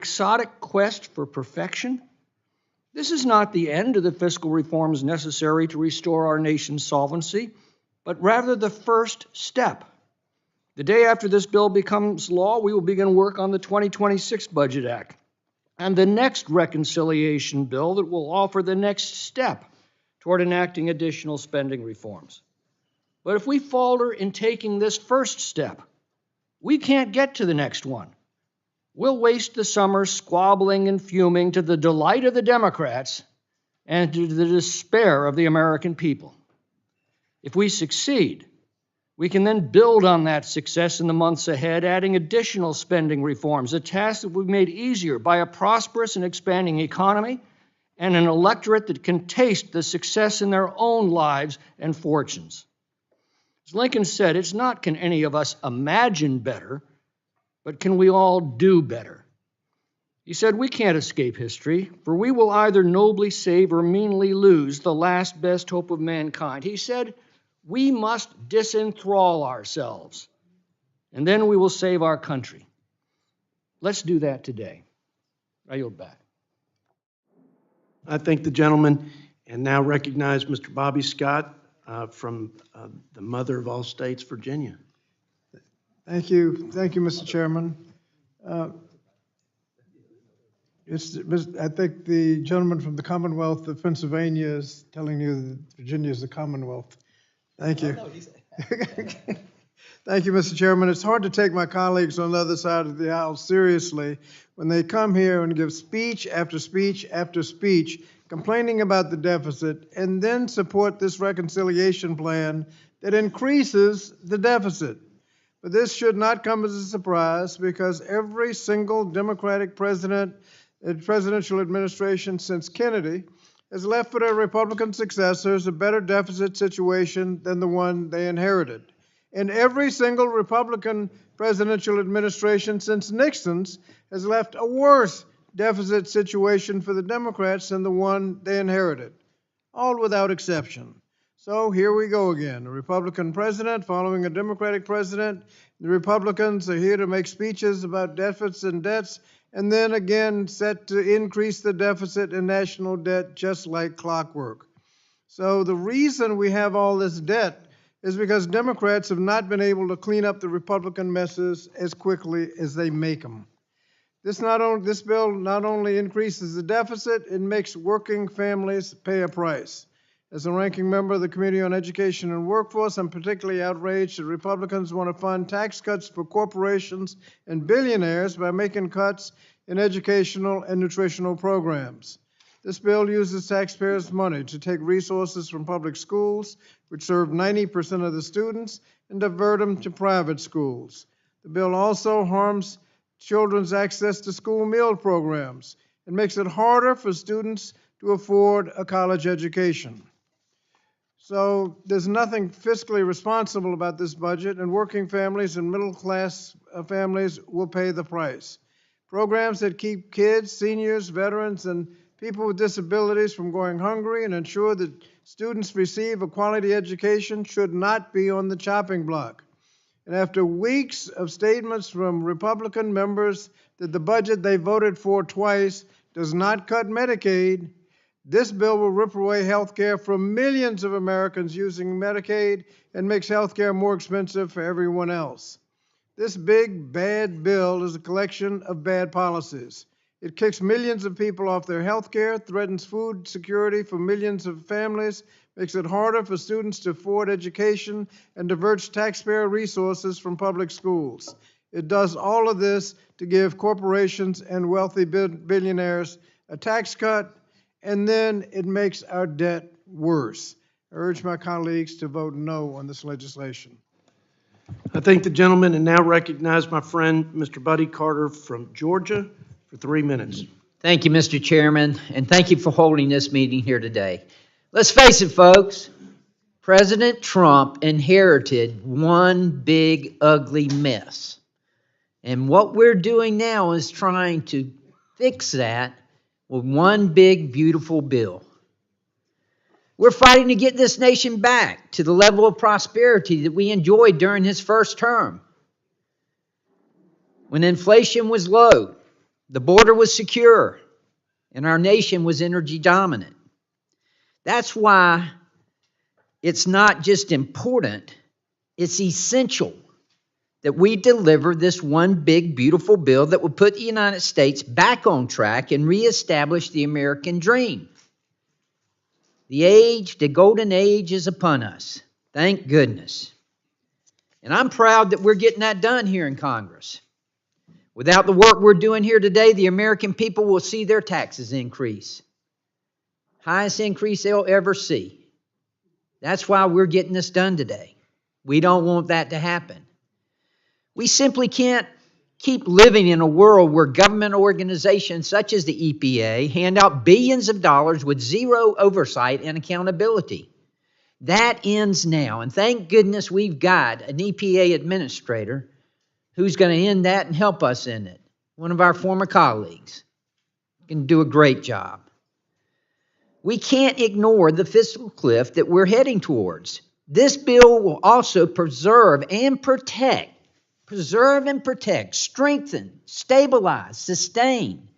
quixotic quest for perfection? This is not the end of the fiscal reforms necessary to restore our nation's solvency, but rather the first step. The day after this bill becomes law, we will begin work on the 2026 Budget Act and the next reconciliation bill that will offer the next step toward enacting additional spending reforms. But if we falter in taking this first step, we can't get to the next one. We'll waste the summer squabbling and fuming to the delight of the Democrats and to the despair of the American people. If we succeed, we can then build on that success in the months ahead, adding additional spending reforms, a task that will be made easier by a prosperous and expanding economy and an electorate that can taste the success in their own lives and fortunes. As Lincoln said, it's not can any of us imagine better, but can we all do better? He said, we can't escape history, for we will either nobly save or meanly lose the last best hope of mankind. He said, we must disenthrall ourselves, and then we will save our country. Let's do that today. I yield back. I thank the gentleman and now recognize Mr. Bobby Scott from the mother of all states, Virginia. Thank you. Thank you, Mr. Chairman. I think the gentleman from the Commonwealth of Pennsylvania is telling you that Virginia is the Commonwealth. Thank you. Thank you, Mr. Chairman. It's hard to take my colleagues on the other side of the aisle seriously when they come here and give speech after speech after speech complaining about the deficit and then support this reconciliation plan that increases the deficit. But this should not come as a surprise because every single Democratic presidential administration since Kennedy has left for their Republican successors a better deficit situation than the one they inherited. And every single Republican presidential administration since Nixon's has left a worse deficit situation for the Democrats than the one they inherited, all without exception. So here we go again, a Republican president following a Democratic president. The Republicans are here to make speeches about deficits and debts, and then again set to increase the deficit and national debt just like clockwork. So the reason we have all this debt is because Democrats have not been able to clean up the Republican messes as quickly as they make them. This bill not only increases the deficit, it makes working families pay a price. As a ranking member of the Committee on Education and Workforce, I'm particularly outraged that Republicans want to fund tax cuts for corporations and billionaires by making cuts in educational and nutritional programs. This bill uses taxpayers' money to take resources from public schools, which serve 90% of the students, and divert them to private schools. The bill also harms children's access to school meal programs and makes it harder for students to afford a college education. So there's nothing fiscally responsible about this budget, and working families and middle-class families will pay the price. Programs that keep kids, seniors, veterans, and people with disabilities from going hungry and ensure that students receive a quality education should not be on the chopping block. And after weeks of statements from Republican members that the budget they voted for twice does not cut Medicaid, this bill will rip away health care from millions of Americans using Medicaid and makes health care more expensive for everyone else. This big, bad bill is a collection of bad policies. It kicks millions of people off their health care, threatens food security for millions of families, makes it harder for students to afford education, and diverts taxpayer resources from public schools. It does all of this to give corporations and wealthy billionaires a tax cut, and then it makes our debt worse. I urge my colleagues to vote no on this legislation. I thank the gentleman and now recognize my friend, Mr. Buddy Carter from Georgia, for 3 minutes. Thank you, Mr. Chairman, and thank you for holding this meeting here today. Let's face it, folks, President Trump inherited one big, ugly mess. And what we're doing now is trying to fix that with one big, beautiful bill. We're fighting to get this nation back to the level of prosperity that we enjoyed during his first term, when inflation was low, The border was secure, and our nation was energy dominant. That's why it's not just important, it's essential that we deliver this one big, beautiful bill that will put the United States back on track and reestablish the American dream. The golden age is upon us. Thank goodness. And I'm proud that we're getting that done here in Congress. Without the work we're doing here today, the American people will see their taxes increase. Highest increase they'll ever see. That's why we're getting this done today. We don't want that to happen. We simply can't keep living in a world where government organizations such as the EPA hand out billions of dollars with zero oversight and accountability. That ends now, and thank goodness we've got an EPA administrator who's going to end that and help us in it. One of our former colleagues can do a great job. We can't ignore the fiscal cliff that we're heading towards. This bill will also preserve and protect, strengthen, stabilize, sustain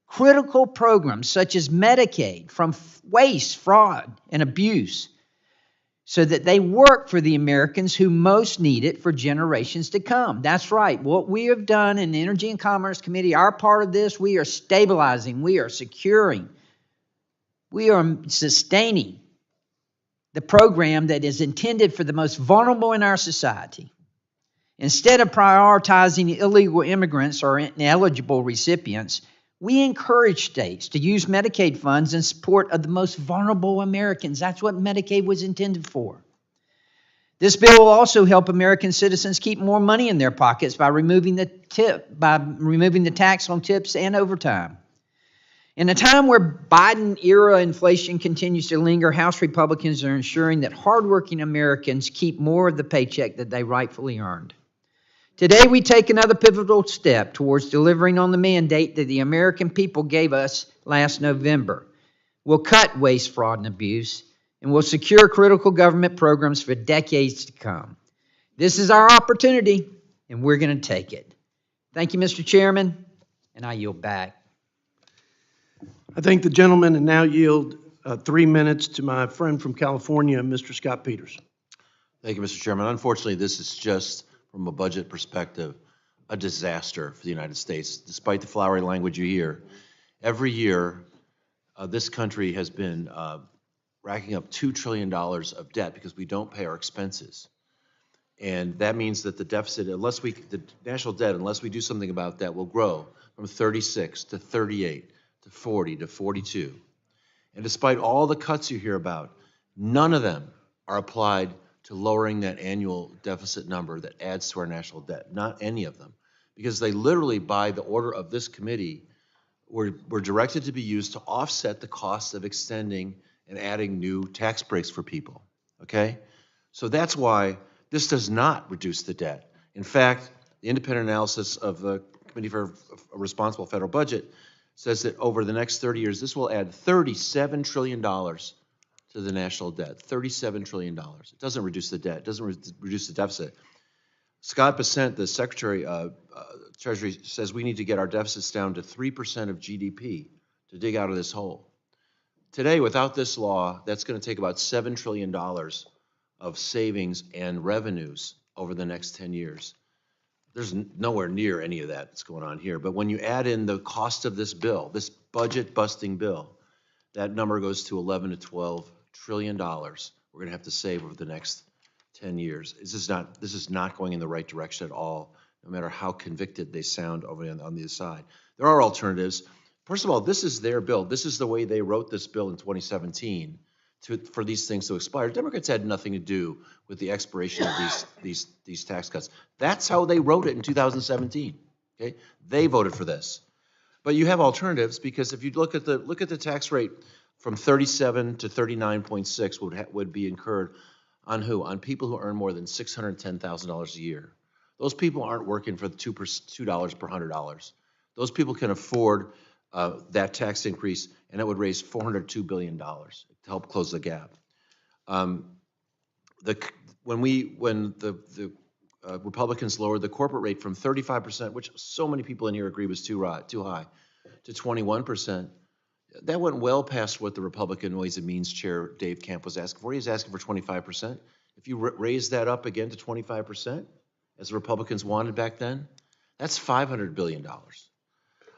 critical programs such as Medicaid from waste, fraud, and abuse, so that they work for the Americans who most need it for generations to come. That's right. What we have done in the Energy and Commerce Committee, our part of this, we are stabilizing, we are securing, we are sustaining the program that is intended for the most vulnerable in our society. Instead of prioritizing illegal immigrants or ineligible recipients, we encourage states to use Medicaid funds in support of the most vulnerable Americans. That's what Medicaid was intended for. This bill will also help American citizens keep more money in their pockets by removing the tax on tips and overtime. In a time where Biden-era inflation continues to linger, House Republicans are ensuring that hardworking Americans keep more of the paycheck that they rightfully earned. Today, we take another pivotal step towards delivering on the mandate that the American people gave us last November. We'll cut waste, fraud, and abuse, and we'll secure critical government programs for decades to come. This is our opportunity, and we're going to take it. Thank you, Mr. Chairman, and I yield back. I thank the gentleman and now yield 3 minutes to my friend from California, Mr. Scott Peterson. Thank you, Mr. Chairman. Unfortunately, this is just, from a budget perspective, a disaster for the United States. Despite the flowery language you hear, every year this country has been racking up $2 trillion of debt because we don't pay our expenses. And that means that the deficit, the national debt, unless we do something about that, will grow from 36 to 38 to 40 to 42. And despite all the cuts you hear about, none of them are applied to lowering that annual deficit number that adds to our national debt. Not any of them. Because they literally, by the order of this committee, were directed to be used to offset the cost of extending and adding new tax breaks for people. Okay? So that's why this does not reduce the debt. In fact, the independent analysis of the Committee for a Responsible Federal Budget says that over the next 30 years, this will add $37 trillion to the national debt. $37 trillion. It doesn't reduce the debt. It doesn't reduce the deficit. Scott Bessent, the Secretary of Treasury, says we need to get our deficits down to 3% of GDP to dig out of this hole. Today, without this law, that's going to take about $7 trillion of savings and revenues over the next 10 years. There's nowhere near any of that that's going on here. But when you add in the cost of this bill, this budget-busting bill, that number goes to $11 to $12 trillion we're going to have to save over the next 10 years. This is not going in the right direction at all, no matter how convicted they sound over on the other side. There are alternatives. First of all, this is their bill. This is the way they wrote this bill in 2017 for these things to expire. Democrats had nothing to do with the expiration of these tax cuts. That's how they wrote it in 2017. Okay, they voted for this. But you have alternatives, because if you look at the tax rate from 37 to 39.6 would be incurred on who? On people who earn more than $610,000 a year. Those people aren't working for the $2 per $100. Those people can afford that tax increase, and it would raise $402 billion to help close the gap. When the Republicans lowered the corporate rate from 35%, which so many people in here agree was too high, to 21%. That went well past what the Republican Ways and Means Chair Dave Camp was asking for. He was asking for 25%. If you raise that up again to 25%, as the Republicans wanted back then, that's $500 billion.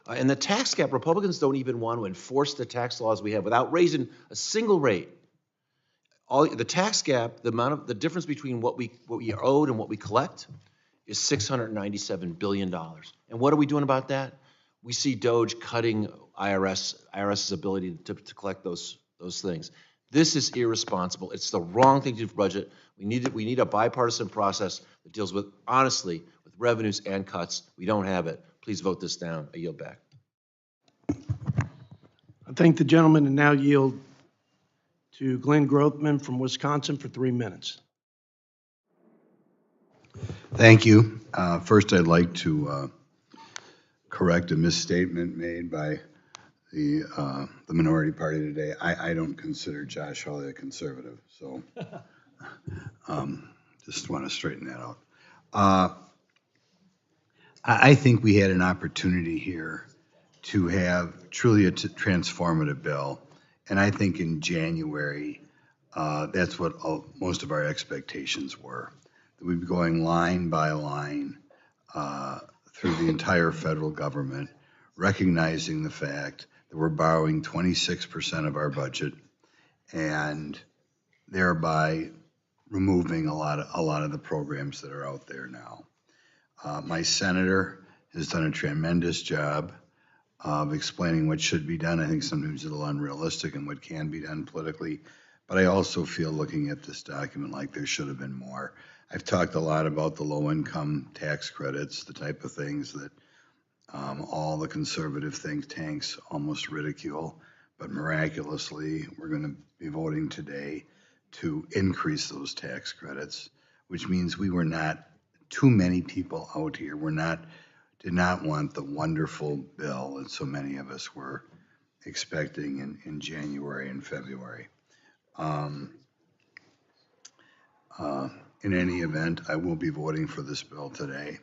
And the tax cap, Republicans don't even want to enforce the tax laws we have without raising a single rate. The tax gap, the difference between what we owed and what we collect is $697 billion. And what are we doing about that? We see DOGE cutting IRS's ability to collect those things. This is irresponsible. It's the wrong thing to do for budget. We need a bipartisan process that deals with, honestly, with revenues and cuts. We don't have it. Please vote this down. I yield back. I thank the gentleman and now yield to Glenn Grothman from Wisconsin for 3 minutes. Thank you. First, I'd like to correct a misstatement made by the minority party today. I don't consider Josh Hawley a conservative, so just want to straighten that out. I think we had an opportunity here to have truly a transformative bill, and I think in January, that's what most of our expectations were. That we'd be going line by line through the entire federal government, recognizing the fact that we're borrowing 26% of our budget and thereby removing a lot of the programs that are out there now. My senator has done a tremendous job of explaining what should be done. I think sometimes it's a little unrealistic and what can be done politically, but I also feel looking at this document like there should have been more. I've talked a lot about the low-income tax credits, the type of things that all the conservative think tanks almost ridicule, but miraculously, we're going to be voting today to increase those tax credits, which means we were not too many people out here. Did not want the wonderful bill that so many of us were expecting in January and February. In any event, I will be voting for this bill today.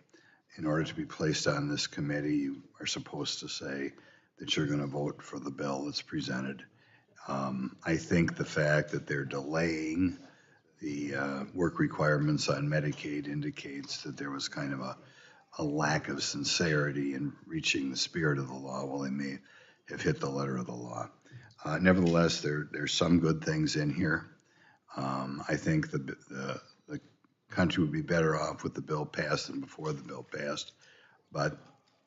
In order to be placed on this committee, you are supposed to say that you're going to vote for the bill that's presented. I think the fact that they're delaying the work requirements on Medicaid indicates that there was kind of a lack of sincerity in reaching the spirit of the law, while they may have hit the letter of the law. Nevertheless, there's some good things in here. I think the country would be better off with the bill passed than before the bill passed, but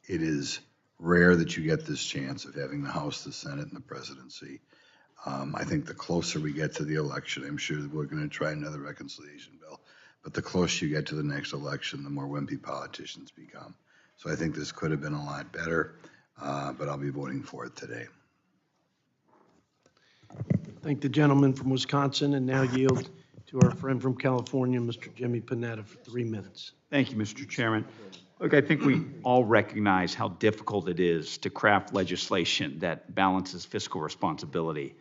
it is rare that you get this chance of having the House, the Senate, and the presidency. I think the closer we get to the election, I'm sure that we're going to try another reconciliation bill, but the closer you get to the next election, the more wimpy politicians become. So I think this could have been a lot better, but I'll be voting for it today. Thank the gentleman from Wisconsin and now yield to our friend from California, Mr. Jimmy Panetta, for 3 minutes. Thank you, Mr. Chairman. Look, I think we all recognize how difficult it is to craft legislation that balances fiscal responsibility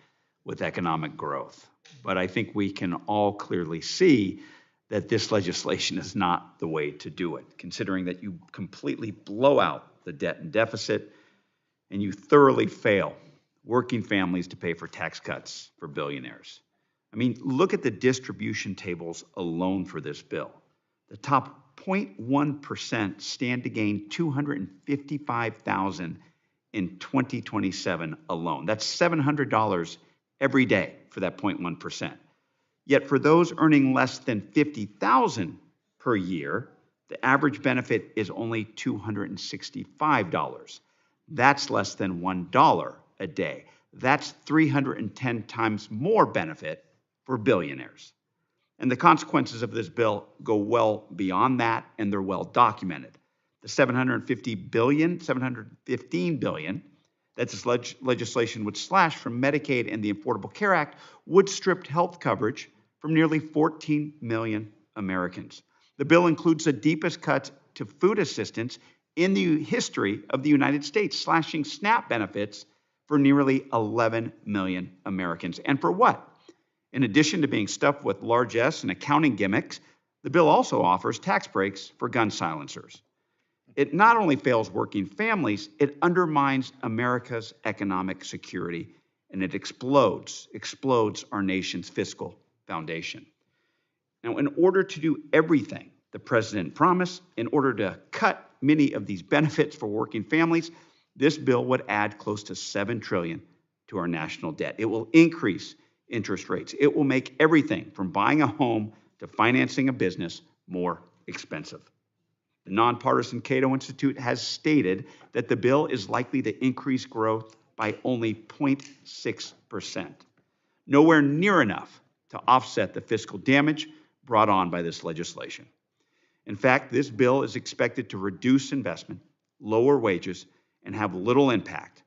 with economic growth. But I think we can all clearly see that this legislation is not the way to do it, considering that you completely blow out the debt and deficit and you thoroughly fail working families to pay for tax cuts for billionaires. I mean, look at the distribution tables alone for this bill. The top 0.1% stand to gain $255,000 in 2027 alone. That's $700 every day for that 0.1%. Yet for those earning less than $50,000 per year, the average benefit is only $265. That's less than $1 a day. That's 310 times more benefit for billionaires. And the consequences of this bill go well beyond that, and they're well documented. The $715 billion that this legislation would slash from Medicaid and the Affordable Care Act would strip health coverage from nearly 14 million Americans. The bill includes the deepest cuts to food assistance in the history of the United States, slashing SNAP benefits for nearly 11 million Americans. And for what? In addition to being stuffed with large S and accounting gimmicks, The bill also offers tax breaks for gun silencers. It not only fails working families, it undermines America's economic security, and it explodes our nation's fiscal foundation. Now, in order to do everything the president promised, in order to cut many of these benefits for working families, this bill would add close to $7 trillion to our national debt. It will increase interest rates. It will make everything from buying a home to financing a business more expensive. The nonpartisan Cato Institute has stated that the bill is likely to increase growth by only 0.6%, nowhere near enough to offset the fiscal damage brought on by this legislation. In fact, this bill is expected to reduce investment, lower wages, and have little impact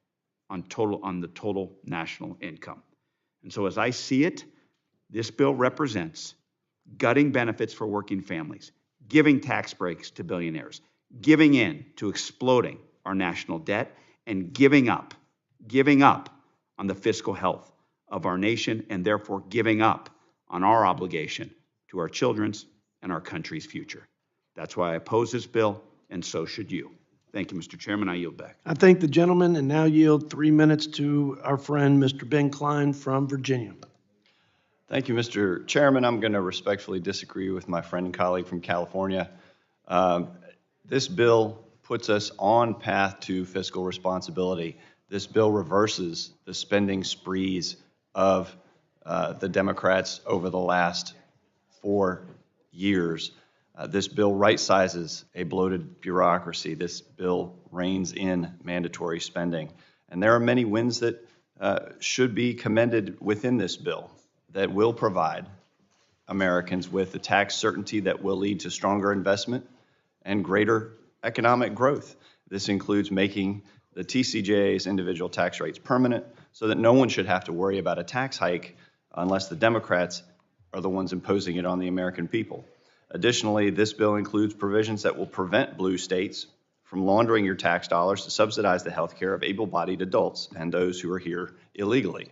on the total national income. And so as I see it, this bill represents gutting benefits for working families, giving tax breaks to billionaires, giving in to exploding our national debt, and giving up on the fiscal health of our nation, and therefore giving up on our obligation to our children's and our country's future. That's why I oppose this bill, and so should you. Thank you, Mr. Chairman. I yield back. I thank the gentleman and now yield 3 minutes to our friend, Mr. Ben Klein from Virginia. Thank you, Mr. Chairman. I'm going to respectfully disagree with my friend and colleague from California. This bill puts us on path to fiscal responsibility. This bill reverses the spending sprees of the Democrats over the last 4 years. This bill right-sizes a bloated bureaucracy. This bill reins in mandatory spending. And there are many wins that should be commended within this bill that will provide Americans with the tax certainty that will lead to stronger investment and greater economic growth. This includes making the TCJA's individual tax rates permanent so that no one should have to worry about a tax hike unless the Democrats are the ones imposing it on the American people. Additionally, this bill includes provisions that will prevent blue states from laundering your tax dollars to subsidize the health care of able-bodied adults and those who are here illegally.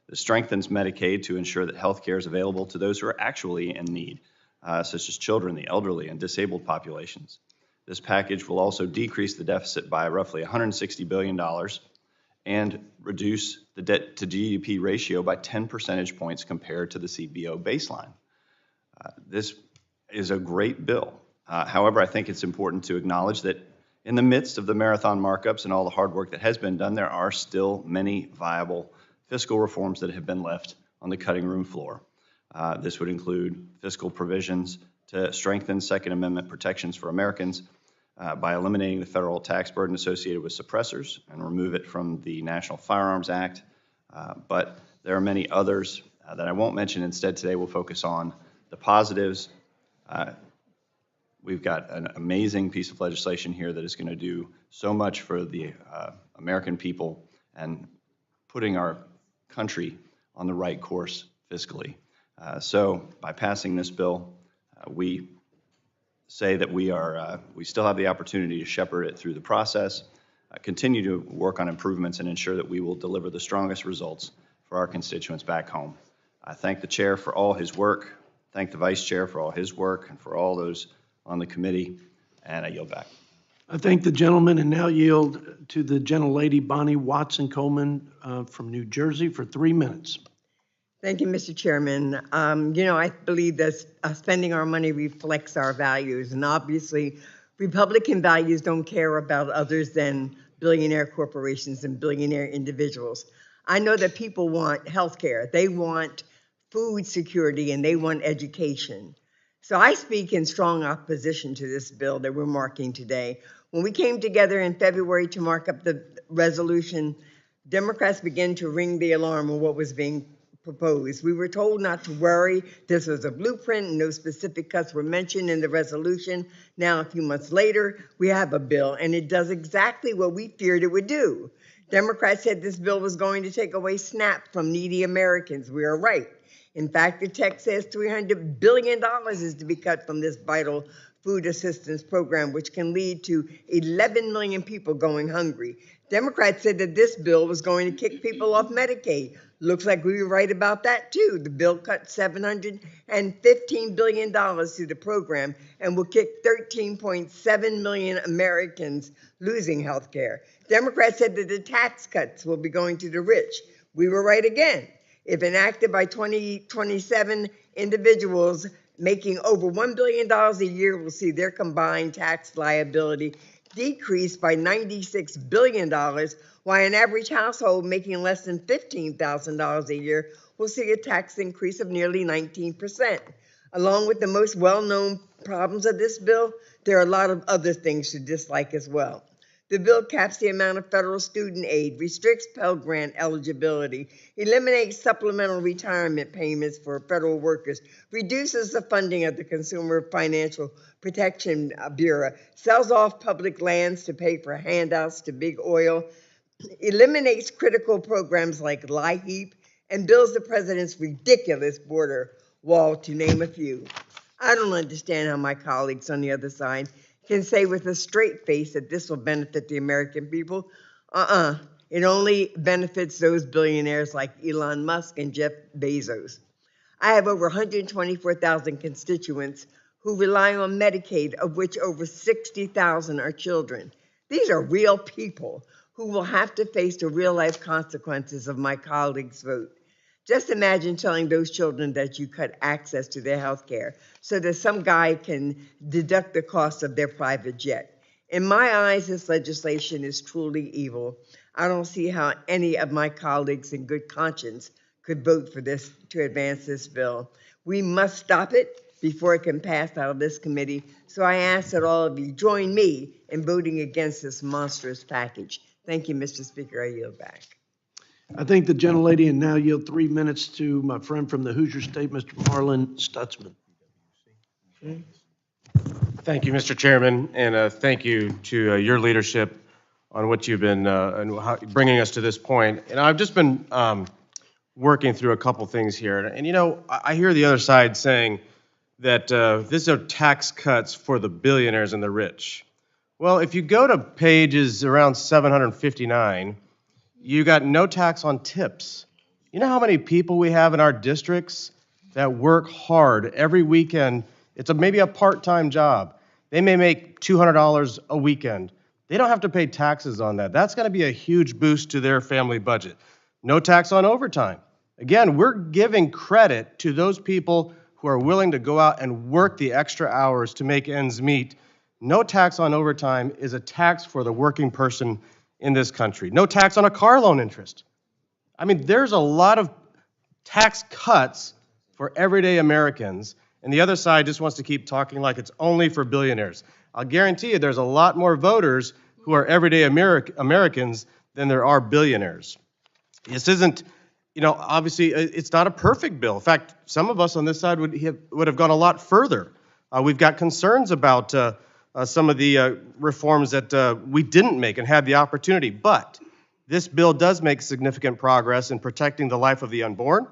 This strengthens Medicaid to ensure that health care is available to those who are actually in need, such as children, the elderly, and disabled populations. This package will also decrease the deficit by roughly $160 billion and reduce the debt to GDP ratio by 10 percentage points compared to the CBO baseline. This is a great bill. However, I think it's important to acknowledge that in the midst of the marathon markups and all the hard work that has been done, there are still many viable fiscal reforms that have been left on the cutting room floor. This would include fiscal provisions to strengthen Second Amendment protections for Americans by eliminating the federal tax burden associated with suppressors and remove it from the National Firearms Act. But there are many others that I won't mention. Instead, today we'll focus on the positives. We've got an amazing piece of legislation here that is going to do so much for the American people and putting our country on the right course fiscally. So by passing this bill, we say that we still have the opportunity to shepherd it through the process, continue to work on improvements, and ensure that we will deliver the strongest results for our constituents back home. I thank the chair for all his work, thank the vice chair for all his work, and for all those on the committee, and I yield back. I thank the gentleman and now yield to the gentlelady Bonnie Watson Coleman from New Jersey for 3 minutes. Thank you, Mr. Chairman. I believe that spending our money reflects our values, and obviously Republican values don't care about others than billionaire corporations and billionaire individuals. I know that people want health care, they want food security, and they want education. So I speak in strong opposition to this bill that we're marking today. When we came together in February to mark up the resolution, Democrats began to ring the alarm on what was being proposed. We were told not to worry. This was a blueprint and no specific cuts were mentioned in the resolution. Now, a few months later, we have a bill, and it does exactly what we feared it would do. Democrats said this bill was going to take away SNAP from needy Americans. We are right. In fact, the text says $300 billion is to be cut from this vital food assistance program, which can lead to 11 million people going hungry. Democrats said that this bill was going to kick people off Medicaid. Looks like we were right about that too. The bill cut $715 billion to the program and will kick 13.7 million Americans losing health care. Democrats said that the tax cuts will be going to the rich. We were right again. If enacted by 2027, individuals making over $1 billion a year will see their combined tax liability decrease by $96 billion, while an average household making less than $15,000 a year will see a tax increase of nearly 19%. Along with the most well-known problems of this bill, there are a lot of other things to dislike as well. The bill caps the amount of federal student aid, restricts Pell Grant eligibility, eliminates supplemental retirement payments for federal workers, reduces the funding of the Consumer Financial Protection Bureau, sells off public lands to pay for handouts to big oil, eliminates critical programs like LIHEAP, and builds the president's ridiculous border wall, to name a few. I don't understand how my colleagues on the other side can say with a straight face that this will benefit the American people. It only benefits those billionaires like Elon Musk and Jeff Bezos. I have over 124,000 constituents who rely on Medicaid, of which over 60,000 are children. These are real people who will have to face the real-life consequences of my colleagues' vote. Just imagine telling those children that you cut access to their health care so that some guy can deduct the cost of their private jet. In my eyes, this legislation is truly evil. I don't see how any of my colleagues in good conscience could vote for this to advance this bill. We must stop it before it can pass out of this committee. So I ask that all of you join me in voting against this monstrous package. Thank you, Mr. Speaker. I yield back. I thank the gentlelady and now yield 3 minutes to my friend from the Hoosier State, Mr. Marlon Stzman. Thank you, Mr. Chairman, and thank you to your leadership on what you've been bringing us to this point. And I've just been working through a couple things here. And you know, I hear the other side saying that these are tax cuts for the billionaires and the rich. Well, if you go to pages around 759, you got no tax on tips. You know how many people we have in our districts that work hard every weekend? It's maybe a part-time job. They may make $200 a weekend. They don't have to pay taxes on that. That's going to be a huge boost to their family budget. No tax on overtime. Again, we're giving credit to those people who are willing to go out and work the extra hours to make ends meet. No tax on overtime is a tax for the working person in this country. No tax on a car loan interest. I mean, there's a lot of tax cuts for everyday Americans, and the other side just wants to keep talking like it's only for billionaires. I'll guarantee you there's a lot more voters who are everyday Americans than there are billionaires. This isn't, you know, obviously it's not a perfect bill. In fact, some of us on this side would have gone a lot further. We've got concerns about some of the reforms that we didn't make and had the opportunity. But this bill does make significant progress in protecting the life of the unborn.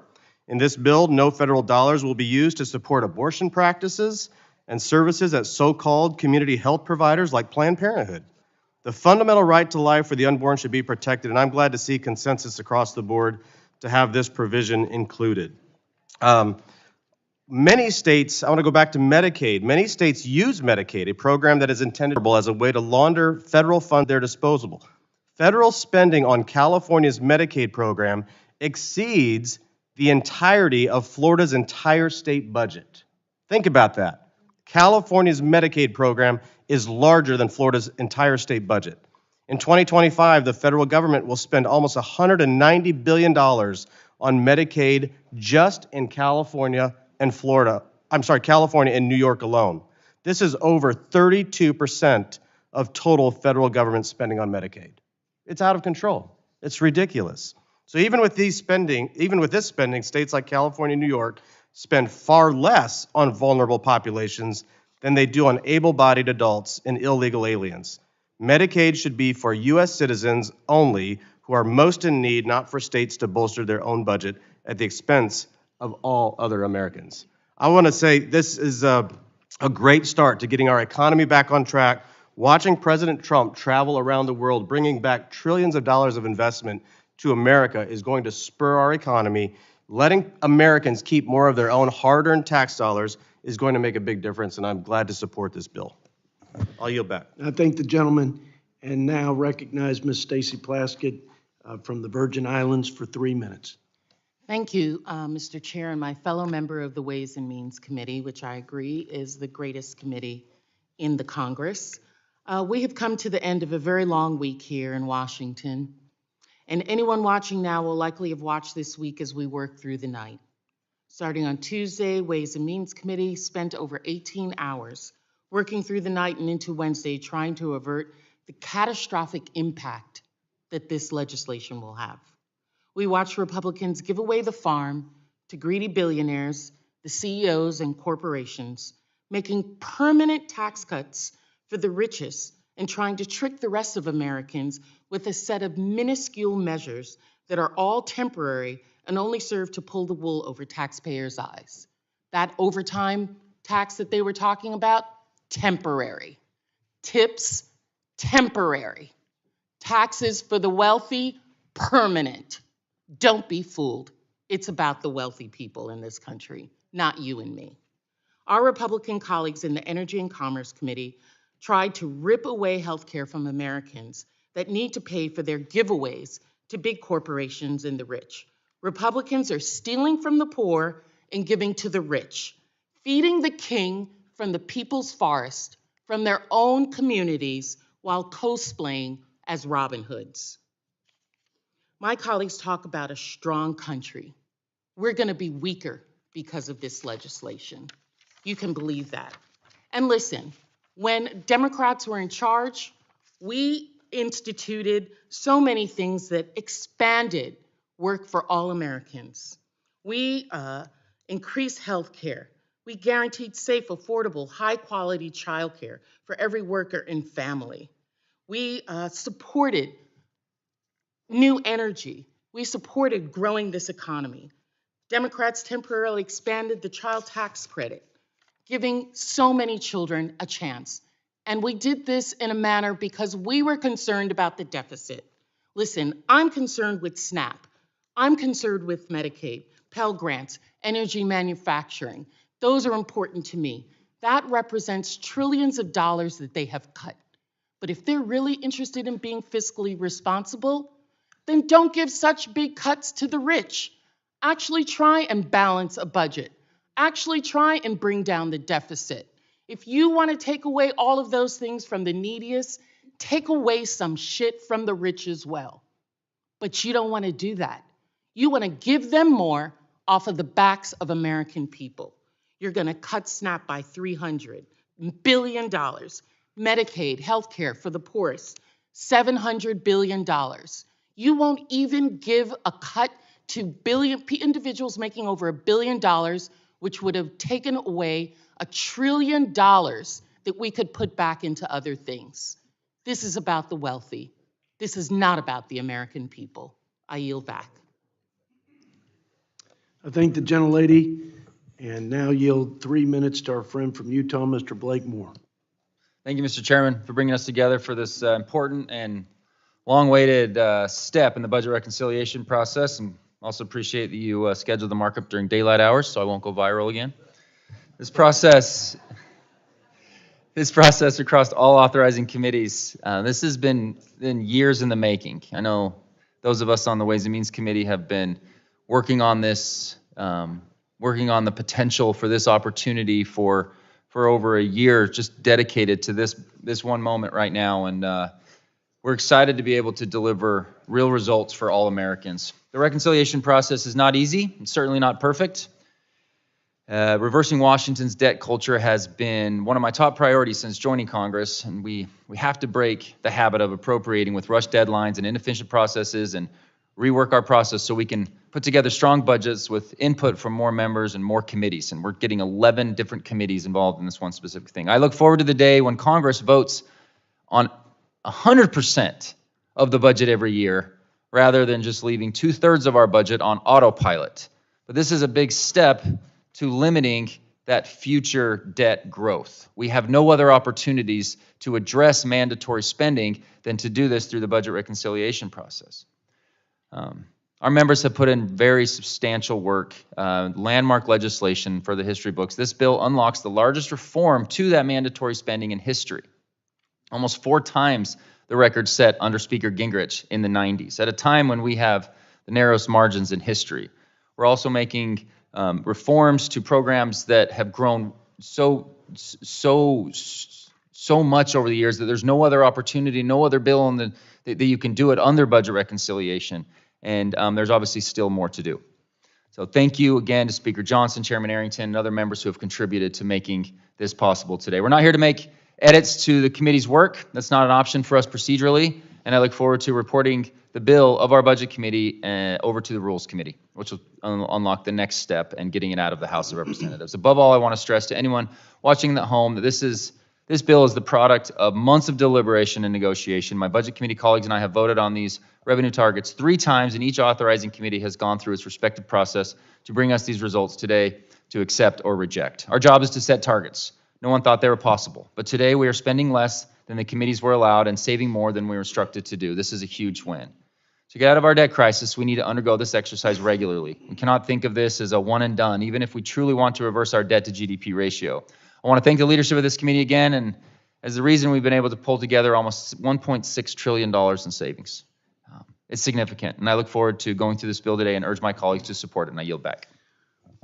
In this bill, no federal dollars will be used to support abortion practices and services at so-called community health providers like Planned Parenthood. The fundamental right to life for the unborn should be protected, and I'm glad to see consensus across the board to have this provision included. Many states, I want to go back to Medicaid, many states use Medicaid, a program that is intended as a way to launder federal funds at their disposal. Federal spending on California's Medicaid program exceeds the entirety of Florida's entire state budget. Think about that. California's Medicaid program is larger than Florida's entire state budget. In 2025, the federal government will spend almost $190 billion on Medicaid just in California and California and New York alone. This is over 32% of total federal government spending on Medicaid. It's out of control. It's ridiculous. So even with this spending, states like California and New York spend far less on vulnerable populations than they do on able-bodied adults and illegal aliens. Medicaid should be for U.S. citizens only who are most in need, not for states to bolster their own budget at the expense of all other Americans. I want to say this is a great start to getting our economy back on track. Watching President Trump travel around the world, bringing back trillions of dollars of investment to America is going to spur our economy. Letting Americans keep more of their own hard-earned tax dollars is going to make a big difference, and I'm glad to support this bill. I'll yield back. I thank the gentleman and now recognize Ms. Stacy Plaskett from the Virgin Islands for 3 minutes. Thank you, Mr. Chair, and my fellow member of the Ways and Means Committee, which I agree is the greatest committee in the Congress. We have come to the end of a very long week here in Washington, and anyone watching now will likely have watched this week as we work through the night. Starting on Tuesday, Ways and Means Committee spent over 18 hours working through the night and into Wednesday trying to avert the catastrophic impact that this legislation will have. We watched Republicans give away the farm to greedy billionaires, the CEOs and corporations, making permanent tax cuts for the richest and trying to trick the rest of Americans with a set of minuscule measures that are all temporary and only serve to pull the wool over taxpayers' eyes. That overtime tax that they were talking about, temporary. Tips, temporary. Taxes for the wealthy, permanent. Don't be fooled. It's about the wealthy people in this country, not you and me. Our Republican colleagues in the Energy and Commerce Committee tried to rip away health care from Americans that need to pay for their giveaways to big corporations and the rich. Republicans are stealing from the poor and giving to the rich, feeding the king from the people's forest, from their own communities, while cosplaying as Robin Hoods. My colleagues talk about a strong country. We're going to be weaker because of this legislation. You can believe that. And listen, when Democrats were in charge, we instituted so many things that expanded work for all Americans. We increased health care. We guaranteed safe, affordable, high-quality childcare for every worker and family. We supported new energy. We supported growing this economy. Democrats temporarily expanded the child tax credit, giving so many children a chance. And we did this in a manner because we were concerned about the deficit. Listen, I'm concerned with SNAP. I'm concerned with Medicaid, Pell Grants, energy manufacturing. Those are important to me. That represents trillions of dollars that they have cut. But if they're really interested in being fiscally responsible, then don't give such big cuts to the rich. Actually try and balance a budget. Actually try and bring down the deficit. If you want to take away all of those things from the neediest, take away some shit from the rich as well. But you don't want to do that. You want to give them more off of the backs of American people. You're going to cut SNAP by $300 billion. Medicaid, health care for the poorest, $700 billion. You won't even give a cut to individuals making over $1 billion, which would have taken away $1 trillion that we could put back into other things. This is about the wealthy. This is not about the American people. I yield back. I thank the gentlelady and now yield 3 minutes to our friend from Utah, Mr. Blake Moore. Thank you, Mr. Chairman, for bringing us together for this important and long-awaited step in the budget reconciliation process, and also appreciate that you scheduled the markup during daylight hours, so I won't go viral again. This process across all authorizing committees, this has been years in the making. I know those of us on the Ways and Means Committee have been working on this, working on the potential for this opportunity for over a year, just dedicated to this one moment right now, and we're excited to be able to deliver real results for all Americans. The reconciliation process is not easy. It's certainly not perfect. Reversing Washington's debt culture has been one of my top priorities since joining Congress, and we have to break the habit of appropriating with rushed deadlines and inefficient processes and rework our process so we can put together strong budgets with input from more members and more committees, and we're getting 11 different committees involved in this one specific thing. I look forward to the day when Congress votes on 100% of the budget every year, rather than just leaving 2/3 of our budget on autopilot. But this is a big step to limiting that future debt growth. We have no other opportunities to address mandatory spending than to do this through the budget reconciliation process. Our members have put in very substantial work, landmark legislation for the history books. This bill unlocks the largest reform to that mandatory spending in history, almost 4 times the record set under Speaker Gingrich in the 90s, at a time when we have the narrowest margins in history. We're also making reforms to programs that have grown so much over the years that there's no other opportunity, no other bill that you can do it under budget reconciliation. And there's obviously still more to do. So thank you again to Speaker Johnson, Chairman Arrington, and other members who have contributed to making this possible today. We're not here to make edits to the committee's work. That's not an option for us procedurally. And I look forward to reporting the bill of our Budget Committee over to the Rules Committee, which will unlock the next step and getting it out of the House of Representatives. Above all, I want to stress to anyone watching at home that this bill is the product of months of deliberation and negotiation. My Budget Committee colleagues and I have voted on these revenue targets 3 times, and each authorizing committee has gone through its respective process to bring us these results today to accept or reject. Our job is to set targets. No one thought they were possible, but today we are spending less than the committees were allowed and saving more than we were instructed to do. This is a huge win. To get out of our debt crisis, we need to undergo this exercise regularly. We cannot think of this as a one and done, even if we truly want to reverse our debt to GDP ratio. I want to thank the leadership of this committee again, and as the reason we've been able to pull together almost $1.6 trillion in savings. It's significant, and I look forward to going through this bill today and urge my colleagues to support it, and I yield back.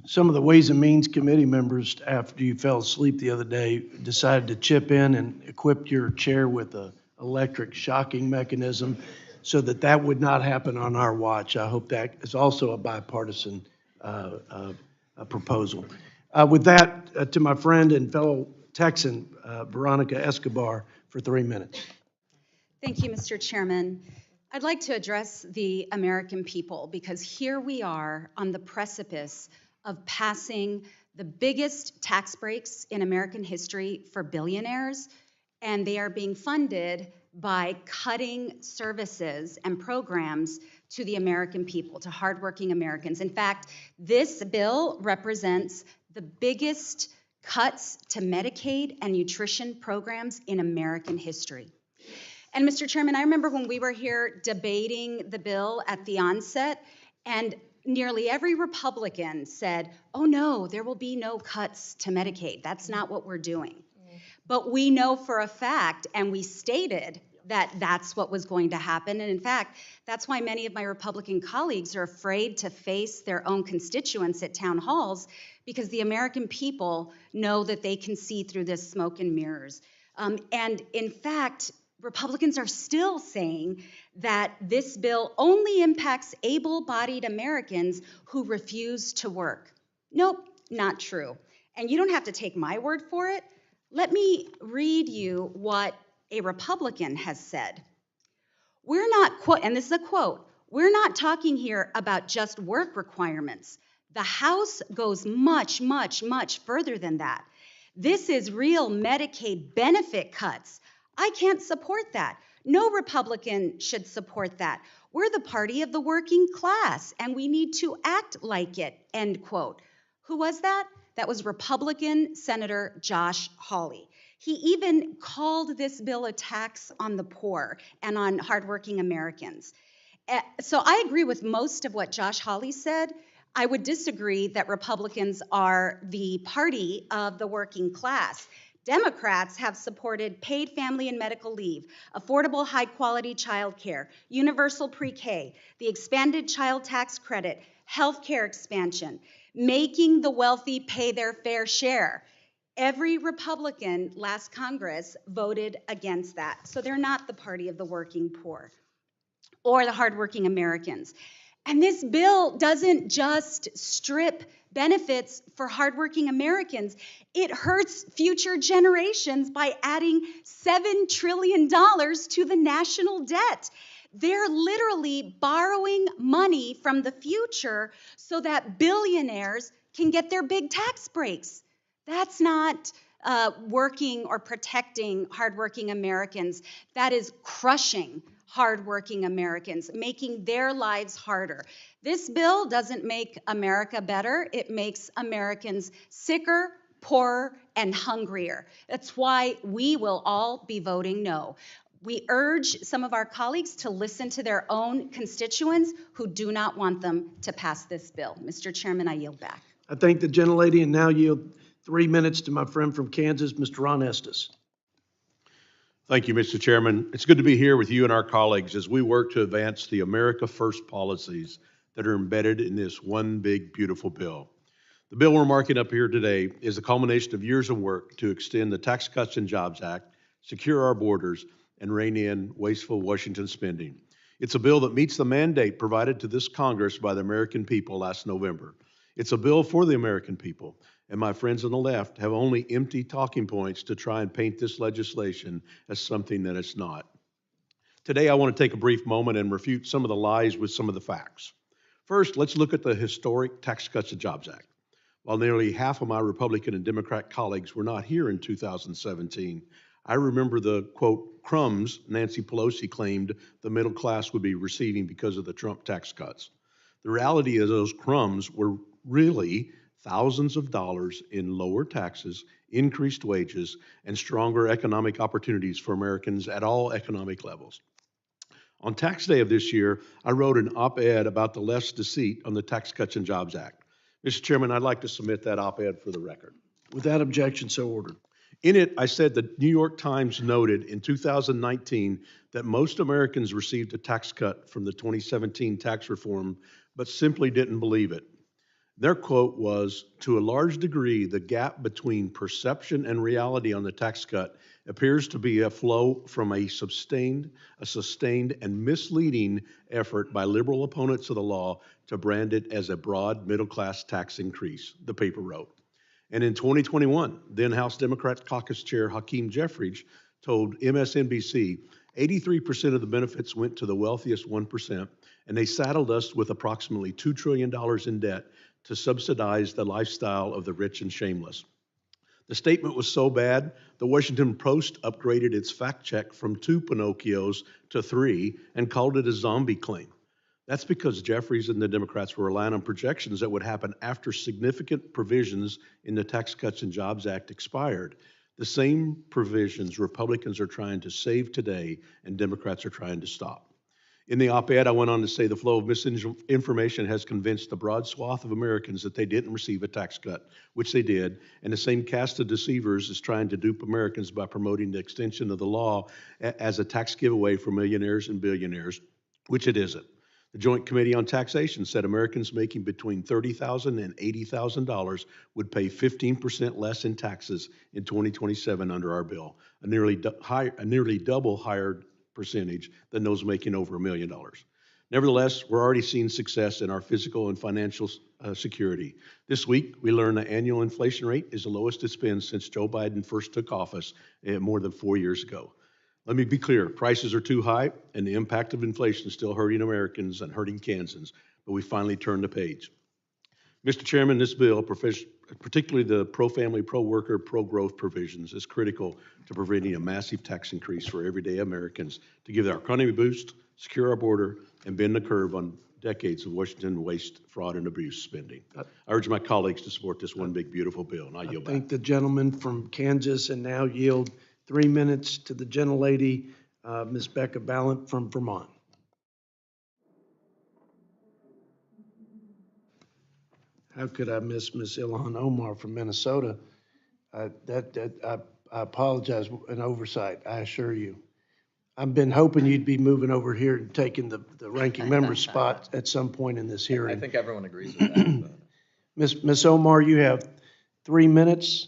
Some of the Ways and Means Committee members, after you fell asleep the other day, decided to chip in and equip your chair with an electric shocking mechanism so that would not happen on our watch. I hope that is also a bipartisan proposal. With that, to my friend and fellow Texan, Veronica Escobar, for 3 minutes. Thank you, Mr. Chairman. I'd like to address the American people because here we are on the precipice of passing the biggest tax breaks in American history for billionaires, and they are being funded by cutting services and programs to the American people, to hardworking Americans. In fact, this bill represents the biggest cuts to Medicaid and nutrition programs in American history. And Mr. Chairman, I remember when we were here debating the bill at the onset, and nearly every Republican said, oh no, there will be no cuts to Medicaid. That's not what we're doing. But we know for a fact, and we stated that that's what was going to happen. And in fact, that's why many of my Republican colleagues are afraid to face their own constituents at town halls, because the American people know that they can see through this smoke and mirrors. And in fact, Republicans are still saying that this bill only impacts able-bodied Americans who refuse to work. Nope, not true. And you don't have to take my word for it. Let me read you what a Republican has said. We're not, and this is a quote, we're not talking here about just work requirements. The House goes much, much, much further than that. This is real Medicaid benefit cuts. I can't support that. No Republican should support that. We're the party of the working class, and we need to act like it, end quote. Who was that? That was Republican Senator Josh Hawley. He even called this bill a tax on the poor and on hardworking Americans. So I agree with most of what Josh Hawley said. I would disagree that Republicans are the party of the working class. Democrats have supported paid family and medical leave, affordable high-quality child care, universal pre-K, the expanded child tax credit, health care expansion, making the wealthy pay their fair share. Every Republican last Congress voted against that. So they're not the party of the working poor or the hardworking Americans. And this bill doesn't just strip benefits for hardworking Americans. It hurts future generations by adding $7 trillion to the national debt. They're literally borrowing money from the future so that billionaires can get their big tax breaks. That's not working or protecting hardworking Americans. That is crushing hardworking Americans, making their lives harder. This bill doesn't make America better. It makes Americans sicker, poorer, and hungrier. That's why we will all be voting no. We urge some of our colleagues to listen to their own constituents who do not want them to pass this bill. Mr. Chairman, I yield back. I thank the gentlelady and now yield 3 minutes to my friend from Kansas, Mr. Ron Estus. Thank you, Mr. Chairman. It's good to be here with you and our colleagues as we work to advance the America First policies that are embedded in this one big, beautiful bill. The bill we're marking up here today is a culmination of years of work to extend the Tax Cuts and Jobs Act, secure our borders, and rein in wasteful Washington spending. It's a bill that meets the mandate provided to this Congress by the American people last November. It's a bill for the American people, and my friends on the left have only empty talking points to try and paint this legislation as something that it's not. Today, I want to take a brief moment and refute some of the lies with some of the facts. First, let's look at the historic Tax Cuts and Jobs Act. While nearly half of my Republican and Democrat colleagues were not here in 2017, I remember the, quote, crumbs Nancy Pelosi claimed the middle class would be receiving because of the Trump tax cuts. The reality is those crumbs were really thousands of dollars in lower taxes, increased wages, and stronger economic opportunities for Americans at all economic levels. On tax day of this year, I wrote an op-ed about the left's deceit on the Tax Cuts and Jobs Act. Mr. Chairman, I'd like to submit that op-ed for the record. Without objection, so ordered. In it, I said the New York Times noted in 2019 that most Americans received a tax cut from the 2017 tax reform, but simply didn't believe it. Their quote was, "To a large degree, the gap between perception and reality on the tax cut appears to be a flow from a sustained and misleading effort by liberal opponents of the law to brand it as a broad middle-class tax increase," the paper wrote. And in 2021, then House Democrats Caucus Chair Hakeem Jeffries told MSNBC 83% of the benefits went to the wealthiest 1%, and they saddled us with approximately $2 trillion in debt to subsidize the lifestyle of the rich and shameless. The statement was so bad, the Washington Post upgraded its fact check from 2 Pinocchios to 3 and called it a zombie claim. That's because Jeffries and the Democrats were relying on projections that would happen after significant provisions in the Tax Cuts and Jobs Act expired. The same provisions Republicans are trying to save today and Democrats are trying to stop. In the op-ed, I went on to say the flow of misinformation has convinced the broad swath of Americans that they didn't receive a tax cut, which they did, and the same cast of deceivers is trying to dupe Americans by promoting the extension of the law as a tax giveaway for millionaires and billionaires, which it isn't. The Joint Committee on Taxation said Americans making between $30,000 and $80,000 would pay 15% less in taxes in 2027 under our bill, a nearly double higher percentage than those making over $1 million. Nevertheless, we're already seeing success in our physical and financial security. This week, we learned the annual inflation rate is the lowest it's been since Joe Biden first took office more than 4 years ago. Let me be clear, prices are too high, and the impact of inflation is still hurting Americans and hurting Kansans, but we finally turned the page. Mr. Chairman, this bill, particularly the pro-family, pro-worker, pro-growth provisions, is critical to preventing a massive tax increase for everyday Americans to give our economy a boost, secure our border, and bend the curve on decades of Washington waste, fraud, and abuse spending. I urge my colleagues to support this one big, beautiful bill, and I yield back. Thank the gentleman from Kansas, and now yield 3 minutes to the gentlelady, Ms. Becca Balon from Vermont. How could I miss Ms. Ilhan Omar from Minnesota? I apologize, an oversight, I assure you. I've been hoping you'd be moving over here and taking the ranking member spot at some point in this hearing. I think everyone agrees with that. Ms. Omar, you have 3 minutes.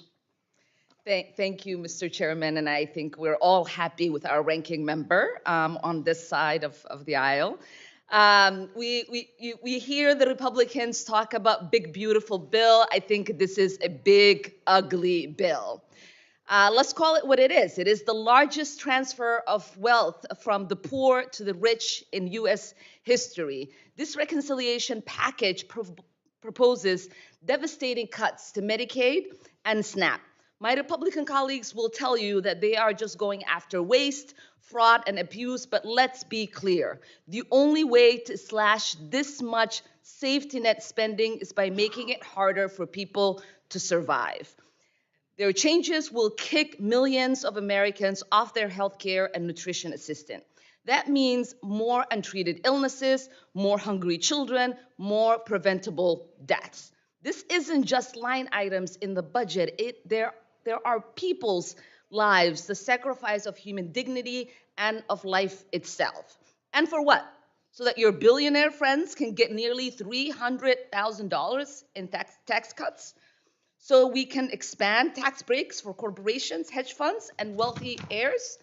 Thank you, Mr. Chairman, and I think we're all happy with our ranking member on this side of the aisle. We hear the Republicans talk about big, beautiful bill. I think this is a big, ugly bill. Let's call it what it is. It is the largest transfer of wealth from the poor to the rich in U.S. history. This reconciliation package proposes devastating cuts to Medicaid and SNAP. My Republican colleagues will tell you that they are just going after waste, fraud, and abuse, but let's be clear. The only way to slash this much safety net spending is by making it harder for people to survive. Their changes will kick millions of Americans off their health care and nutrition assistance. That means more untreated illnesses, more hungry children, more preventable deaths. This isn't just line items in the budget. There are people's lives, the sacrifice of human dignity and of life itself. And for what? So that your billionaire friends can get nearly $300,000 in tax cuts? So we can expand tax breaks for corporations, hedge funds, and wealthy heirs?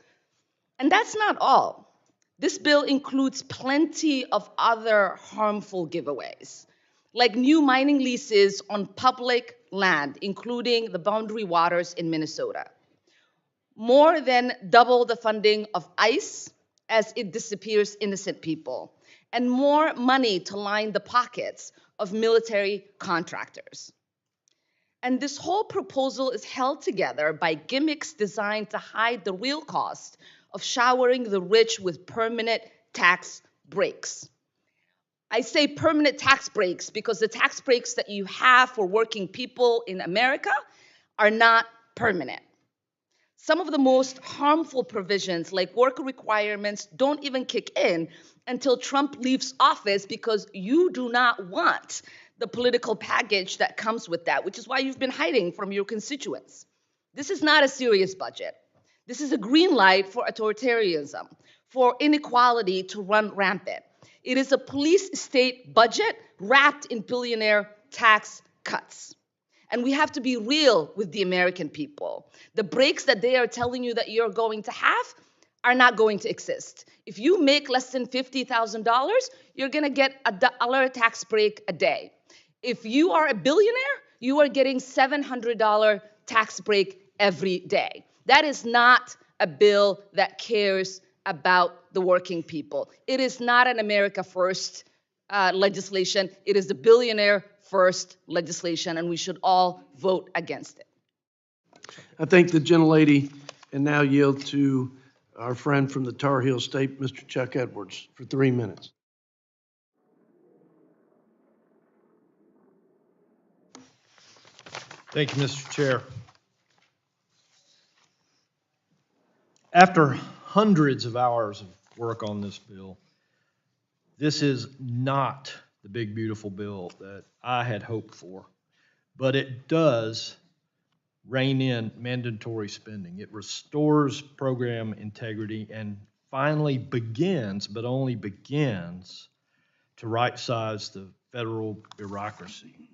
And that's not all. This bill includes plenty of other harmful giveaways, like new mining leases on public land, including the Boundary Waters in Minnesota. More than double the funding of ICE as it disappears innocent people, and more money to line the pockets of military contractors. And this whole proposal is held together by gimmicks designed to hide the real cost of showering the rich with permanent tax breaks. I say permanent tax breaks because the tax breaks that you have for working people in America are not permanent. Some of the most harmful provisions, like work requirements, don't even kick in until Trump leaves office because you do not want the political package that comes with that, which is why you've been hiding from your constituents. This is not a serious budget. This is a green light for authoritarianism, for inequality to run rampant. It is a police state budget wrapped in billionaire tax cuts. And we have to be real with the American people. The breaks that they are telling you that you're going to have are not going to exist. If you make less than $50,000, you're going to get $1 tax break a day. If you are a billionaire, you are getting $700 tax break every day. That is not a bill that cares about the working people. It is not an America First legislation. It is the billionaire first legislation, and we should all vote against it. I thank the gentlelady and now yield to our friend from the Tar Heel State, Mr. Chuck Edwards, for 3 minutes. Thank you, Mr. Chair. After hundreds of hours of work on this bill, this is not the big, beautiful bill that I had hoped for, but it does rein in mandatory spending. It restores program integrity and finally begins, but only begins, to right-size the federal bureaucracy.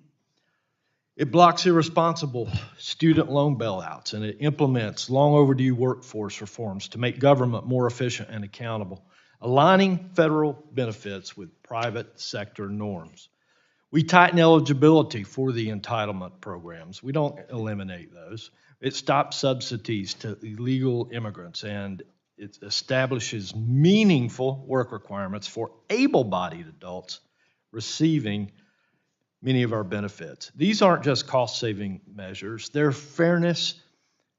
It blocks irresponsible student loan bailouts, and it implements long overdue workforce reforms to make government more efficient and accountable, aligning federal benefits with private sector norms. We tighten eligibility for the entitlement programs. We don't eliminate those. It stops subsidies to illegal immigrants, and it establishes meaningful work requirements for able-bodied adults receiving many of our benefits. These aren't just cost-saving measures. They're fairness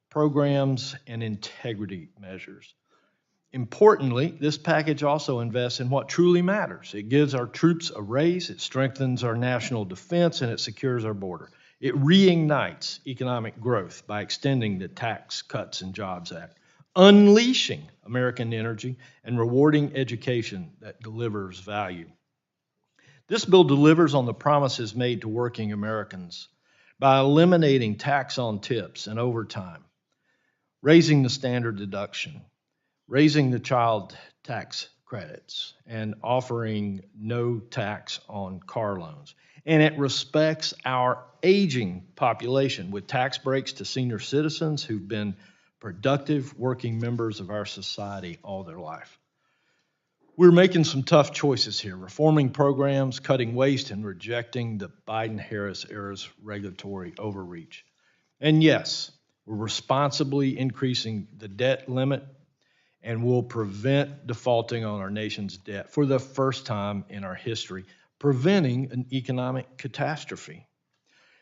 programs and integrity measures. Importantly, this package also invests in what truly matters. It gives our troops a raise, it strengthens our national defense, and it secures our border. It reignites economic growth by extending the Tax Cuts and Jobs Act, unleashing American energy, and rewarding education that delivers value. This bill delivers on the promises made to working Americans by eliminating tax on tips and overtime, raising the standard deduction, raising the child tax credits, and offering no tax on car loans. And it respects our aging population with tax breaks to senior citizens who've been productive working members of our society all their life. We're making some tough choices here, reforming programs, cutting waste, and rejecting the Biden-Harris era's regulatory overreach. And yes, we're responsibly increasing the debt limit, and will prevent defaulting on our nation's debt for the first time in our history, preventing an economic catastrophe.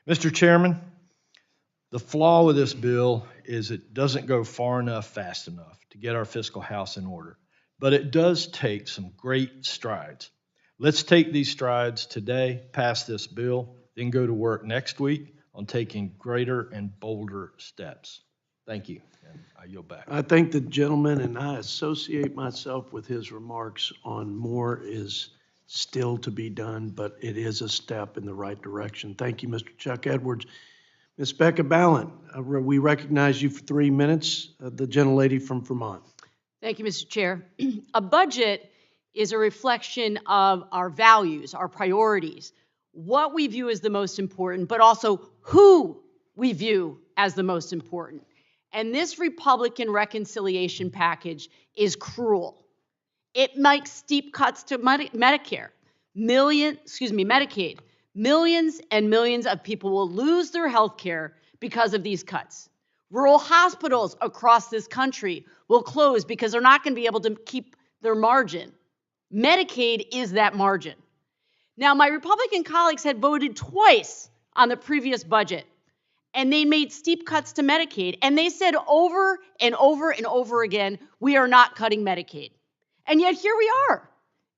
Mr. Chairman, the flaw with this bill is it doesn't go far enough, fast enough to get our fiscal house in order, but it does take some great strides. Let's take these strides today, pass this bill, then go to work next week on on taking greater and bolder steps. Thank you, and I yield back. I thank the gentleman, and I associate myself with his remarks on more is still to be done, but it is a step in the right direction. Thank you, Mr. Chuck Edwards. Ms. Becca Balon, we recognize you for 3 minutes, the gentlelady from Vermont. Thank you, Mr. Chair. A budget is a reflection of our values, our priorities, what we view as the most important, but also who we view as the most important. And this Republican reconciliation package is cruel. It makes steep cuts to Medicaid. Millions and millions of people will lose their health care because of these cuts. Rural hospitals across this country will close because they're not going to be able to keep their margin. Medicaid is that margin. Now, my Republican colleagues had voted twice on the previous budget, and they made steep cuts to Medicaid, and they said over and over and over again, we are not cutting Medicaid. And yet here we are.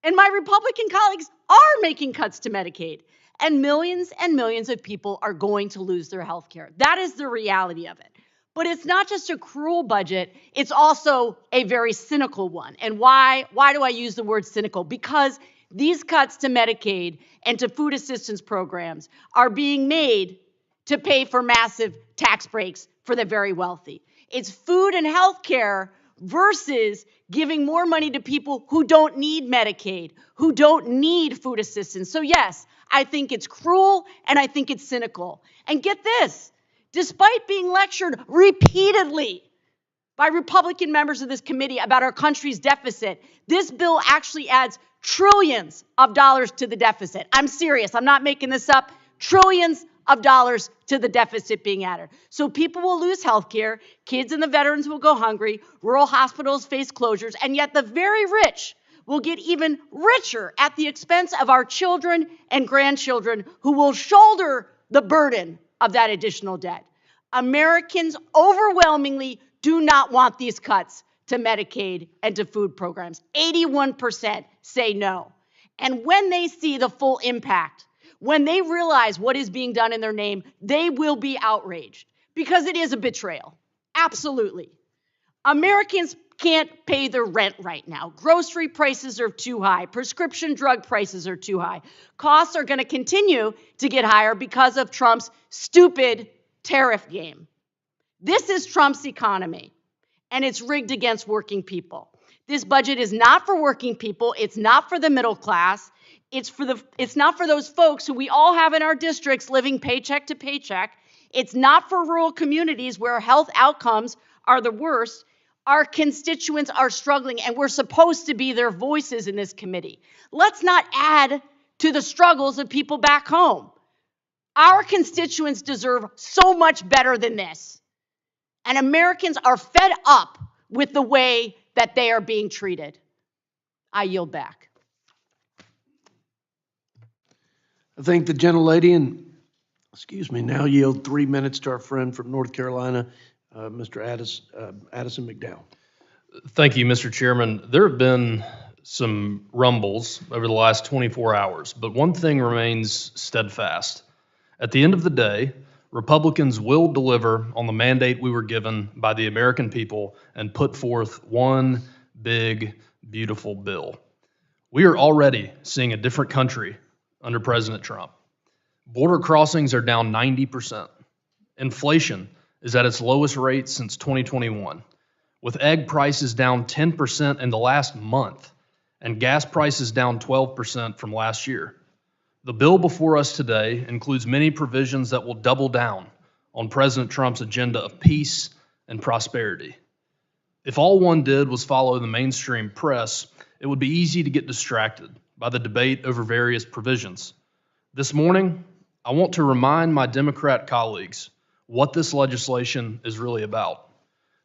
And my Republican colleagues are making cuts to Medicaid. And millions of people are going to lose their health care. That is the reality of it. But it's not just a cruel budget, it's also a very cynical one. And why do I use the word cynical? Because these cuts to Medicaid and to food assistance programs are being made to pay for massive tax breaks for the very wealthy. It's food and health care versus giving more money to people who don't need Medicaid, who don't need food assistance. So yes, I think it's cruel and I think it's cynical. And get this, despite being lectured repeatedly by Republican members of this committee about our country's deficit, this bill actually adds trillions of dollars to the deficit. I'm serious, I'm not making this up. Trillions of dollars to the deficit being added. So people will lose health care, kids and the veterans will go hungry, rural hospitals face closures, and yet the very rich will get even richer at the expense of our children and grandchildren who will shoulder the burden of that additional debt. Americans overwhelmingly do not want these cuts to Medicaid and to food programs. 81% say no. And when they see the full impact, when they realize what is being done in their name, they will be outraged because it is a betrayal. Absolutely. Americans can't pay their rent right now. Grocery prices are too high. Prescription drug prices are too high. Costs are going to continue to get higher because of Trump's stupid tariff game. This is Trump's economy, and it's rigged against working people. This budget is not for working people. It's not for the middle class. It's not for those folks who we all have in our districts living paycheck to paycheck. It's not for rural communities where health outcomes are the worst. Our constituents are struggling, and we're supposed to be their voices in this committee. Let's not add to the struggles of people back home. Our constituents deserve so much better than this. And Americans are fed up with the way that they are being treated. I yield back. I thank the gentlelady and, now yield 3 minutes to our friend from North Carolina, Mr. Addison McDow. Thank you, Mr. Chairman. There have been some rumbles over the last 24 hours, but one thing remains steadfast. At the end of the day, Republicans will deliver on the mandate we were given by the American people and put forth one big, beautiful bill. We are already seeing a different country under President Trump. Border crossings are down 90%. Inflation is at its lowest rate since 2021, with egg prices down 10% in the last month and gas prices down 12% from last year. The bill before us today includes many provisions that will double down on President Trump's agenda of peace and prosperity. If all one did was follow the mainstream press, it would be easy to get distracted by the debate over various provisions. This morning, I want to remind my Democrat colleagues what this legislation is really about.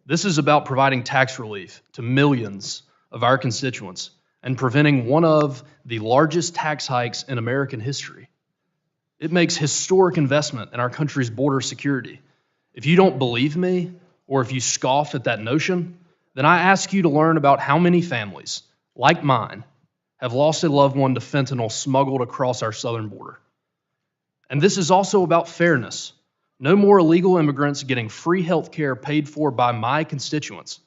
This is about providing tax relief to millions of our constituents and preventing one of the largest tax hikes in American history. It makes historic investment in our country's border security. If you don't believe me, or if you scoff at that notion, then I ask you to learn about how many families, like mine, have lost a loved one to fentanyl smuggled across our southern border. And this is also about fairness. No more illegal immigrants getting free health care paid for by my constituents.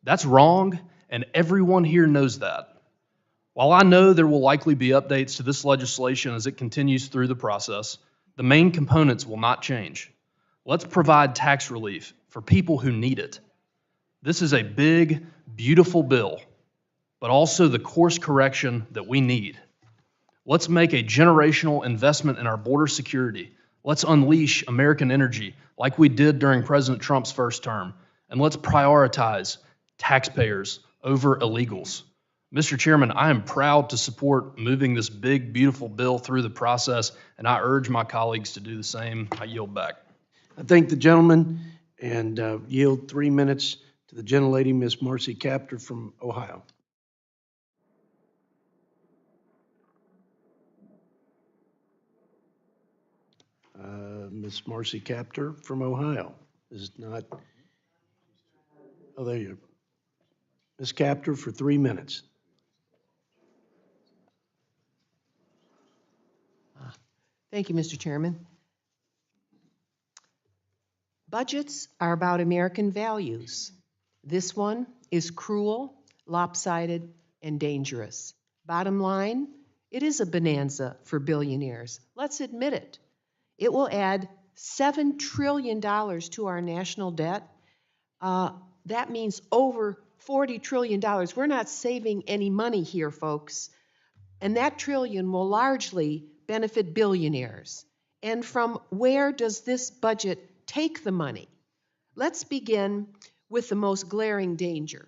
That's wrong, and everyone here knows that. While I know there will likely be updates to this legislation as it continues through the process, the main components will not change. Let's provide tax relief for people who need it. This is a big, beautiful bill, but also the course correction that we need. Let's make a generational investment in our border security. Let's unleash American energy like we did during President Trump's first term. And let's prioritize taxpayers over illegals. Mr. Chairman, I am proud to support moving this big, beautiful bill through the process, and I urge my colleagues to do the same. I yield back. I thank the gentleman and yield 3 minutes to the gentlelady, Ms. Marcy Kaptur from Ohio. Ms. Marcy Kaptur from Ohio is not. Oh, there you go. Ms. Kaptur for 3 minutes. Thank you, Mr. Chairman. Budgets are about American values. This one is cruel, lopsided, and dangerous. Bottom line, it is a bonanza for billionaires. Let's admit it. It will add $7 trillion to our national debt. That means over $40 trillion. We're not saving any money here, folks. And that trillion will largely benefit billionaires. And from where does this budget take the money? Let's begin with the most glaring danger.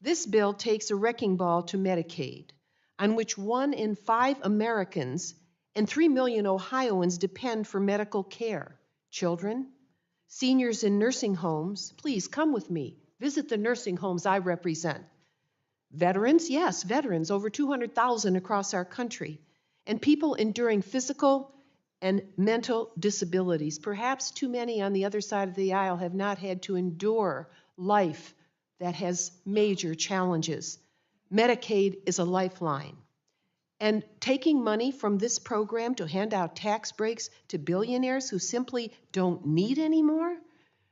This bill takes a wrecking ball to Medicaid, on which 1 in 5 Americans and 3 million Ohioans depend for medical care. Children, seniors in nursing homes, please come with me. Visit the nursing homes I represent. Veterans, yes, veterans, over 200,000 across our country. And people enduring physical and mental disabilities. Perhaps too many on the other side of the aisle have not had to endure life that has major challenges. Medicaid is a lifeline. And taking money from this program to hand out tax breaks to billionaires who simply don't need any more?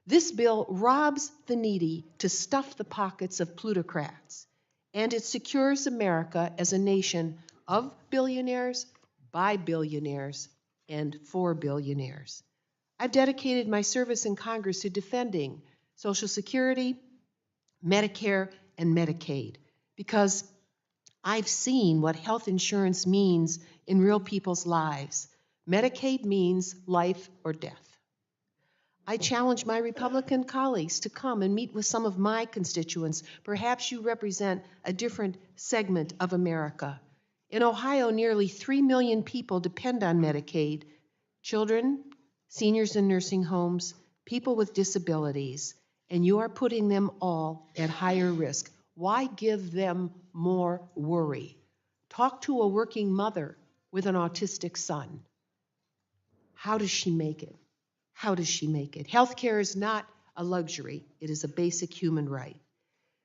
This bill robs the needy to stuff the pockets of plutocrats. And it secures America as a nation of billionaires, by billionaires, and for billionaires. I've dedicated my service in Congress to defending Social Security, Medicare, and Medicaid because I've seen what health insurance means in real people's lives. Medicaid means life or death. I challenge my Republican colleagues to come and meet with some of my constituents. Perhaps you represent a different segment of America. In Ohio, nearly 3 million people depend on Medicaid. Children, seniors in nursing homes, people with disabilities, and you are putting them all at higher risk. Why give them more worry? Talk to a working mother with an autistic son. How does she make it? How does she make it? Healthcare is not a luxury. It is a basic human right.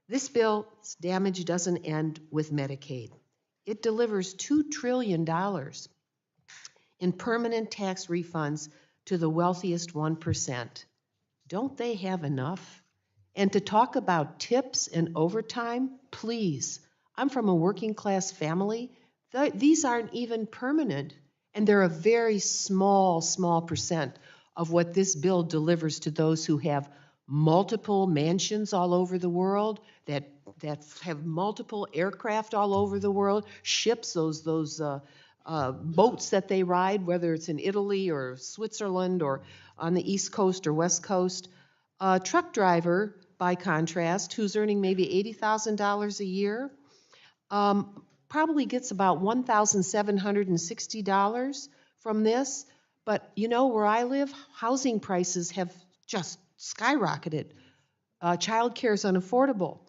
This bill's damage doesn't end with Medicaid. It delivers $2 trillion in permanent tax refunds to the wealthiest 1%. Don't they have enough? And to talk about tips and overtime, please. I'm from a working class family. These aren't even permanent, and they're a very small percent of what this bill delivers to those who have multiple mansions all over the world, that have multiple aircraft all over the world, ships, those boats that they ride, whether it's in Italy or Switzerland or on the East Coast or West Coast. A truck driver, by contrast, who's earning maybe $80,000 a year, probably gets about $1,760 from this. But you know, where I live, housing prices have just skyrocketed. Childcare is unaffordable.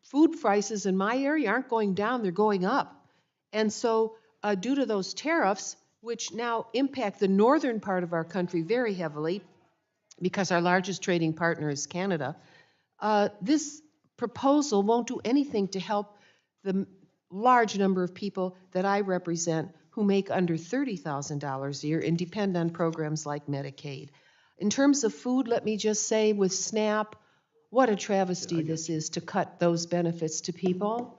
Food prices in my area aren't going down, they're going up. And so due to those tariffs, which now impact the northern part of our country very heavily, because our largest trading partner is Canada, this proposal won't do anything to help the large number of people that I represent who make under $30,000 a year and depend on programs like Medicaid. In terms of food, let me just say with SNAP, what a travesty this is to cut those benefits to people.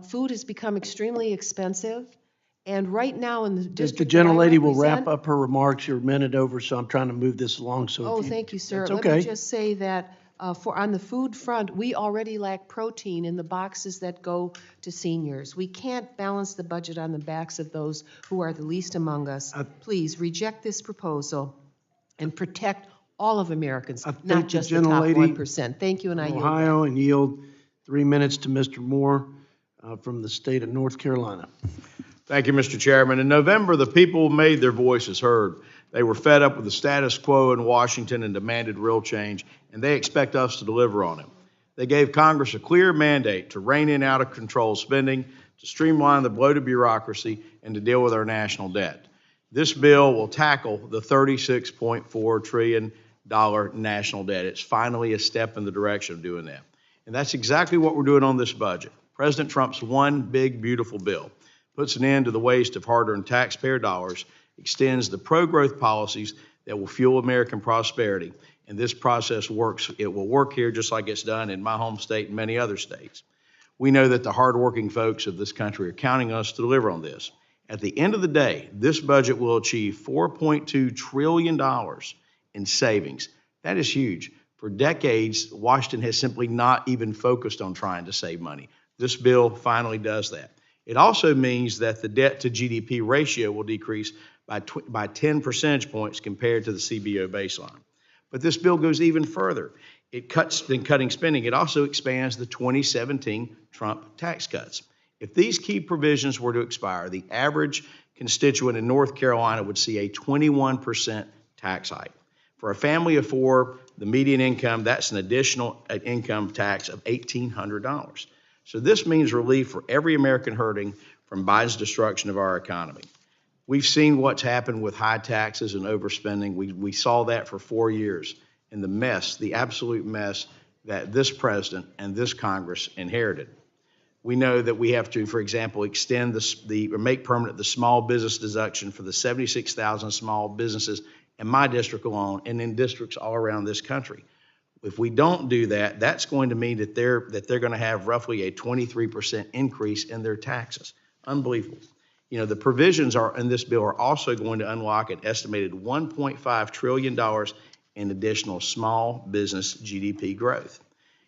Food has become extremely expensive, and right now in the district The gentlelady will wrap represent- up her remarks. You're a minute over, so I'm trying to move this along. So Oh, if you, thank you, sir. That's Let okay. me just say that on the food front, we already lack protein in the boxes that go to seniors. We can't balance the budget on the backs of those who are the least among us. Please reject this proposal and protect all of Americans, not just the top 1%. Thank you, and I yield back. Ohio, and yield 3 minutes to Mr. Moore from the state of North Carolina. Thank you, Mr. Chairman. In November, the people made their voices heard. They were fed up with the status quo in Washington and demanded real change, and they expect us to deliver on it. They gave Congress a clear mandate to rein in out-of-control spending, to streamline the bloated bureaucracy, and to deal with our national debt. This bill will tackle the $36.4 trillion national debt. It's finally a step in the direction of doing that. And that's exactly what we're doing on this budget. President Trump's one big, beautiful bill puts an end to the waste of hard-earned taxpayer dollars, extends the pro-growth policies that will fuel American prosperity, and this process works. It will work here just like it's done in my home state and many other states. We know that the hardworking folks of this country are counting us to deliver on this. At the end of the day, this budget will achieve $4.2 trillion in savings. That is huge. For decades, Washington has simply not even focused on trying to save money. This bill finally does that. It also means that the debt to GDP ratio will decrease by 10 percentage points compared to the CBO baseline. But this bill goes even further. It cuts than cutting spending. It also expands the 2017 Trump tax cuts. If these key provisions were to expire, the average constituent in North Carolina would see a 21% tax hike. For a family of four, the median income, that's an additional income tax of $1,800. So this means relief for every American hurting from Biden's destruction of our economy. We've seen what's happened with high taxes and overspending. We saw that for 4 years, and the mess, the absolute mess that this president and this Congress inherited. We know that we have to, for example, extend or make permanent the small business deduction for the 76,000 small businesses in my district alone and in districts all around this country. If we don't do that, that's going to mean that they're going to have roughly a 23% increase in their taxes. Unbelievable. You know, the provisions in this bill are also going to unlock an estimated $1.5 trillion in additional small business GDP growth.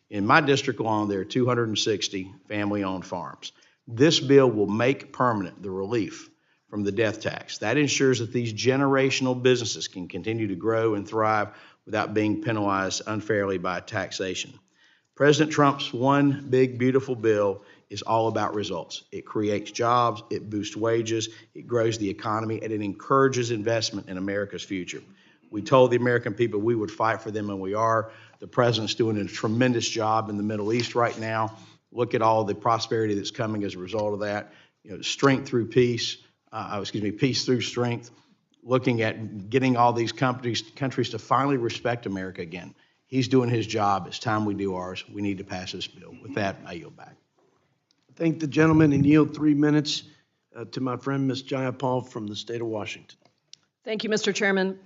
In my district alone, there are 260 family-owned farms. This bill will make permanent the relief from the death tax. That ensures that these generational businesses can continue to grow and thrive without being penalized unfairly by taxation. President Trump's one big, beautiful bill is all about results. It creates jobs, it boosts wages, it grows the economy, and it encourages investment in America's future. We told the American people we would fight for them, and we are. The president's doing a tremendous job in the Middle East right now. Look at all the prosperity that's coming as a result of that. You know, strength through peace, peace through strength. Looking at getting all these countries to finally respect America again. He's doing his job. It's time we do ours. We need to pass this bill. With that, I yield back. Thank the gentleman and yield 3 minutes to my friend, Ms. Gia Paul from the state of Washington. Thank you, Mr. Chairman.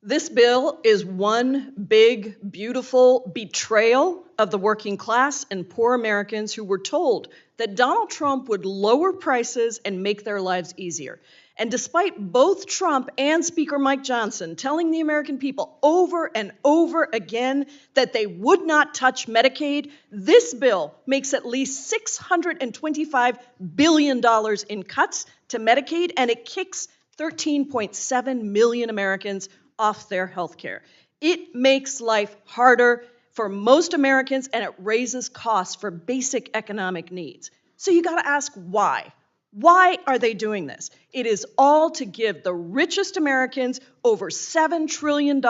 This bill is one big, beautiful betrayal of the working class and poor Americans who were told that Donald Trump would lower prices and make their lives easier. And despite both Trump and Speaker Mike Johnson telling the American people over and over again that they would not touch Medicaid, this bill makes at least $625 billion in cuts to Medicaid, and it kicks 13.7 million Americans off their health care. It makes life harder for most Americans, and it raises costs for basic economic needs. So you got to ask why. Why are they doing this? It is all to give the richest Americans over $7 trillion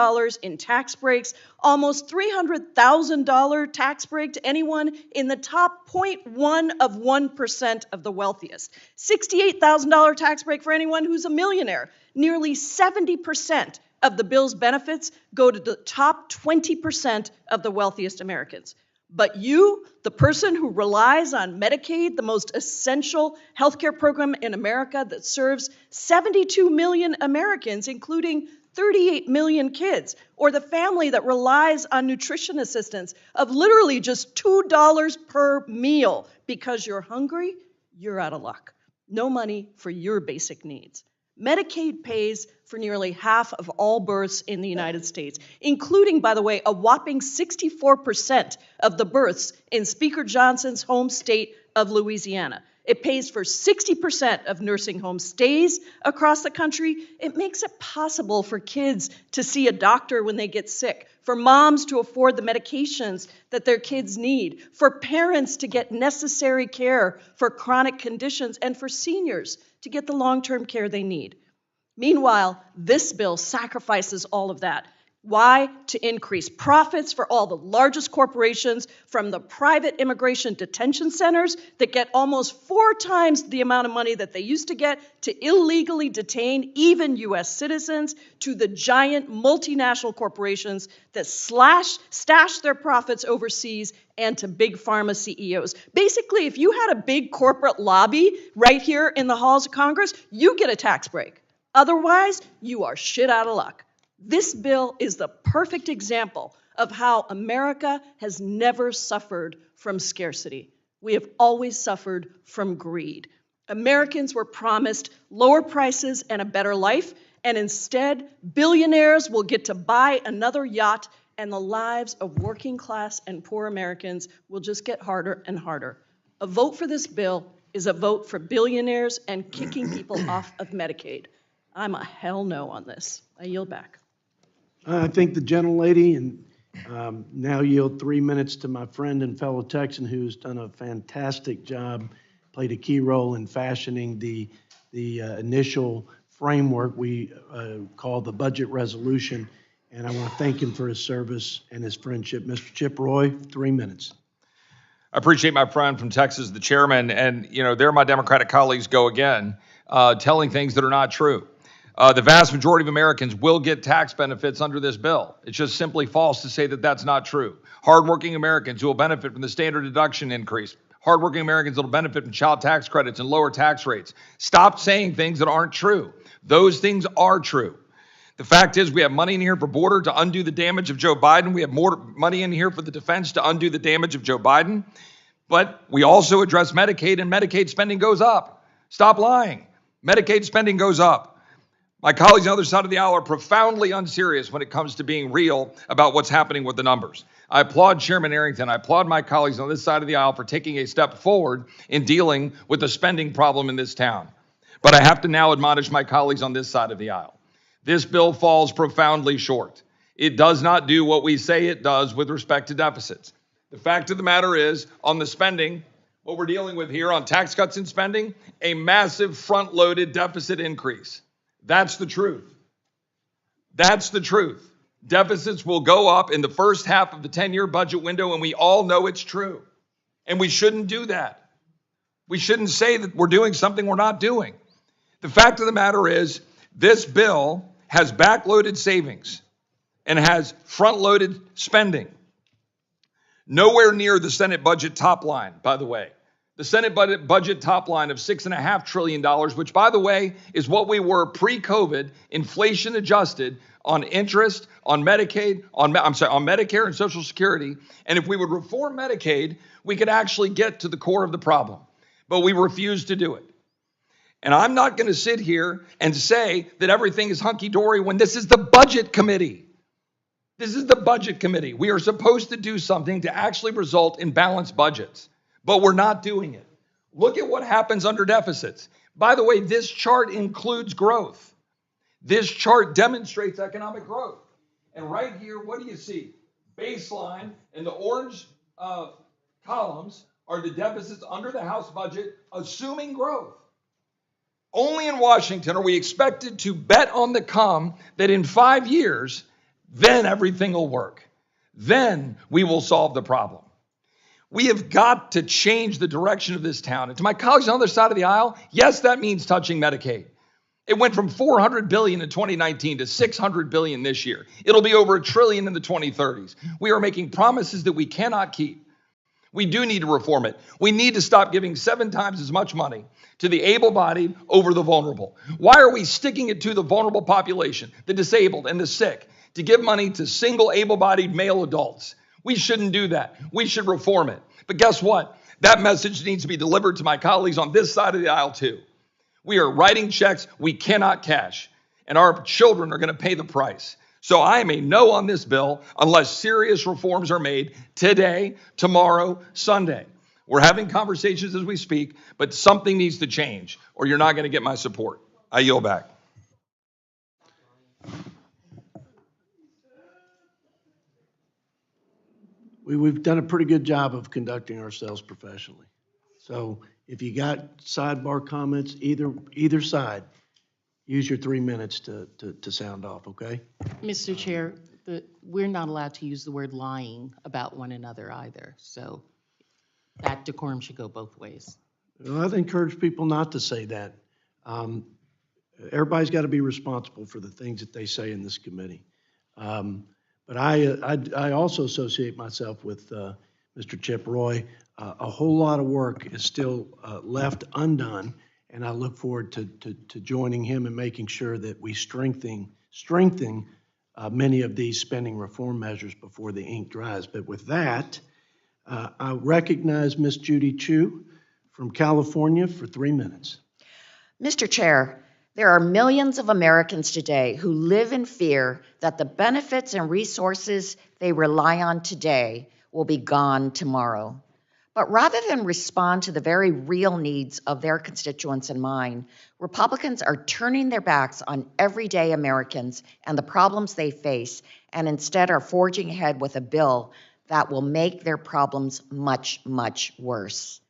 in tax breaks, almost $300,000 tax break to anyone in the top 0.1 of 1% of the wealthiest, $68,000 tax break for anyone who's a millionaire. Nearly 70% of the bill's benefits go to the top 20% of the wealthiest Americans. But you, the person who relies on Medicaid, the most essential healthcare program in America that serves 72 million Americans, including 38 million kids, or the family that relies on nutrition assistance of literally just $2 per meal because you're hungry, you're out of luck. No money for your basic needs. Medicaid pays for nearly half of all births in the United States, including, by the way, a whopping 64% of the births in Speaker Johnson's home state of Louisiana. It pays for 60% of nursing home stays across the country. It makes it possible for kids to see a doctor when they get sick, for moms to afford the medications that their kids need, for parents to get necessary care for chronic conditions, and for seniors to get the long-term care they need. Meanwhile, this bill sacrifices all of that. Why? To increase profits for all the largest corporations, from the private immigration detention centers that get almost 4 times the amount of money that they used to get to illegally detain even U.S. citizens, to the giant multinational corporations that stash their profits overseas, and to big pharma CEOs. Basically, if you had a big corporate lobby right here in the halls of Congress, you get a tax break. Otherwise, you are shit out of luck. This bill is the perfect example of how America has never suffered from scarcity. We have always suffered from greed. Americans were promised lower prices and a better life, and instead, billionaires will get to buy another yacht, and the lives of working class and poor Americans will just get harder and harder. A vote for this bill is a vote for billionaires and kicking people off of Medicaid. I'm a hell no on this. I yield back. I thank the gentlelady, and now yield 3 minutes to my friend and fellow Texan who's done a fantastic job, played a key role in fashioning the initial framework we call the budget resolution, and I want to thank him for his service and his friendship. Mr. Chip Roy, 3 minutes. I appreciate my friend from Texas, the chairman, and there my Democratic colleagues go again, telling things that are not true. The vast majority of Americans will get tax benefits under this bill. It's just simply false to say that that's not true. Hardworking Americans who will benefit from the standard deduction increase. Hardworking Americans that will benefit from child tax credits and lower tax rates. Stop saying things that aren't true. Those things are true. The fact is we have money in here for border to undo the damage of Joe Biden. We have more money in here for the defense to undo the damage of Joe Biden. But we also address Medicaid, and Medicaid spending goes up. Stop lying. Medicaid spending goes up. My colleagues on the other side of the aisle are profoundly unserious when it comes to being real about what's happening with the numbers. I applaud Chairman Arrington. I applaud my colleagues on this side of the aisle for taking a step forward in dealing with the spending problem in this town. But I have to now admonish my colleagues on this side of the aisle. This bill falls profoundly short. It does not do what we say it does with respect to deficits. The fact of the matter is, on the spending, what we're dealing with here on tax cuts and spending, a massive front-loaded deficit increase. That's the truth. That's the truth. Deficits will go up in the first half of the 10-year budget window, and we all know it's true. And we shouldn't do that. We shouldn't say that we're doing something we're not doing. The fact of the matter is, this bill has backloaded savings and has front-loaded spending. Nowhere near the Senate budget top line, by the way. The Senate budget top line of $6.5 trillion, which, by the way, is what we were pre-COVID, inflation adjusted on interest, on Medicaid, on Medicare and Social Security. And if we would reform Medicaid, we could actually get to the core of the problem. But we refuse to do it. And I'm not going to sit here and say that everything is hunky-dory when this is the budget committee. This is the budget committee. We are supposed to do something to actually result in balanced budgets. But we're not doing it. Look at what happens under deficits. By the way, this chart includes growth. This chart demonstrates economic growth. And right here, what do you see? Baseline and the orange columns are the deficits under the House budget, assuming growth. Only in Washington are we expected to bet on the come that in 5 years, then everything will work. Then we will solve the problem. We have got to change the direction of this town. And to my colleagues on the other side of the aisle, yes, that means touching Medicaid. It went from $400 billion in 2019 to $600 billion this year. It'll be over $1 trillion in the 2030s. We are making promises that we cannot keep. We do need to reform it. We need to stop giving 7 times as much money to the able-bodied over the vulnerable. Why are we sticking it to the vulnerable population, the disabled and the sick, to give money to single able-bodied male adults? We shouldn't do that. We should reform it. But guess what? That message needs to be delivered to my colleagues on this side of the aisle too. We are writing checks we cannot cash, and our children are going to pay the price. So I am a no on this bill unless serious reforms are made today, tomorrow, Sunday. We're having conversations as we speak, but something needs to change or you're not going to get my support. I yield back. We've done a pretty good job of conducting ourselves professionally. So if you got sidebar comments, either side, use your 3 minutes to sound off, okay? Mr. Chair, we're not allowed to use the word lying about one another either. So that decorum should go both ways. Well, I'd encourage people not to say that. Everybody's got to be responsible for the things that they say in this committee. But I also associate myself with Mr. Chip Roy. A whole lot of work is still left undone, and I look forward to joining him and making sure that we strengthen many of these spending reform measures before the ink dries. But with that, I recognize Ms. Judy Chu from California for 3 minutes. Mr. Chair, there are millions of Americans today who live in fear that the benefits and resources they rely on today will be gone tomorrow. But rather than respond to the very real needs of their constituents in mind, Republicans are turning their backs on everyday Americans and the problems they face, and instead are forging ahead with a bill that will make their problems much, much worse.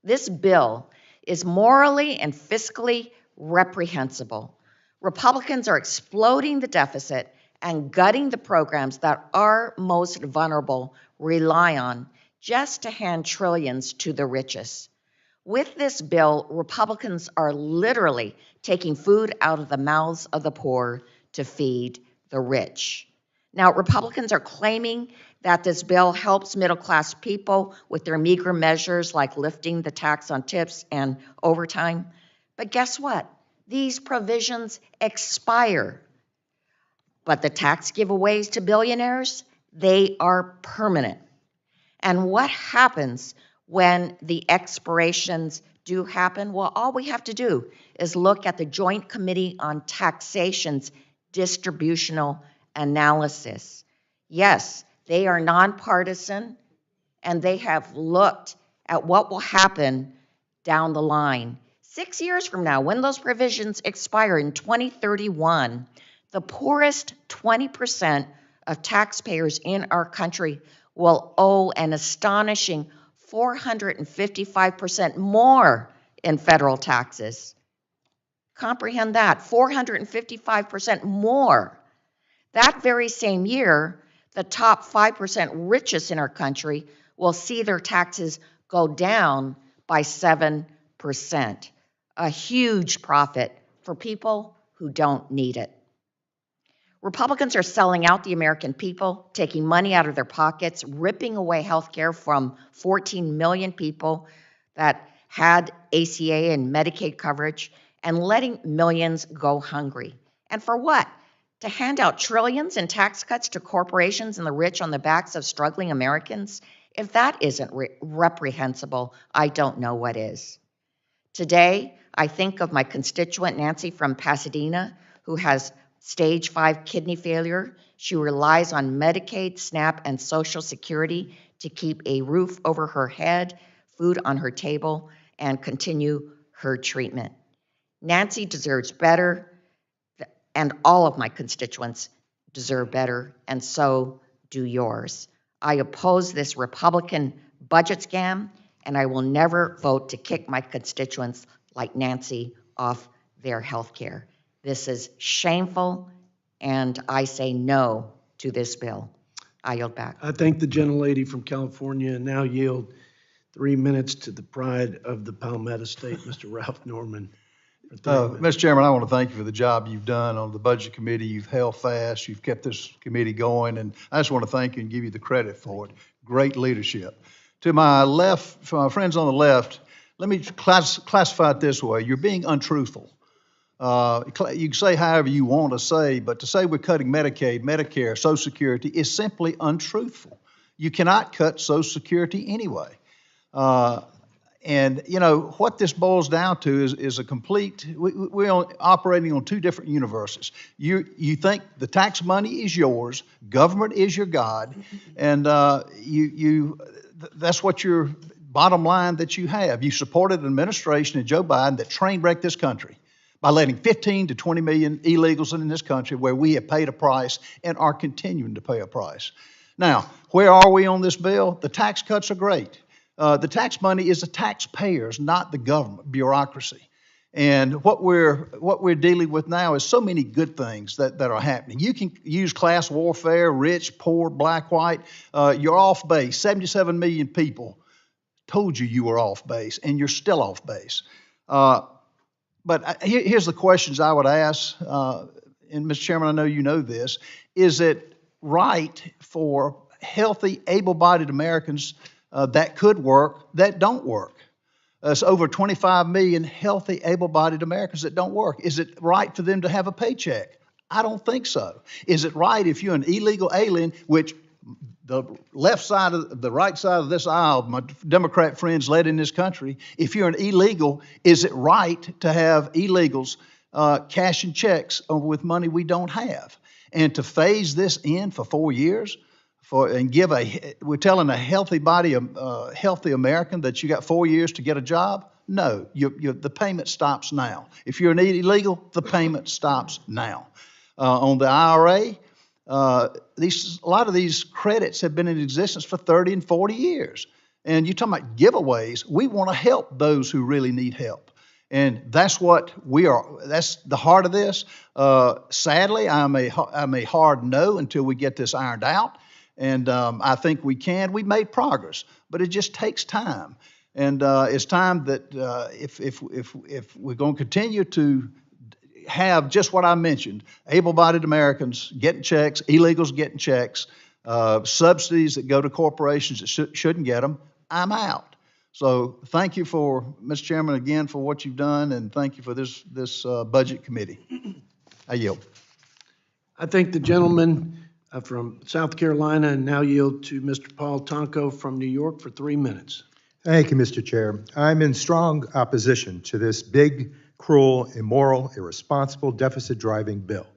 This bill is morally and fiscally reprehensible. Republicans are exploding the deficit and gutting the programs that our most vulnerable rely on just to hand trillions to the richest. With this bill, Republicans are literally taking food out of the mouths of the poor to feed the rich. Now, Republicans are claiming that this bill helps middle-class people with their meager measures like lifting the tax on tips and overtime. But guess what? These provisions expire. But the tax giveaways to billionaires, they are permanent. And what happens when the expirations do happen? Well, all we have to do is look at the Joint Committee on Taxation's distributional analysis. Yes, they are nonpartisan, and they have looked at what will happen down the line. 6 years from now, when those provisions expire in 2031, the poorest 20% of taxpayers in our country will owe an astonishing 455% more in federal taxes. Comprehend that, 455% more. That very same year, the top 5% richest in our country will see their taxes go down by 7%. A huge profit for people who don't need it. Republicans are selling out the American people, taking money out of their pockets, ripping away health care from 14 million people that had ACA and Medicaid coverage, and letting millions go hungry. And for what? To hand out trillions in tax cuts to corporations and the rich on the backs of struggling Americans? If that isn't reprehensible, I don't know what is. Today, I think of my constituent Nancy from Pasadena, who has stage 5 kidney failure. She relies on Medicaid, SNAP, and Social Security to keep a roof over her head, food on her table, and continue her treatment. Nancy deserves better, and all of my constituents deserve better, and so do yours. I oppose this Republican budget scam, and I will never vote to kick my constituents like Nancy off their health care. This is shameful, and I say no to this bill. I yield back. I thank the gentlelady from California and now yield 3 minutes to the pride of the Palmetto State, Mr. Ralph Norman. Mr. Chairman, I want to thank you for the job you've done on the Budget Committee. You've held fast. You've kept this committee going, and I just want to thank you and give you the credit for it. Great leadership. To my left, for my friends on the left, let me classify it this way. You're being untruthful. You can say however you want to say, but to say we're cutting Medicaid, Medicare, Social Security is simply untruthful. You cannot cut Social Security anyway. And, you know, what this boils down to is a complete, we're operating on two different universes. You think the tax money is yours, government is your God, and that's what your bottom line that you have. You supported an administration and Joe Biden that train wrecked this country by letting 15 to 20 million illegals in this country where we have paid a price and are continuing to pay a price. Now, where are we on this bill? The tax cuts are great. The tax money is the taxpayers, not the government bureaucracy. And what we're dealing with now is so many good things that are happening. You can use class warfare, rich, poor, black, white. You're off base. 77 million people told you were off base, and you're still off base. But here's the questions I would ask, and Mr. Chairman, I know you know this. Is it right for healthy, able-bodied Americans that could work, that don't work? It's over 25 million healthy, able-bodied Americans that don't work. Is it right for them to have a paycheck? I don't think so. Is it right if you're an illegal alien, which the right side of this aisle, my Democrat friends led in this country, if you're an illegal, is it right to have illegals cashing checks with money we don't have? And to phase this in for 4 years, we're telling a healthy healthy American that you got 4 years to get a job? No, the payment stops now. If you're an illegal, the payment stops now. On the IRA, a lot of these credits have been in existence for 30 and 40 years. And you're talking about giveaways. We want to help those who really need help. And that's what that's the heart of this. Sadly, I'm a hard no until we get this ironed out. And I think we can. We've made progress, but it just takes time. And it's time that if we're going to continue to have just what I mentioned, able-bodied Americans getting checks, illegals getting checks, subsidies that go to corporations that shouldn't get them, I'm out. So thank you Mr. Chairman, again, for what you've done, and thank you for this budget committee. I yield. I thank the gentleman from South Carolina and now yield to Mr. Paul Tonko from New York for 3 minutes. Thank you, Mr. Chair. I'm in strong opposition to this big, cruel, immoral, irresponsible, deficit-driving bill.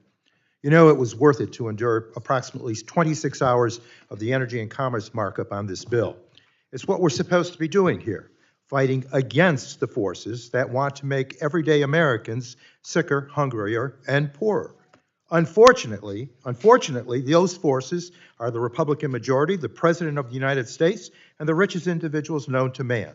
You know, it was worth it to endure approximately 26 hours of the Energy and Commerce markup on this bill. It's what we're supposed to be doing here, fighting against the forces that want to make everyday Americans sicker, hungrier, and poorer. Unfortunately, those forces are the Republican majority, the President of the United States, and the richest individuals known to man.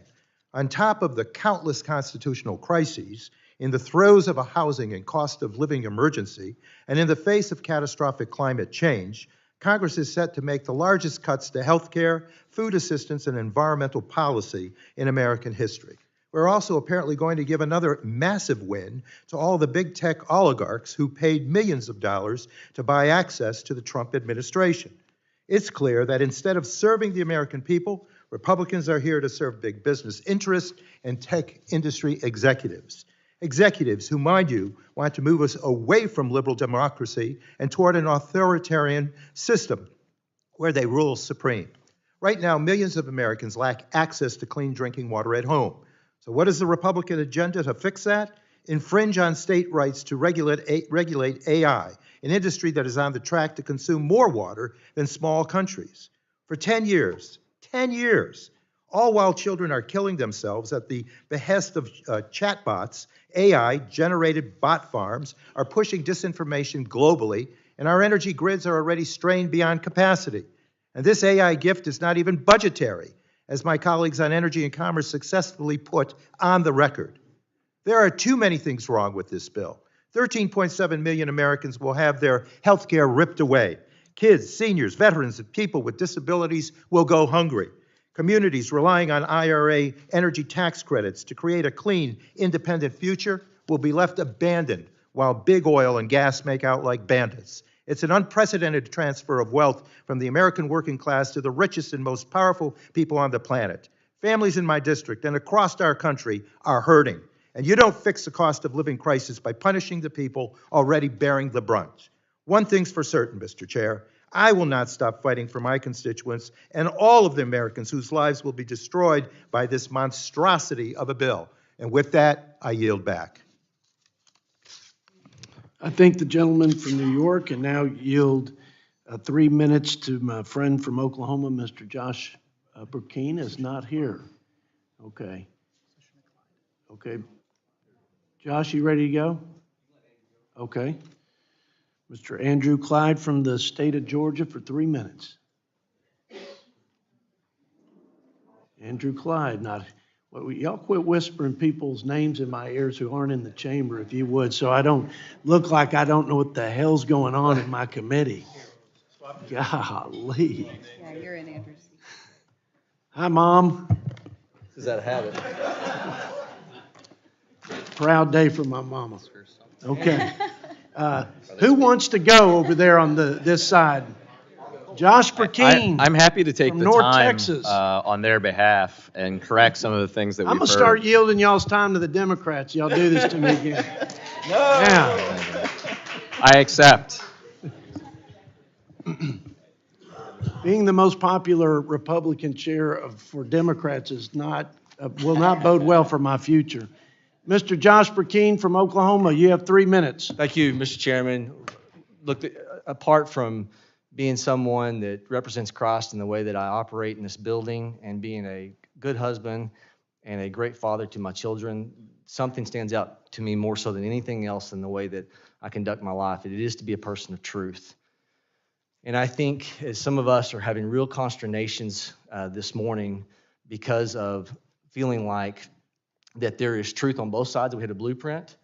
On top of the countless constitutional crises, in the throes of a housing and cost of living emergency, and in the face of catastrophic climate change, Congress is set to make the largest cuts to health care, food assistance, and environmental policy in American history. We're also apparently going to give another massive win to all the big tech oligarchs who paid millions of dollars to buy access to the Trump administration. It's clear that instead of serving the American people, Republicans are here to serve big business interests and tech industry executives. Executives who, mind you, want to move us away from liberal democracy and toward an authoritarian system where they rule supreme. Right now, millions of Americans lack access to clean drinking water at home. So what is the Republican agenda to fix that? Infringe on state rights to regulate AI, an industry that is on the track to consume more water than small countries. For 10 years, all while children are killing themselves at the behest of chatbots, AI-generated bot farms are pushing disinformation globally, and our energy grids are already strained beyond capacity. And this AI gift is not even budgetary, as my colleagues on Energy and Commerce successfully put on the record. There are too many things wrong with this bill. 13.7 million Americans will have their health care ripped away. Kids, seniors, veterans, and people with disabilities will go hungry. Communities relying on IRA energy tax credits to create a clean, independent future will be left abandoned while big oil and gas make out like bandits. It's an unprecedented transfer of wealth from the American working class to the richest and most powerful people on the planet. Families in my district and across our country are hurting. And you don't fix the cost of living crisis by punishing the people already bearing the brunt. One thing's for certain, Mr. Chair, I will not stop fighting for my constituents and all of the Americans whose lives will be destroyed by this monstrosity of a bill. And with that, I yield back. I thank the gentleman from New York and now yield 3 minutes to my friend from Oklahoma, Mr. Josh Burkeen is not here. Okay. Okay. Josh, you ready to go? Okay. Mr. Andrew Clyde from the state of Georgia for 3 minutes. Andrew Clyde, not, y'all quit whispering people's names in my ears who aren't in the chamber, if you would, so I don't look like I don't know what the hell's going on in my committee. Golly. Yeah, you're in Andrew's. Hi, Mom. Is that a habit? Proud day for my mama. Okay. Who wants to go over there on this side? Josh Burkeen. I'm happy to take from the North time Texas. on their behalf and correct some of the things that we've I'm going to heard. start yielding y'all's time to the Democrats. Y'all do this to me again. No. Yeah. I accept. Being the most popular Republican chair for Democrats is not will not bode well for my future. Mr. Josh Burkeen from Oklahoma, you have 3 minutes. Thank you, Mr. Chairman. Look, apart from being someone that represents Christ in the way that I operate in this building and being a good husband and a great father to my children, something stands out to me more so than anything else in the way that I conduct my life. It is to be a person of truth. And I think as some of us are having real consternations this morning because of feeling like that there is truth on both sides, that we had a blueprint,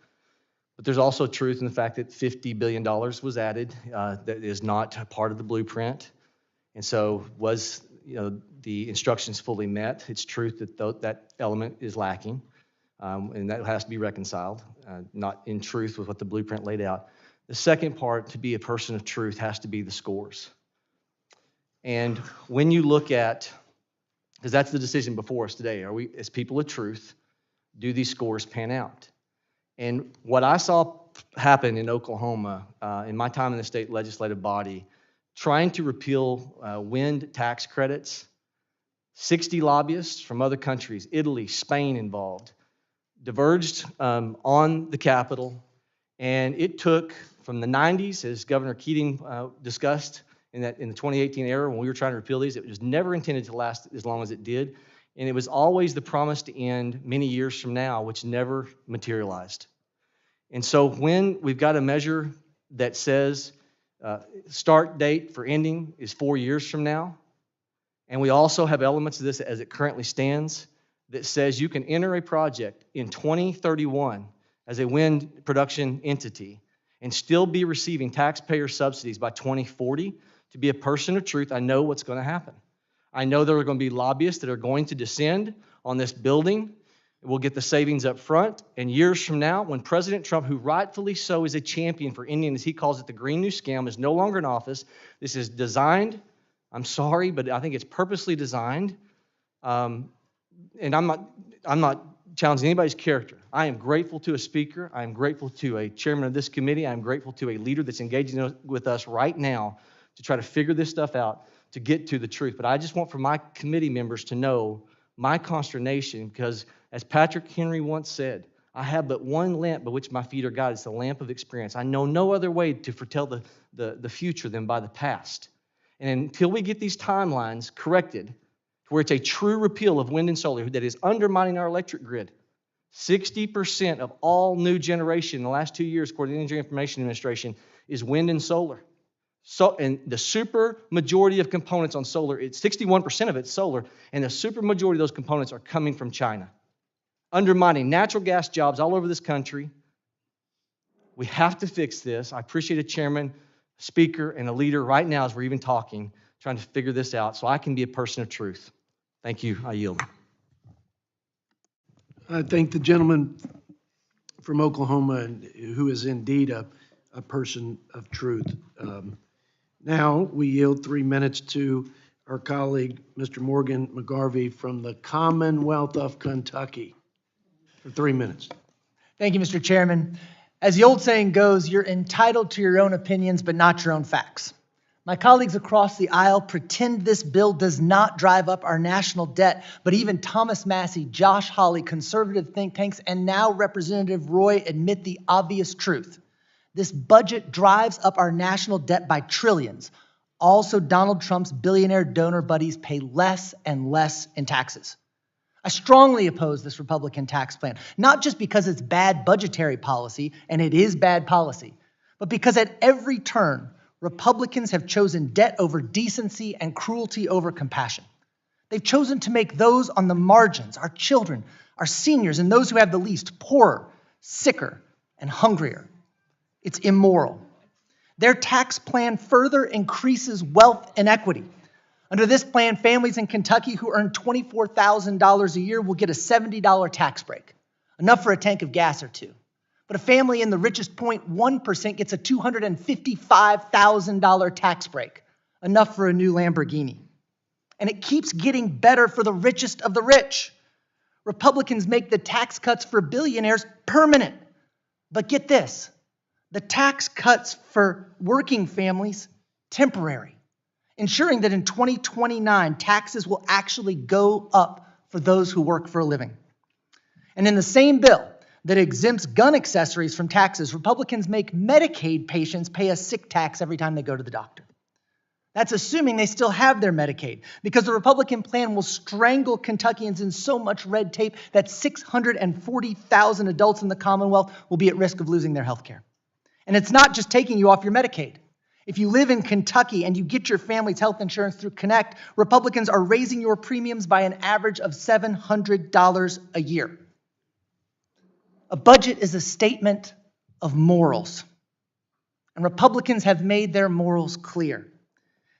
but there's also truth in the fact that $50 billion was added that is not a part of the blueprint. And so was the instructions fully met? It's truth that that element is lacking, and that has to be reconciled, not in truth with what the blueprint laid out. The second part, to be a person of truth, has to be the scores. And when you look at, because that's the decision before us today, are we, as people of truth, do these scores pan out? And what I saw happen in Oklahoma in my time in the state legislative body, trying to repeal wind tax credits, 60 lobbyists from other countries, Italy, Spain involved, diverged on the Capitol, and it took from the 90s, as Governor Keating discussed in the 2018 era when we were trying to repeal these, it was never intended to last as long as it did. And it was always the promise to end many years from now, which never materialized. And so when we've got a measure that says start date for ending is 4 years from now, and we also have elements of this as it currently stands that says you can enter a project in 2031 as a wind production entity and still be receiving taxpayer subsidies by 2040, to be a person of truth, I know what's going to happen. I know there are going to be lobbyists that are going to descend on this building. We'll get the savings up front. And years from now, when President Trump, who rightfully so is a champion for ending, as he calls it, the Green New Scam, is no longer in office, this is designed, I'm sorry, but I think it's purposely designed. And I'm not challenging anybody's character. I am grateful to a speaker. I am grateful to a chairman of this committee. I am grateful to a leader that's engaging with us right now to try to figure this stuff out, to get to the truth. But I just want for my committee members to know my consternation, because as Patrick Henry once said, I have but one lamp by which my feet are guided. It's the lamp of experience. I know no other way to foretell the future than by the past. And until we get these timelines corrected, to where it's a true repeal of wind and solar that is undermining our electric grid, 60% of all new generation in the last 2 years, according to the Energy Information Administration, is wind and solar. So, and the super majority of components on solar, it's 61% of it's solar, and the super majority of those components are coming from China, undermining natural gas jobs all over this country. We have to fix this. I appreciate a chairman, speaker, and a leader right now as we're even talking, trying to figure this out so I can be a person of truth. Thank you. I yield. I thank the gentleman from Oklahoma, who is indeed a a person of truth. Now, we yield 3 minutes to our colleague, Mr. Morgan McGarvey from the Commonwealth of Kentucky. For 3 minutes. Thank you, Mr. Chairman. As the old saying goes, you're entitled to your own opinions, but not your own facts. My colleagues across the aisle pretend this bill does not drive up our national debt, but even Thomas Massie, Josh Hawley, conservative think tanks, and now Representative Roy admit the obvious truth. This budget drives up our national debt by trillions. Also, Donald Trump's billionaire donor buddies pay less and less in taxes. I strongly oppose this Republican tax plan, not just because it's bad budgetary policy, and it is bad policy, but because at every turn, Republicans have chosen debt over decency and cruelty over compassion. They've chosen to make those on the margins, our children, our seniors, and those who have the least, poorer, sicker, and hungrier. It's immoral. Their tax plan further increases wealth inequity. Under this plan, families in Kentucky who earn $24,000 a year will get a $70 tax break, enough for a tank of gas or two. But a family in the richest 0.1% gets a $255,000 tax break, enough for a new Lamborghini. And it keeps getting better for the richest of the rich. Republicans make the tax cuts for billionaires permanent. But get this, the tax cuts for working families temporary, ensuring that in 2029, taxes will actually go up for those who work for a living. And in the same bill that exempts gun accessories from taxes, Republicans make Medicaid patients pay a sick tax every time they go to the doctor. That's assuming they still have their Medicaid, because the Republican plan will strangle Kentuckians in so much red tape that 640,000 adults in the Commonwealth will be at risk of losing their health care. And it's not just taking you off your Medicaid. If you live in Kentucky and you get your family's health insurance through Connect, Republicans are raising your premiums by an average of $700 a year. A budget is a statement of morals. And Republicans have made their morals clear.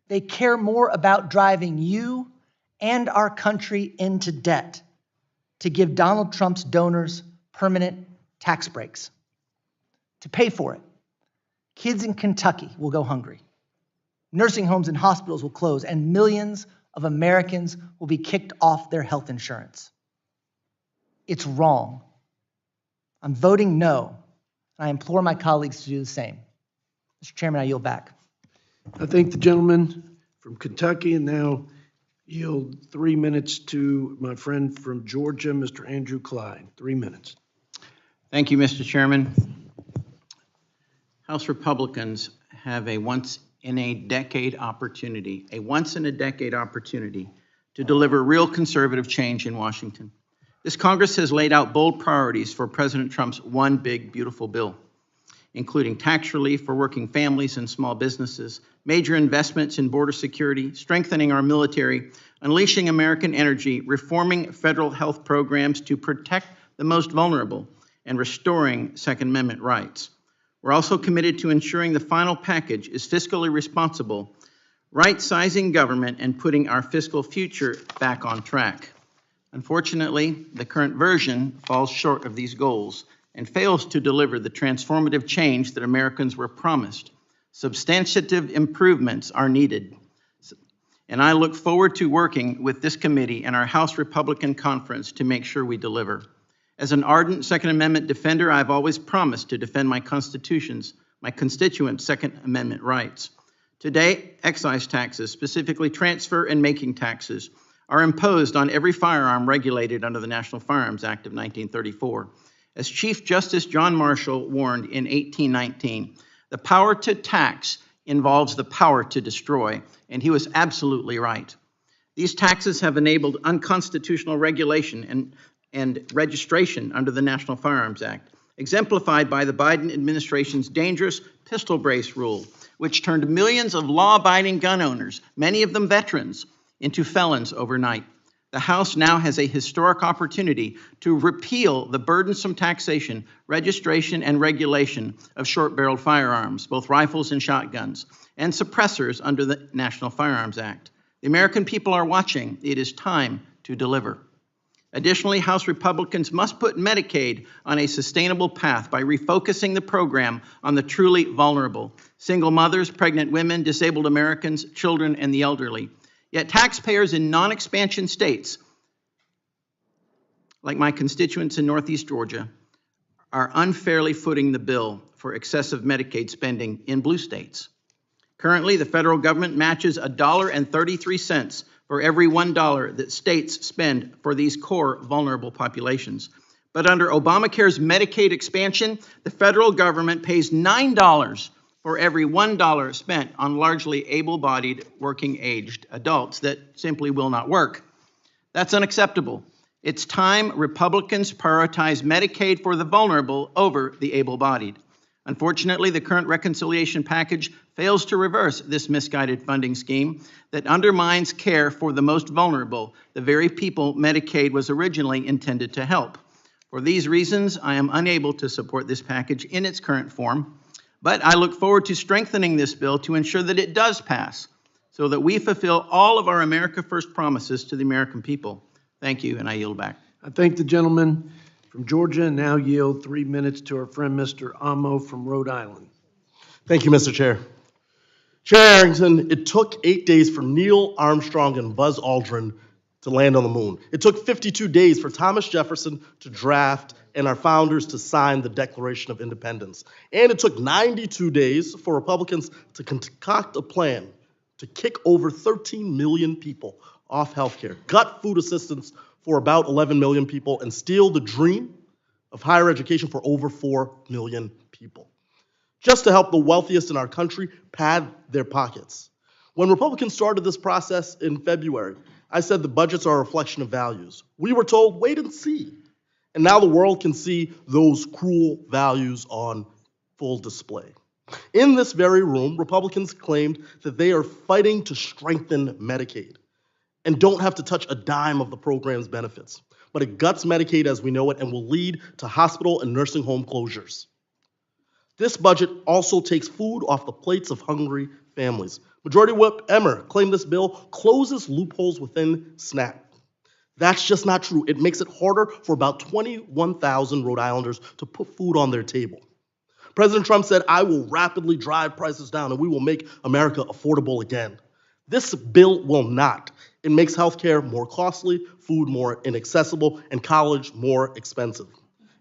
They care more about driving you and our country into debt to give Donald Trump's donors permanent tax breaks. To pay for it, kids in Kentucky will go hungry. Nursing homes and hospitals will close, and millions of Americans will be kicked off their health insurance. It's wrong. I'm voting no, and I implore my colleagues to do the same. Mr. Chairman, I yield back. I thank the gentleman from Kentucky, and now yield 3 minutes to my friend from Georgia, Mr. Andrew Klein. 3 minutes. Thank you, Mr. Chairman. House Republicans have a once-in-a-decade opportunity to deliver real conservative change in Washington. This Congress has laid out bold priorities for President Trump's one big, beautiful bill, including tax relief for working families and small businesses, major investments in border security, strengthening our military, unleashing American energy, reforming federal health programs to protect the most vulnerable, and restoring Second Amendment rights. We're also committed to ensuring the final package is fiscally responsible, right-sizing government, and putting our fiscal future back on track. Unfortunately, the current version falls short of these goals and fails to deliver the transformative change that Americans were promised. Substantive improvements are needed, and I look forward to working with this committee and our House Republican Conference to make sure we deliver. As an ardent Second Amendment defender, I've always promised to defend my constituents' Second Amendment rights. Today, excise taxes, specifically transfer and making taxes, are imposed on every firearm regulated under the National Firearms Act of 1934. As Chief Justice John Marshall warned in 1819, the power to tax involves the power to destroy, and he was absolutely right. These taxes have enabled unconstitutional regulation and registration under the National Firearms Act, exemplified by the Biden administration's dangerous pistol brace rule, which turned millions of law-abiding gun owners, many of them veterans, into felons overnight. The House now has a historic opportunity to repeal the burdensome taxation, registration, and regulation of short-barreled firearms, both rifles and shotguns, and suppressors under the National Firearms Act. The American people are watching. It is time to deliver. Additionally, House Republicans must put Medicaid on a sustainable path by refocusing the program on the truly vulnerable: single mothers, pregnant women, disabled Americans, children, and the elderly. Yet taxpayers in non-expansion states, like my constituents in Northeast Georgia, are unfairly footing the bill for excessive Medicaid spending in blue states. Currently, the federal government matches $1.33 for every $1 that states spend for these core vulnerable populations. But under Obamacare's Medicaid expansion, the federal government pays $9 for every $1 spent on largely able-bodied, working-aged adults that simply will not work. That's unacceptable. It's time Republicans prioritize Medicaid for the vulnerable over the able-bodied. Unfortunately, the current reconciliation package fails to reverse this misguided funding scheme that undermines care for the most vulnerable, the very people Medicaid was originally intended to help. For these reasons, I am unable to support this package in its current form, but I look forward to strengthening this bill to ensure that it does pass, so that we fulfill all of our America First promises to the American people. Thank you, and I yield back. I thank the gentleman from Georgia and now yield 3 minutes to our friend Mr. Amo from Rhode Island. Thank you, Mr. Chair. Chair Arrington, it took 8 days for Neil Armstrong and Buzz Aldrin to land on the moon. It took 52 days for Thomas Jefferson to draft and our founders to sign the Declaration of Independence. And it took 92 days for Republicans to concoct a plan to kick over 13 million people off health care, gut food assistance for about 11 million people, and steal the dream of higher education for over 4 million people, just to help the wealthiest in our country pad their pockets. When Republicans started this process in February, I said the budgets are a reflection of values. We were told, wait and see. And now the world can see those cruel values on full display. In this very room, Republicans claimed that they are fighting to strengthen Medicaid and don't have to touch a dime of the program's benefits. But it guts Medicaid as we know it and will lead to hospital and nursing home closures. This budget also takes food off the plates of hungry families. Majority Whip Emmer claimed this bill closes loopholes within SNAP. That's just not true. It makes it harder for about 21,000 Rhode Islanders to put food on their table. President Trump said, I will rapidly drive prices down and we will make America affordable again. This bill will not. It makes healthcare more costly, food more inaccessible, and college more expensive.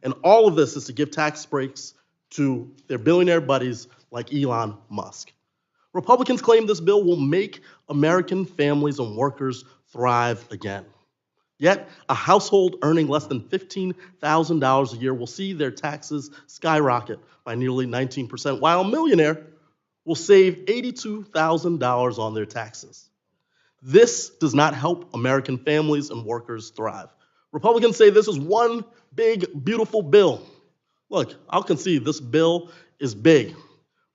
And all of this is to give tax breaks to their billionaire buddies like Elon Musk. Republicans claim this bill will make American families and workers thrive again. Yet, a household earning less than $15,000 a year will see their taxes skyrocket by nearly 19%, while a millionaire will save $82,000 on their taxes. This does not help American families and workers thrive. Republicans say this is one big, beautiful bill. Look, I'll concede this bill is big,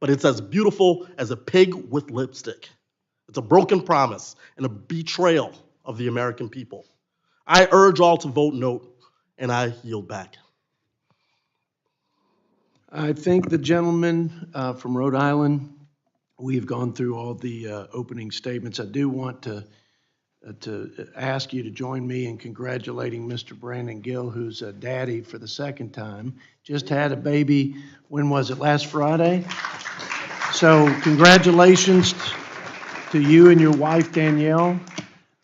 but it's as beautiful as a pig with lipstick. It's a broken promise and a betrayal of the American people. I urge all to vote no, and I yield back. I thank the gentleman from Rhode Island. We've gone through all the opening statements. I do want to ask you to join me in congratulating Mr. Brandon Gill, who's a daddy for the second time. Just had a baby, when was it, last Friday? So congratulations to you and your wife, Danielle,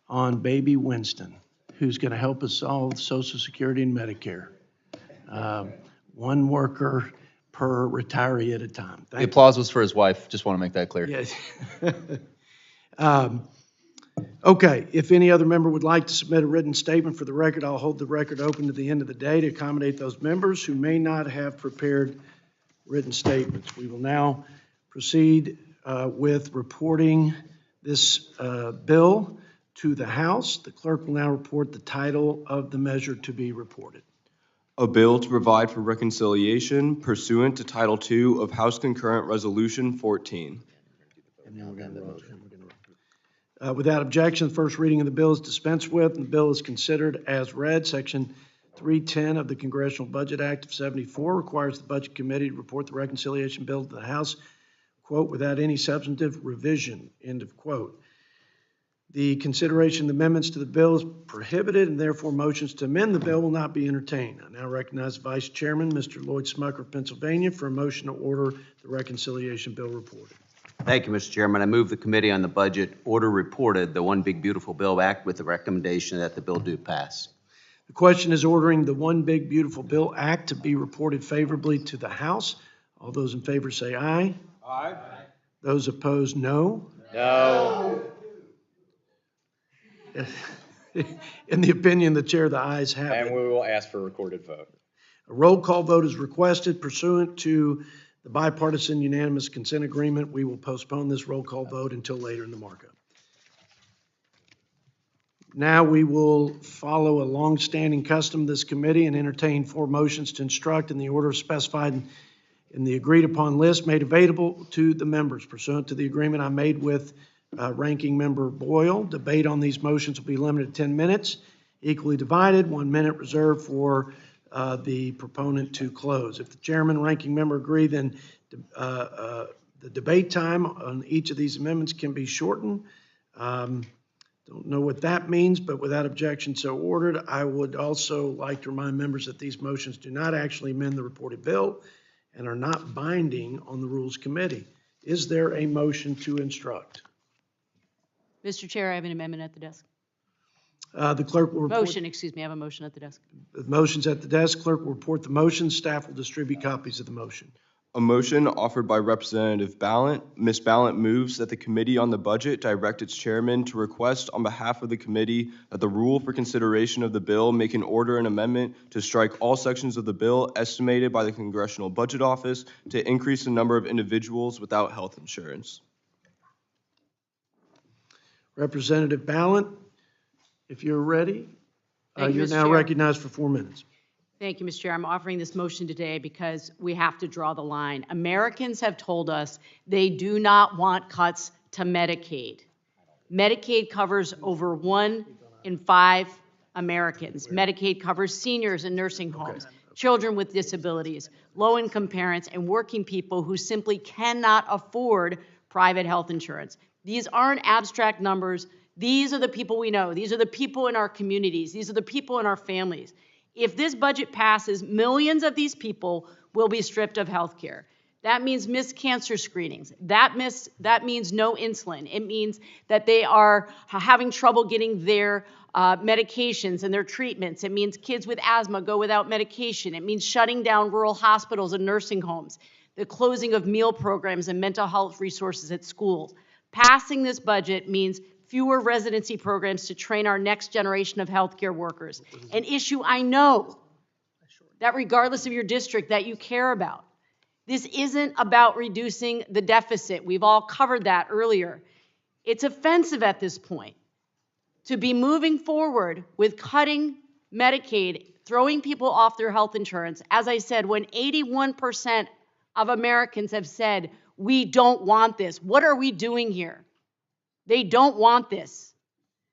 on baby Winston, who's going to help us solve Social Security and Medicare. One worker per retiree at a time. The applause was for his wife. Just want to make that clear. Yes. Okay, if any other member would like to submit a written statement for the record, I'll hold the record open to the end of the day to accommodate those members who may not have prepared written statements. We will now proceed with reporting this bill to the House. The clerk will now report the title of the measure to be reported. A bill to provide for reconciliation pursuant to Title II of House Concurrent Resolution 14. Without objection, the first reading of the bill is dispensed with, and the bill is considered as read. Section 310 of the Congressional Budget Act of 74 requires the Budget Committee to report the reconciliation bill to the House, quote, without any substantive revision, end of quote. The consideration of the amendments to the bill is prohibited, and therefore motions to amend the bill will not be entertained. I now recognize Vice Chairman, Mr. Lloyd Smucker of Pennsylvania, for a motion to order the reconciliation bill reported. Thank you, Mr. Chairman. I move the Committee on the Budget order reported the One Big Beautiful Bill Act with the recommendation that the bill do pass. The question is ordering the One Big Beautiful Bill Act to be reported favorably to the House. All those in favor say aye. Aye. Those opposed, no. No. In the opinion of the chair, the ayes have it. And we will ask for a recorded vote. A roll call vote is requested pursuant to the bipartisan unanimous consent agreement. We will postpone this roll call vote until later in the markup. Now we will follow a long-standing custom of this committee and entertain 4 motions to instruct in the order specified in the agreed-upon list made available to the members. Pursuant to the agreement I made with Ranking Member Boyle, debate on these motions will be limited to 10 minutes, equally divided, 1 minute reserved for the proponent to close. If the chairman and ranking member agree, then the debate time on each of these amendments can be shortened. Don't know what that means, but without objection so ordered. I would also like to remind members that these motions do not actually amend the reported bill and are not binding on the Rules Committee. Is there a motion to instruct? Mr. Chair, I have an amendment at the desk. The clerk will report. Motion, excuse me, I have a motion at the desk. The motion's at the desk. Clerk will report the motion. Staff will distribute copies of the motion. A motion offered by Representative Balon. Ms. Balon moves that the Committee on the Budget direct its chairman to request on behalf of the committee that the rule for consideration of the bill make an order and amendment to strike all sections of the bill estimated by the Congressional Budget Office to increase the number of individuals without health insurance. Representative Balon, if you're ready, Thank you, you're Mr. now Chair. recognized for 4 minutes. Thank you, Mr. Chair. I'm offering this motion today because we have to draw the line. Americans have told us they do not want cuts to Medicaid. Medicaid covers over 1 in 5 Americans. Medicaid covers seniors in nursing homes, children with disabilities, low-income parents, and working people who simply cannot afford private health insurance. These aren't abstract numbers. These are the people we know. These are the people in our communities. These are the people in our families. If this budget passes, millions of these people will be stripped of health care. That means missed cancer screenings. That means no insulin. It means that they are having trouble getting their medications and their treatments. It means kids with asthma go without medication. It means shutting down rural hospitals and nursing homes, the closing of meal programs and mental health resources at schools. Passing this budget means fewer residency programs to train our next generation of healthcare workers, an issue I know that regardless of your district that you care about. This isn't about reducing the deficit. We've all covered that earlier. It's offensive at this point to be moving forward with cutting Medicaid, throwing people off their health insurance, as I said, when 81% of Americans have said, we don't want this. What are we doing here? They don't want this.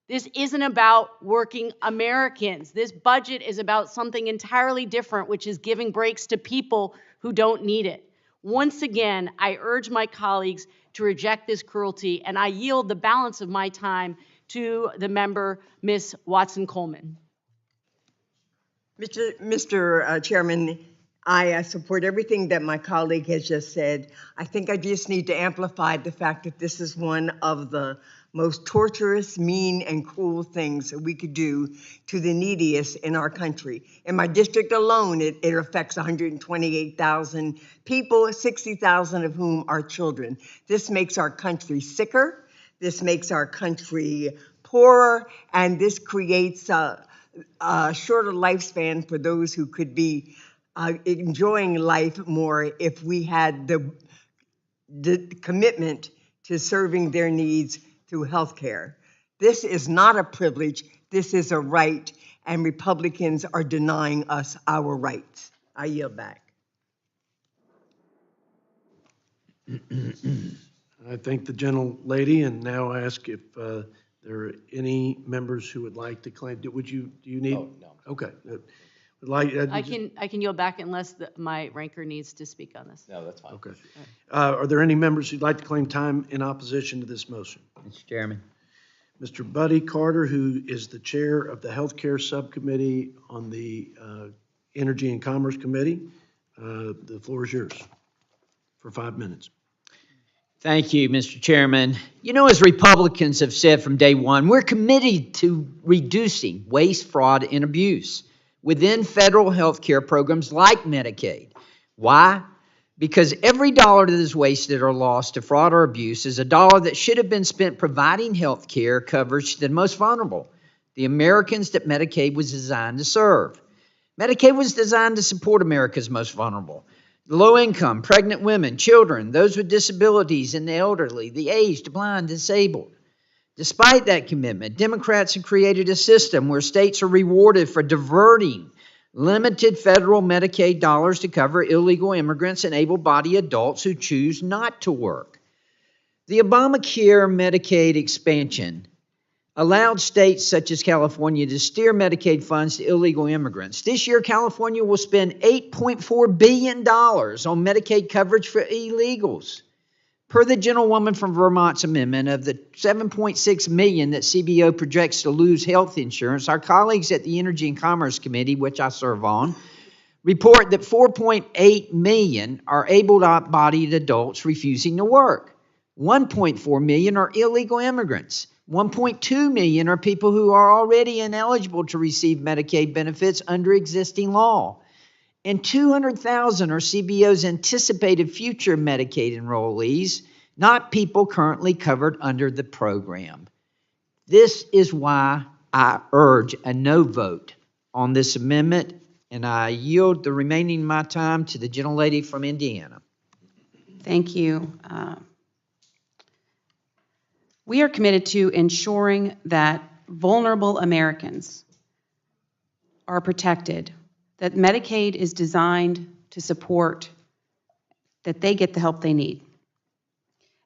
This isn't about working Americans. This budget is about something entirely different, which is giving breaks to people who don't need it. Once again, I urge my colleagues to reject this cruelty, and I yield the balance of my time to the member, Ms. Watson-Coleman. Mr. Chairman, I support everything that my colleague has just said. I think I just need to amplify the fact that this is one of the most torturous, mean, and cruel things that we could do to the neediest in our country. In my district alone, it affects 128,000 people, 60,000 of whom are children. This makes our country sicker. This makes our country poorer, and this creates a shorter lifespan for those who could be enjoying life more if we had the commitment to serving their needs through health care. This is not a privilege, this is a right, and Republicans are denying us our rights. I yield back. I thank the gentlelady, and now I ask if there are any members who would like to claim. Do you need? Oh, no. Okay. I can yield back unless my ranker needs to speak on this. No, that's fine. Okay. Are there any members who'd like to claim time in opposition to this motion? Mr. Chairman. Mr. Buddy Carter, who is the chair of the Healthcare Subcommittee on the Energy and Commerce Committee. The floor is yours for 5 minutes. Thank you, Mr. Chairman. You know, as Republicans have said from day one, we're committed to reducing waste, fraud, and abuse within federal health care programs like Medicaid. Why? Because every dollar that is wasted or lost to fraud or abuse is a dollar that should have been spent providing health care coverage to the most vulnerable, the Americans that Medicaid was designed to serve. Medicaid was designed to support America's most vulnerable. Low-income, pregnant women, children, those with disabilities, and the elderly, the aged, blind, disabled. Despite that commitment, Democrats have created a system where states are rewarded for diverting limited federal Medicaid dollars to cover illegal immigrants and able-bodied adults who choose not to work. The Obamacare Medicaid expansion allowed states such as California to steer Medicaid funds to illegal immigrants. This year, California will spend $8.4 billion on Medicaid coverage for illegals. Per the gentlewoman from Vermont's amendment, of the $7.6 million that CBO projects to lose health insurance, our colleagues at the Energy and Commerce Committee, which I serve on, report that 4.8 million are able-bodied adults refusing to work. 1.4 million are illegal immigrants. 1.2 million are people who are already ineligible to receive Medicaid benefits under existing law. And 200,000 are CBO's anticipated future Medicaid enrollees, not people currently covered under the program. This is why I urge a no vote on this amendment, and I yield the remaining of my time to the gentlelady from Indiana. Thank you. We are committed to ensuring that vulnerable Americans are protected, that Medicaid is designed to support, that they get the help they need.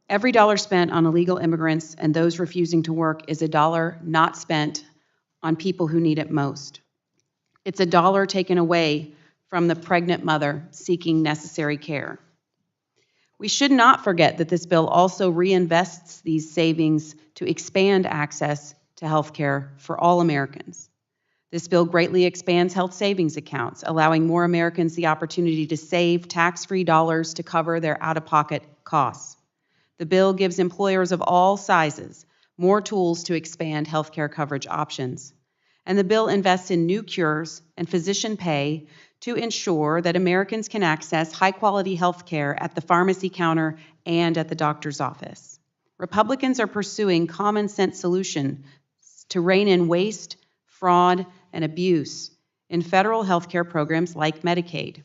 Every dollar spent on illegal immigrants and those refusing to work is a dollar not spent on people who need it most. It's a dollar taken away from the pregnant mother seeking necessary care. We should not forget that this bill also reinvests these savings to expand access to health care for all Americans. This bill greatly expands health savings accounts, allowing more Americans the opportunity to save tax-free dollars to cover their out-of-pocket costs. The bill gives employers of all sizes more tools to expand health care coverage options. And the bill invests in new cures and physician pay to ensure that Americans can access high-quality health care at the pharmacy counter and at the doctor's office. Republicans are pursuing common-sense solutions to rein in waste, fraud, and abuse in federal health care programs like Medicaid.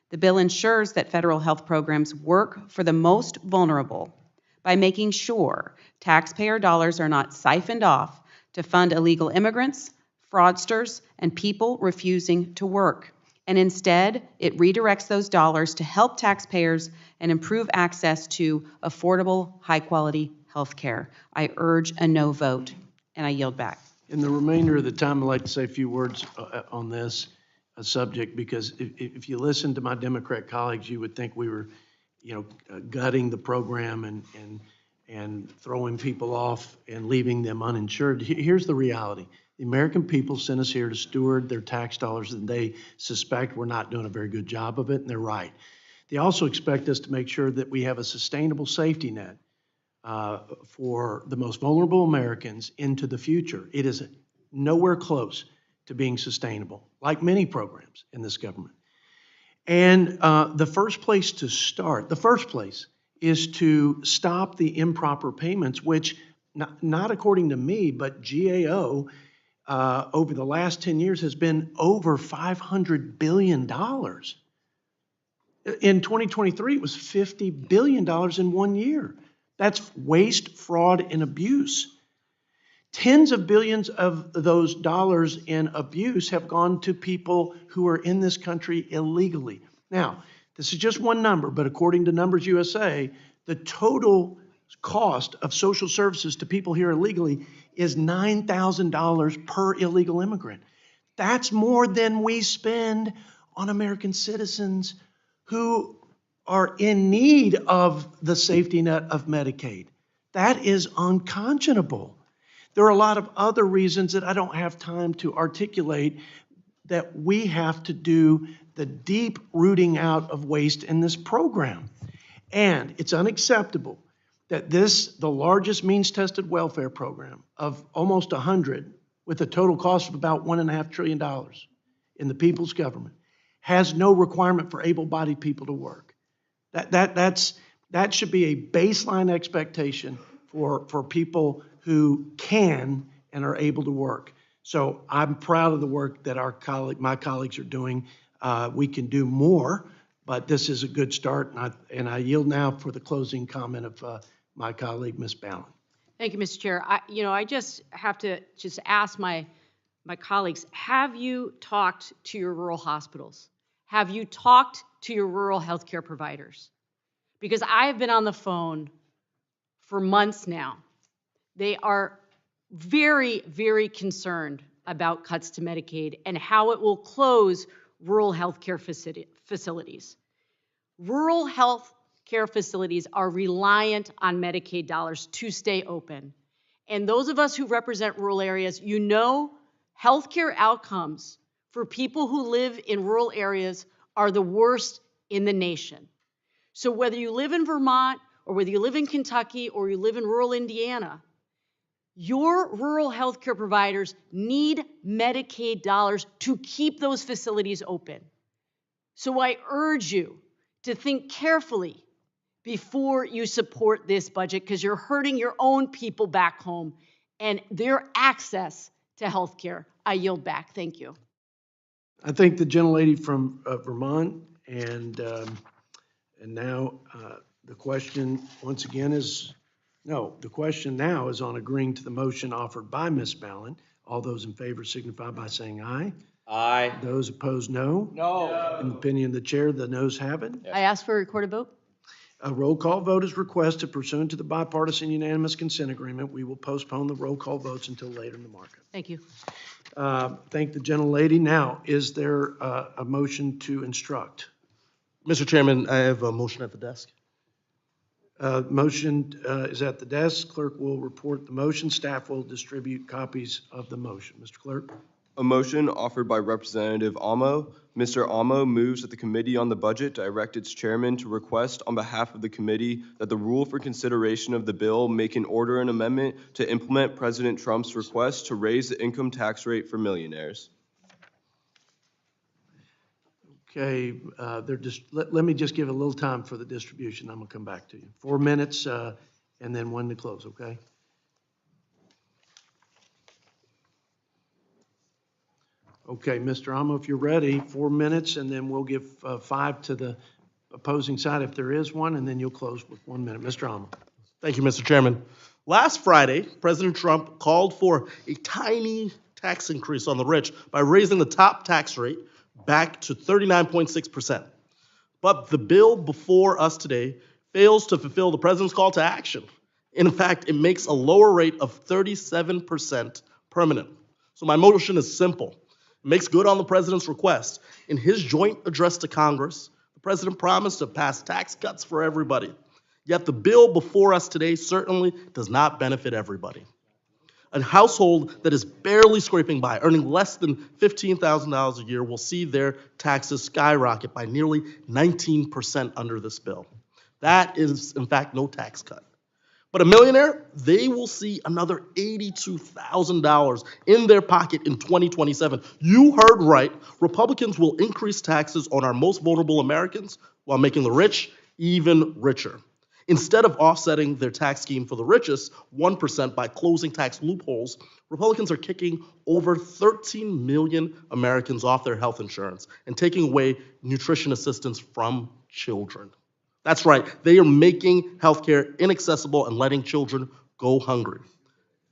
The bill ensures that federal health programs work for the most vulnerable by making sure taxpayer dollars are not siphoned off to fund illegal immigrants, fraudsters, and people refusing to work. And instead, it redirects those dollars to help taxpayers and improve access to affordable, high-quality health care. I urge a no vote, and I yield back. In the remainder of the time, I'd like to say a few words on this subject, because if you listen to my Democrat colleagues, you would think we were, gutting the program and throwing people off and leaving them uninsured. Here's the reality. The American people sent us here to steward their tax dollars, and they suspect we're not doing a very good job of it, and they're right. They also expect us to make sure that we have a sustainable safety net for the most vulnerable Americans into the future. It is nowhere close to being sustainable, like many programs in this government. And the first place to start, is to stop the improper payments, which, not according to me, but GAO, over the last 10 years has been over $500 billion. In 2023, it was $50 billion in 1 year. That's waste, fraud, and abuse. Tens of billions of those dollars in abuse have gone to people who are in this country illegally. Now, this is just one number, but according to Numbers USA, the total cost of social services to people here illegally is $9,000 per illegal immigrant. That's more than we spend on American citizens who are in need of the safety net of Medicaid. That is unconscionable. There are a lot of other reasons that I don't have time to articulate that we have to do the deep rooting out of waste in this program. And it's unacceptable that the largest means-tested welfare program of almost 100, with a total cost of about $1.5 trillion in the people's government, has no requirement for able-bodied people to work. That should be a baseline expectation for people who can and are able to work. So I'm proud of the work that my colleagues are doing. We can do more, but this is a good start, and I yield now for the closing comment of my colleague, Ms. Balon. Thank you, Mr. Chair. I just have to ask my colleagues, have you talked to your rural hospitals? Have you talked to your rural healthcare providers? Because I have been on the phone for months now. They are very, very concerned about cuts to Medicaid and how it will close rural healthcare facilities. Rural healthcare facilities are reliant on Medicaid dollars to stay open. And those of us who represent rural areas, you know, healthcare outcomes for people who live in rural areas are the worst in the nation. So whether you live in Vermont or whether you live in Kentucky or you live in rural Indiana, your rural healthcare providers need Medicaid dollars to keep those facilities open. So I urge you to think carefully before you support this budget, because you're hurting your own people back home and their access to healthcare. I yield back. Thank you. I thank the gentlelady from Vermont, and now the question once again is, the question now is on agreeing to the motion offered by Ms. Balon. All those in favor signify by saying aye. Aye. Those opposed, no. No. In the opinion of the chair, the noes have it. I ask for a recorded vote. A roll call vote is requested pursuant to the bipartisan unanimous consent agreement. We will postpone the roll call votes until later in the markup. Thank you. Thank the gentlelady. Now, is there a motion to instruct? Mr. Chairman, I have a motion at the desk. Motion is at the desk. Clerk will report the motion. Staff will distribute copies of the motion. Mr. Clerk. A motion offered by Representative Amo. Mr. Amo moves that the Committee on the Budget direct its chairman to request on behalf of the committee that the rule for consideration of the bill make an order an amendment to implement President Trump's request to raise the income tax rate for millionaires. Okay, let me just give a little time for the distribution. I'm going to come back to you. 4 minutes and then 1 to close, okay? Okay, Mr. Amo, if you're ready, 4 minutes, and then we'll give 5 to the opposing side if there is one, and then you'll close with 1 minute. Mr. Amo. Thank you, Mr. Chairman. Last Friday, President Trump called for a tiny tax increase on the rich by raising the top tax rate back to 39.6%. But the bill before us today fails to fulfill the president's call to action. In fact, it makes a lower rate of 37% permanent. So my motion is simple. It makes good on the president's request. In his joint address to Congress, the president promised to pass tax cuts for everybody. Yet the bill before us today certainly does not benefit everybody. A household that is barely scraping by, earning less than $15,000 a year, will see their taxes skyrocket by nearly 19% under this bill. That is, in fact, no tax cut. But a millionaire, they will see another $82,000 in their pocket in 2027. You heard right. Republicans will increase taxes on our most vulnerable Americans while making the rich even richer. Instead of offsetting their tax scheme for the richest 1% by closing tax loopholes, Republicans are kicking over 13 million Americans off their health insurance and taking away nutrition assistance from children. That's right, they are making healthcare inaccessible and letting children go hungry.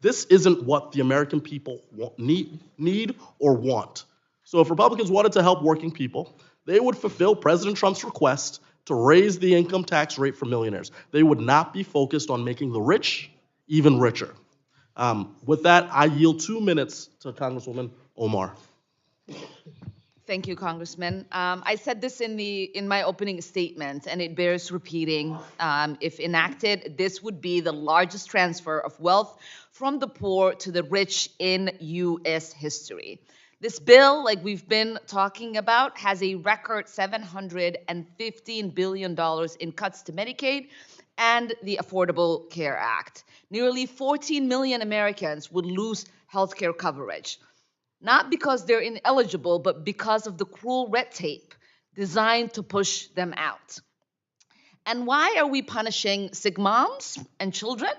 This isn't what the American people need or want. So if Republicans wanted to help working people, they would fulfill President Trump's request to raise the income tax rate for millionaires. They would not be focused on making the rich even richer. With that, I yield 2 minutes to Congresswoman Omar. Thank you, Congressman. I said this in my opening statement, and it bears repeating. If enacted, this would be the largest transfer of wealth from the poor to the rich in U.S. history. This bill, like we've been talking about, has a record $715 billion in cuts to Medicaid and the Affordable Care Act. Nearly 14 million Americans would lose health care coverage. Not because they're ineligible, but because of the cruel red tape designed to push them out. And why are we punishing sick moms and children?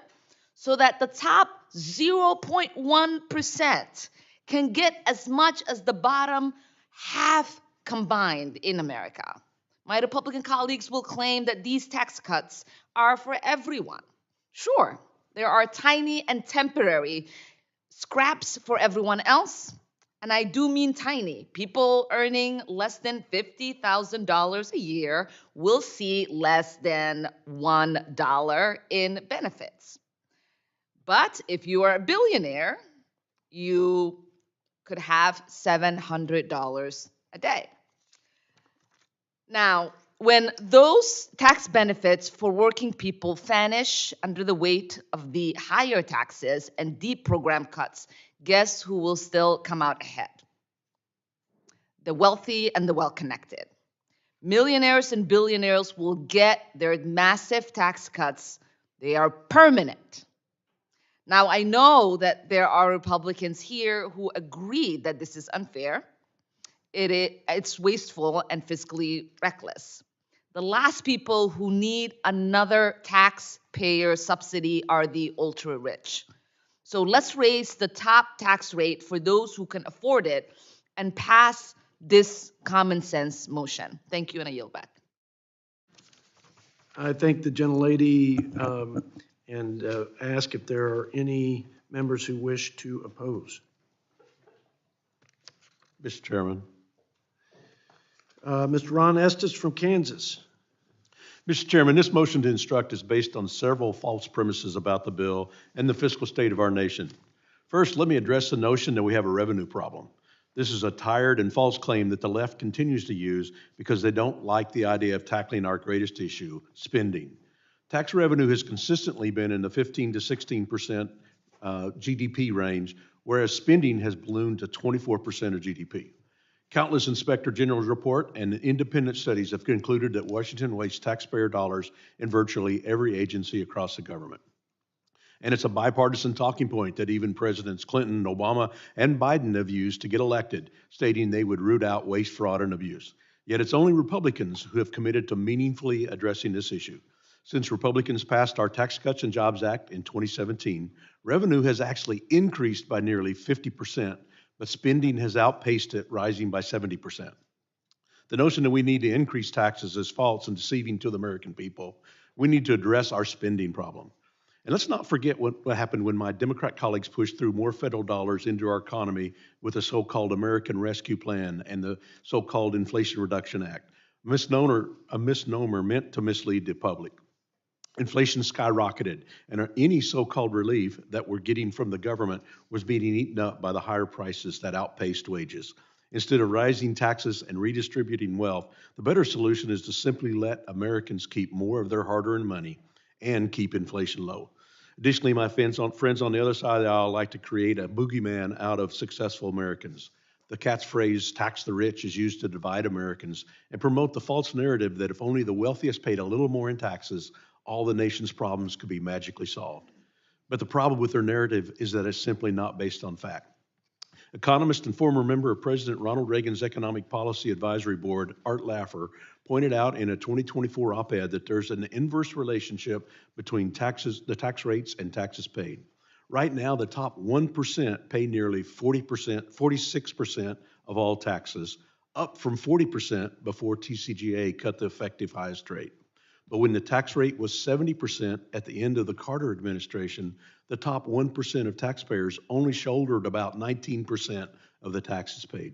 So that the top 0.1% can get as much as the bottom half combined in America. My Republican colleagues will claim that these tax cuts are for everyone. Sure, there are tiny and temporary scraps for everyone else. And I do mean tiny. People earning less than $50,000 a year will see less than $1 in benefits. But if you are a billionaire, you could have $700 a day. Now, when those tax benefits for working people vanish under the weight of the higher taxes and deep program cuts, guess who will still come out ahead? The wealthy and the well-connected. Millionaires and billionaires will get their massive tax cuts. They are permanent. Now, I know that there are Republicans here who agree that this is unfair. It's wasteful and fiscally reckless. The last people who need another taxpayer subsidy are the ultra-rich. So let's raise the top tax rate for those who can afford it and pass this common sense motion. Thank you, and I yield back. I thank the gentlelady and ask if there are any members who wish to oppose. Mr. Chairman. Mr. Ron Estus from Kansas. Mr. Chairman, this motion to instruct is based on several false premises about the bill and the fiscal state of our nation. First, let me address the notion that we have a revenue problem. This is a tired and false claim that the left continues to use because they don't like the idea of tackling our greatest issue, spending. Tax revenue has consistently been in the 15 to 16% GDP range, whereas spending has ballooned to 24% of GDP. Countless Inspector General's report and independent studies have concluded that Washington wastes taxpayer dollars in virtually every agency across the government. And it's a bipartisan talking point that even Presidents Clinton, Obama, and Biden have used to get elected, stating they would root out waste, fraud, and abuse. Yet it's only Republicans who have committed to meaningfully addressing this issue. Since Republicans passed our Tax Cuts and Jobs Act in 2017, revenue has actually increased by nearly 50%, but spending has outpaced it, rising by 70%. The notion that we need to increase taxes is false and deceiving to the American people. We need to address our spending problem. And let's not forget what happened when my Democrat colleagues pushed through more federal dollars into our economy with the so-called American Rescue Plan and the so-called Inflation Reduction Act. A misnomer meant to mislead the public. Inflation skyrocketed, and any so-called relief that we're getting from the government was being eaten up by the higher prices that outpaced wages. Instead of rising taxes and redistributing wealth, the better solution is to simply let Americans keep more of their hard-earned money and keep inflation low. Additionally, my friends on the other side of the aisle like to create a boogeyman out of successful Americans. The catchphrase, tax the rich, is used to divide Americans and promote the false narrative that if only the wealthiest paid a little more in taxes, all the nation's problems could be magically solved. But the problem with their narrative is that it's simply not based on fact. Economist and former member of President Ronald Reagan's Economic Policy Advisory Board, Art Laffer, pointed out in a 2024 op-ed that there's an inverse relationship between the tax rates and taxes paid. Right now, the top 1% pay nearly 46% of all taxes, up from 40% before TCJA cut the effective highest rate. But when the tax rate was 70% at the end of the Carter administration, the top 1% of taxpayers only shouldered about 19% of the taxes paid.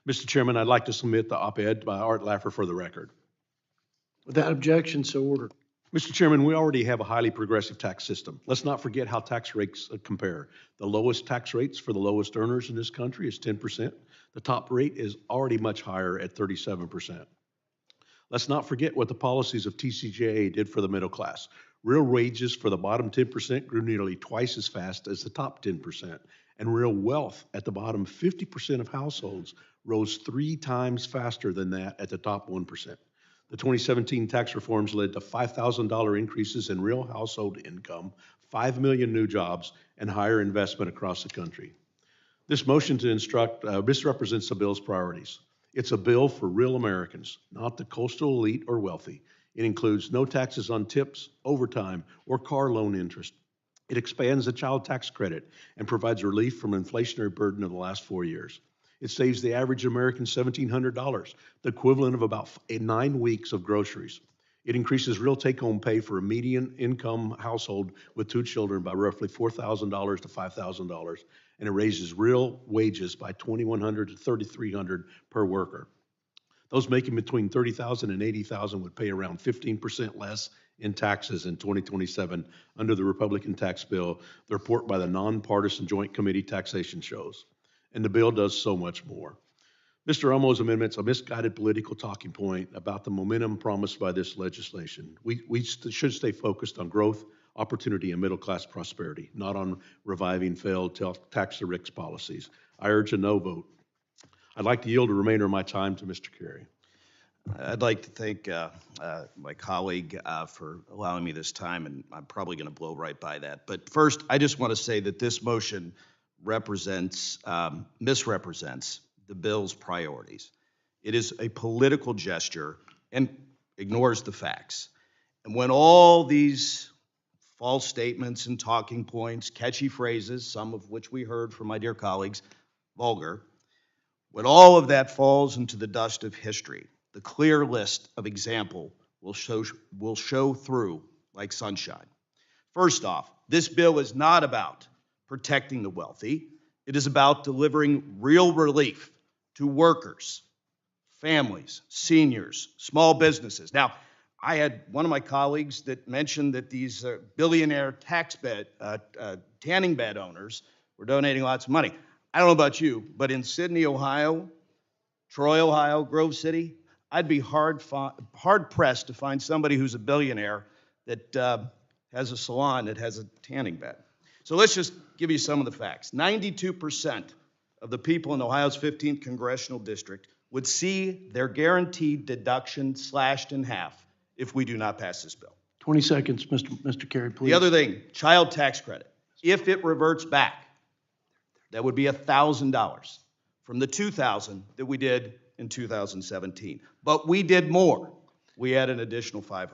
Mr. Chairman, I'd like to submit the op-ed by Art Laffer for the record. Without objection, so ordered. Mr. Chairman, we already have a highly progressive tax system. Let's not forget how tax rates compare. The lowest tax rates for the lowest earners in this country is 10%. The top rate is already much higher at 37%. Let's not forget what the policies of TCJA did for the middle class. Real wages for the bottom 10% grew nearly twice as fast as the top 10%, and real wealth at the bottom 50% of households rose 3 times faster than that at the top 1%. The 2017 tax reforms led to $5,000 increases in real household income, 5 million new jobs, and higher investment across the country. This motion to instruct misrepresents the bill's priorities. It's a bill for real Americans, not the coastal elite or wealthy. It includes no taxes on tips, overtime, or car loan interest. It expands the child tax credit and provides relief from inflationary burden of the last 4 years. It saves the average American $1,700, the equivalent of about 9 weeks of groceries. It increases real take-home pay for a median income household with 2 children by roughly $4,000 to $5,000, and it raises real wages by $2,100 to $3,300 per worker. Those making between $30,000 and $80,000 would pay around 15% less in taxes in 2027 under the Republican tax bill, the report by the nonpartisan Joint Committee Taxation shows. And the bill does so much more. Mr. Olmo's amendment's a misguided political talking point about the momentum promised by this legislation. We should stay focused on growth, opportunity, and middle-class prosperity, not on reviving failed tax the rich policies. I urge a no vote. I'd like to yield the remainder of my time to Mr. Carey. I'd like to thank my colleague for allowing me this time, and I'm probably going to blow right by that. But first, I just want to say that this motion misrepresents the bill's priorities. It is a political gesture and ignores the facts. And when all these false statements and talking points, catchy phrases, some of which we heard from my dear colleagues, vulgar, when all of that falls into the dust of history, the clear list of example will show through like sunshine. First off, this bill is not about protecting the wealthy. It is about delivering real relief to workers, families, seniors, small businesses. Now, I had one of my colleagues that mentioned that these billionaire tanning bed owners were donating lots of money. I don't know about you, but in Sydney, Ohio, Troy, Ohio, Grove City, I'd be hard-pressed to find somebody who's a billionaire that has a salon that has a tanning bed. So let's just give you some of the facts. 92% of the people in Ohio's 15th congressional district would see their guaranteed deduction slashed in half if we do not pass this bill. 20 seconds, Mr. Carey, please. The other thing, child tax credit. If it reverts back, that would be $1,000 from the $2,000 that we did in 2017. But we did more. We had an additional $500.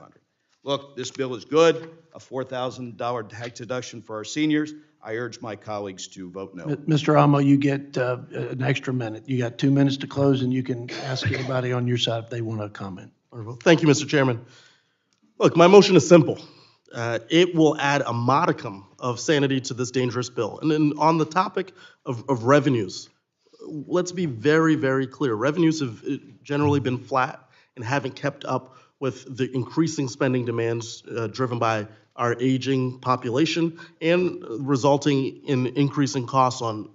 Look, this bill is good, a $4,000 tax deduction for our seniors. I urge my colleagues to vote no. Mr. Olmo, you get an extra minute. You got 2 minutes to close, and you can ask anybody on your side if they want to comment. Thank you, Mr. Chairman. Look, my motion is simple. It will add a modicum of sanity to this dangerous bill. And then on the topic of revenues, let's be very, very clear. Revenues have generally been flat and haven't kept up with the increasing spending demands driven by our aging population and resulting in increasing costs on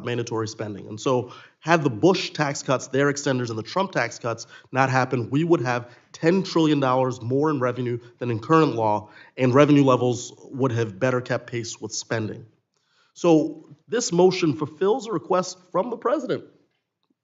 mandatory spending. And so had the Bush tax cuts, their extenders, and the Trump tax cuts not happened, we would have $10 trillion more in revenue than in current law, and revenue levels would have better kept pace with spending. So this motion fulfills a request from the president,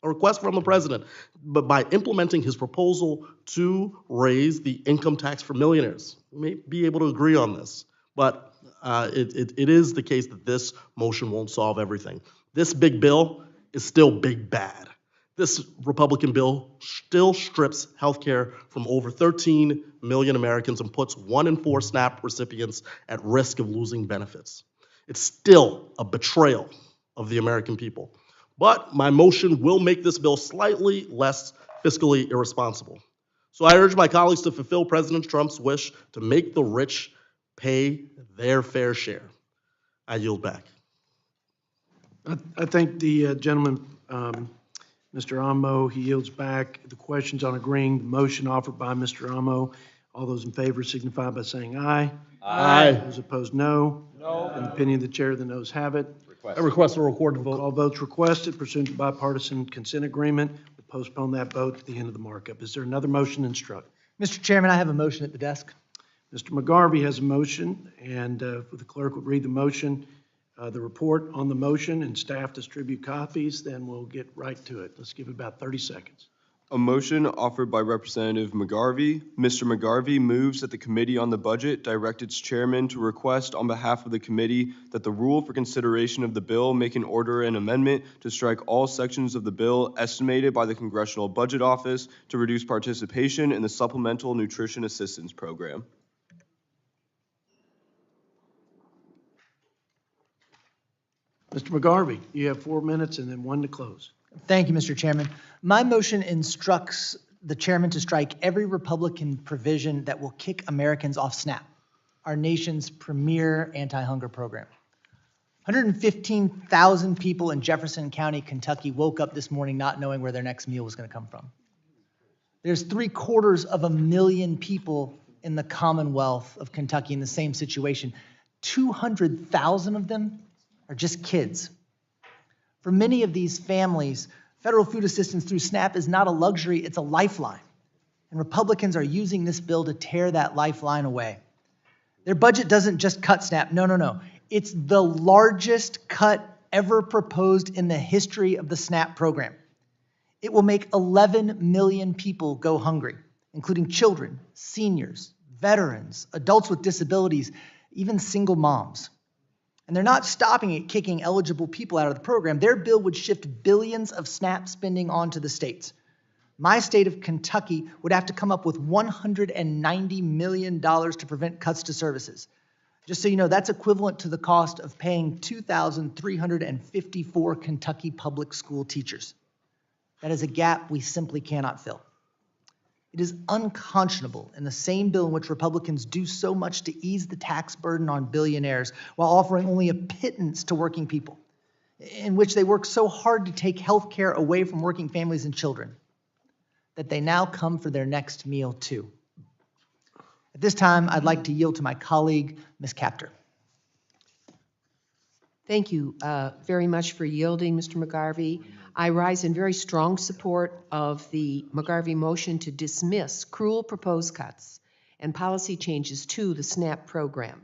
but by implementing his proposal to raise the income tax for millionaires. We may be able to agree on this, but it is the case that this motion won't solve everything. This big bill is still big bad. This Republican bill still strips health care from over 13 million Americans and puts 1 in 4 SNAP recipients at risk of losing benefits. It's still a betrayal of the American people. But my motion will make this bill slightly less fiscally irresponsible. So I urge my colleagues to fulfill President Trump's wish to make the rich pay their fair share. I yield back. I thank the gentleman, Mr. Olmo. He yields back. The questions on agreeing the motion offered by Mr. Olmo. All those in favor signify by saying aye. Aye. Those opposed, no. No. In the opinion of the chair, the noes have it. I request a recorded vote. All votes requested pursuant to bipartisan consent agreement. We'll postpone that vote to the end of the markup. Is there another motion to instruct? Mr. Chairman, I have a motion at the desk. Mr. McGarvey has a motion, and if the clerk would read the motion, the report on the motion, and staff distribute copies, then we'll get right to it. Let's give it about 30 seconds. A motion offered by Representative McGarvey. Mr. McGarvey moves that the Committee on the Budget direct its chairman to request on behalf of the committee that the rule for consideration of the bill make an order an amendment to strike all sections of the bill estimated by the Congressional Budget Office to reduce participation in the Supplemental Nutrition Assistance Program. Mr. McGarvey, you have 4 minutes and then 1 to close. Thank you, Mr. Chairman. My motion instructs the chairman to strike every Republican provision that will kick Americans off SNAP, our nation's premier anti-hunger program. 115,000 people in Jefferson County, Kentucky woke up this morning not knowing where their next meal was going to come from. There's 750,000 people in the Commonwealth of Kentucky in the same situation. 200,000 of them are just kids. For many of these families, federal food assistance through SNAP is not a luxury, it's a lifeline. And Republicans are using this bill to tear that lifeline away. Their budget doesn't just cut SNAP, no. It's the largest cut ever proposed in the history of the SNAP program. It will make 11 million people go hungry, including children, seniors, veterans, adults with disabilities, even single moms. And they're not stopping at kicking eligible people out of the program. Their bill would shift billions of SNAP spending onto the states. My state of Kentucky would have to come up with $190 million to prevent cuts to services. Just so you know, that's equivalent to the cost of paying 2,354 Kentucky public school teachers. That is a gap we simply cannot fill. It is unconscionable in the same bill in which Republicans do so much to ease the tax burden on billionaires while offering only a pittance to working people, in which they work so hard to take health care away from working families and children, that they now come for their next meal too. At this time, I'd like to yield to my colleague, Ms. Kaptur. Thank you very much for yielding, Mr. McGarvey. I rise in very strong support of the McGarvey motion to dismiss cruel proposed cuts and policy changes to the SNAP program.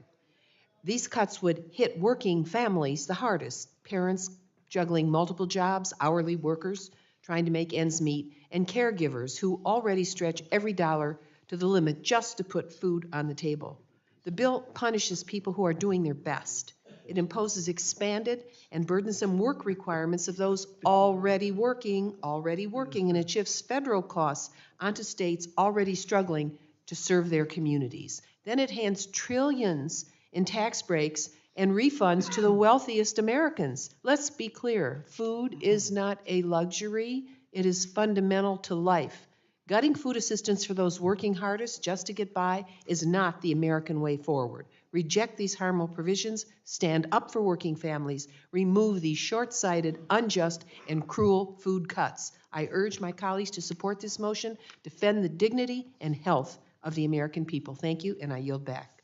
These cuts would hit working families the hardest, parents juggling multiple jobs, hourly workers trying to make ends meet, and caregivers who already stretch every dollar to the limit just to put food on the table. The bill punishes people who are doing their best. It imposes expanded and burdensome work requirements of those already working, and it shifts federal costs onto states already struggling to serve their communities. Then it hands trillions in tax breaks and refunds to the wealthiest Americans. Let's be clear, food is not a luxury, it is fundamental to life. Gutting food assistance for those working hardest just to get by is not the American way forward. Reject these harmful provisions, stand up for working families, remove these short-sighted, unjust, and cruel food cuts. I urge my colleagues to support this motion, defend the dignity and health of the American people. Thank you, and I yield back.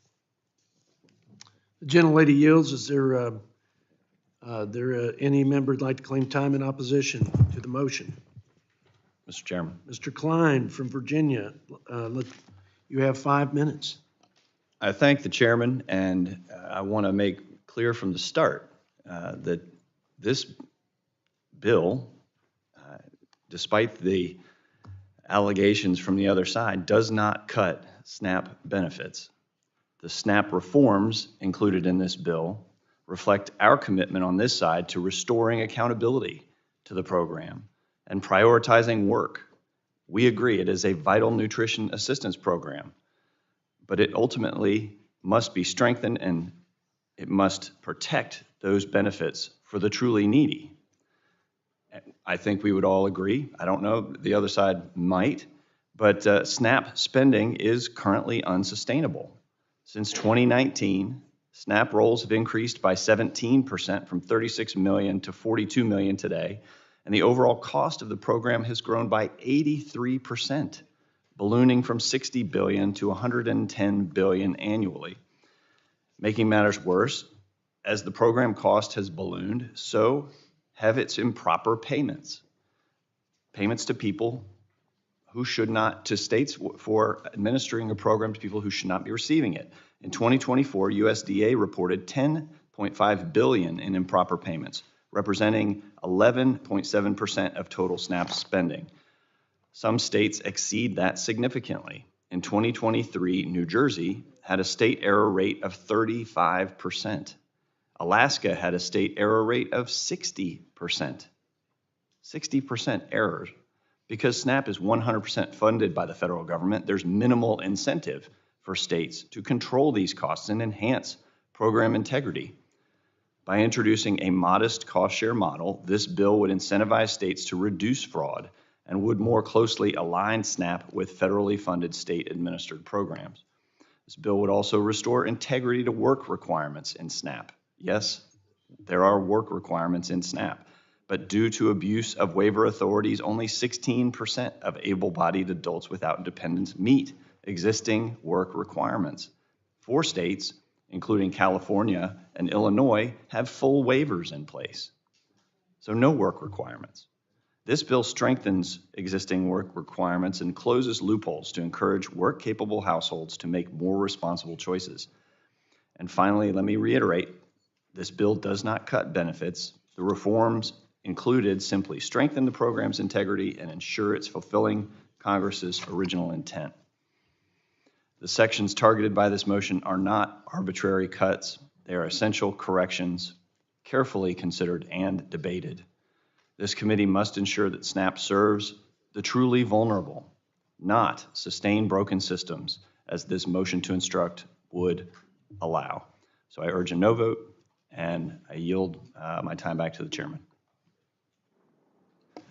The gentlelady yields. Is there any member who'd like to claim time in opposition to the motion? Mr. Chairman. Mr. Klein from Virginia, you have 5 minutes. I thank the chairman, and I want to make clear from the start that this bill, despite the allegations from the other side, does not cut SNAP benefits. The SNAP reforms included in this bill reflect our commitment on this side to restoring accountability to the program and prioritizing work. We agree it is a vital nutrition assistance program, but it ultimately must be strengthened and it must protect those benefits for the truly needy. I think we would all agree. I don't know, the other side might, but SNAP spending is currently unsustainable. Since 2019, SNAP rolls have increased by 17% from 36 million to 42 million today, and the overall cost of the program has grown by 83%. ballooning from $60 billion to $110 billion annually. Making matters worse, as the program cost has ballooned, so have its improper payments. Payments to people who should not, to states for administering a program to people who should not be receiving it. In 2024, USDA reported $10.5 billion in improper payments, representing 11.7% of total SNAP spending. Some states exceed that significantly. In 2023, New Jersey had a state error rate of 35%. Alaska had a state error rate of 60%. 60% errors. Because SNAP is 100% funded by the federal government, there's minimal incentive for states to control these costs and enhance program integrity. By introducing a modest cost share model, this bill would incentivize states to reduce fraud and would more closely align SNAP with federally funded state-administered programs. This bill would also restore integrity to work requirements in SNAP. Yes, there are work requirements in SNAP, but due to abuse of waiver authorities, only 16% of able-bodied adults without dependents meet existing work requirements. 4 states, including California and Illinois, have full waivers in place, so no work requirements. This bill strengthens existing work requirements and closes loopholes to encourage work-capable households to make more responsible choices. And finally, let me reiterate, this bill does not cut benefits. The reforms included simply strengthen the program's integrity and ensure it's fulfilling Congress's original intent. The sections targeted by this motion are not arbitrary cuts. They are essential corrections, carefully considered and debated. This committee must ensure that SNAP serves the truly vulnerable, not sustain broken systems, as this motion to instruct would allow. So I urge a no vote, and I yield my time back to the chairman.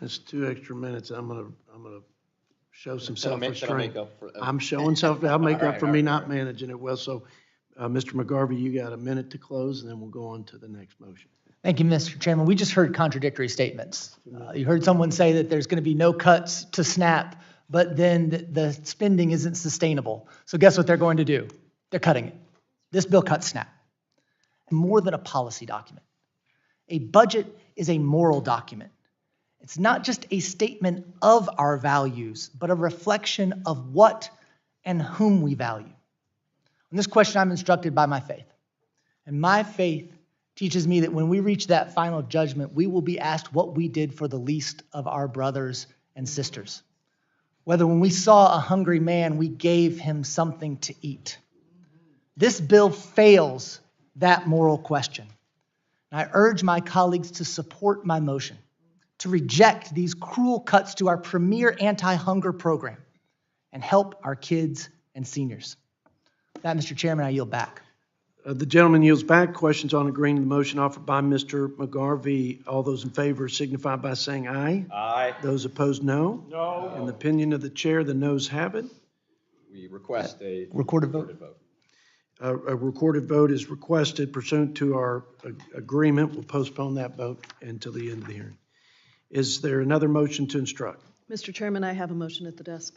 That's 2 extra minutes. I'm gonna show some That'll make self-restraint. up for- I'm showing I'll make All up right, for all me right, not all right. managing it well. So, Mr. McGarvey, you got a minute to close, and then we'll go on to the next motion. Thank you, Mr. Chairman. We just heard contradictory statements. You heard someone say that there's going to be no cuts to SNAP, but then the spending isn't sustainable. So guess what they're going to do? They're cutting it. This bill cuts SNAP. More than a policy document. A budget is a moral document. It's not just a statement of our values, but a reflection of what and whom we value. On this question, I'm instructed by my faith. And my faith teaches me that when we reach that final judgment, we will be asked what we did for the least of our brothers and sisters. Whether when we saw a hungry man, we gave him something to eat. This bill fails that moral question. And I urge my colleagues to support my motion, to reject these cruel cuts to our premier anti-hunger program and help our kids and seniors. With that, Mr. Chairman, I yield back. The gentleman yields back. Questions on agreeing to the motion offered by Mr. McGarvey. All those in favor signify by saying aye. Aye. Those opposed, no. No. In the opinion of the chair, the noes have it. We request a recorded vote. A recorded vote is requested pursuant to our agreement. We'll postpone that vote until the end of the hearing. Is there another motion to instruct? Mr. Chairman, I have a motion at the desk.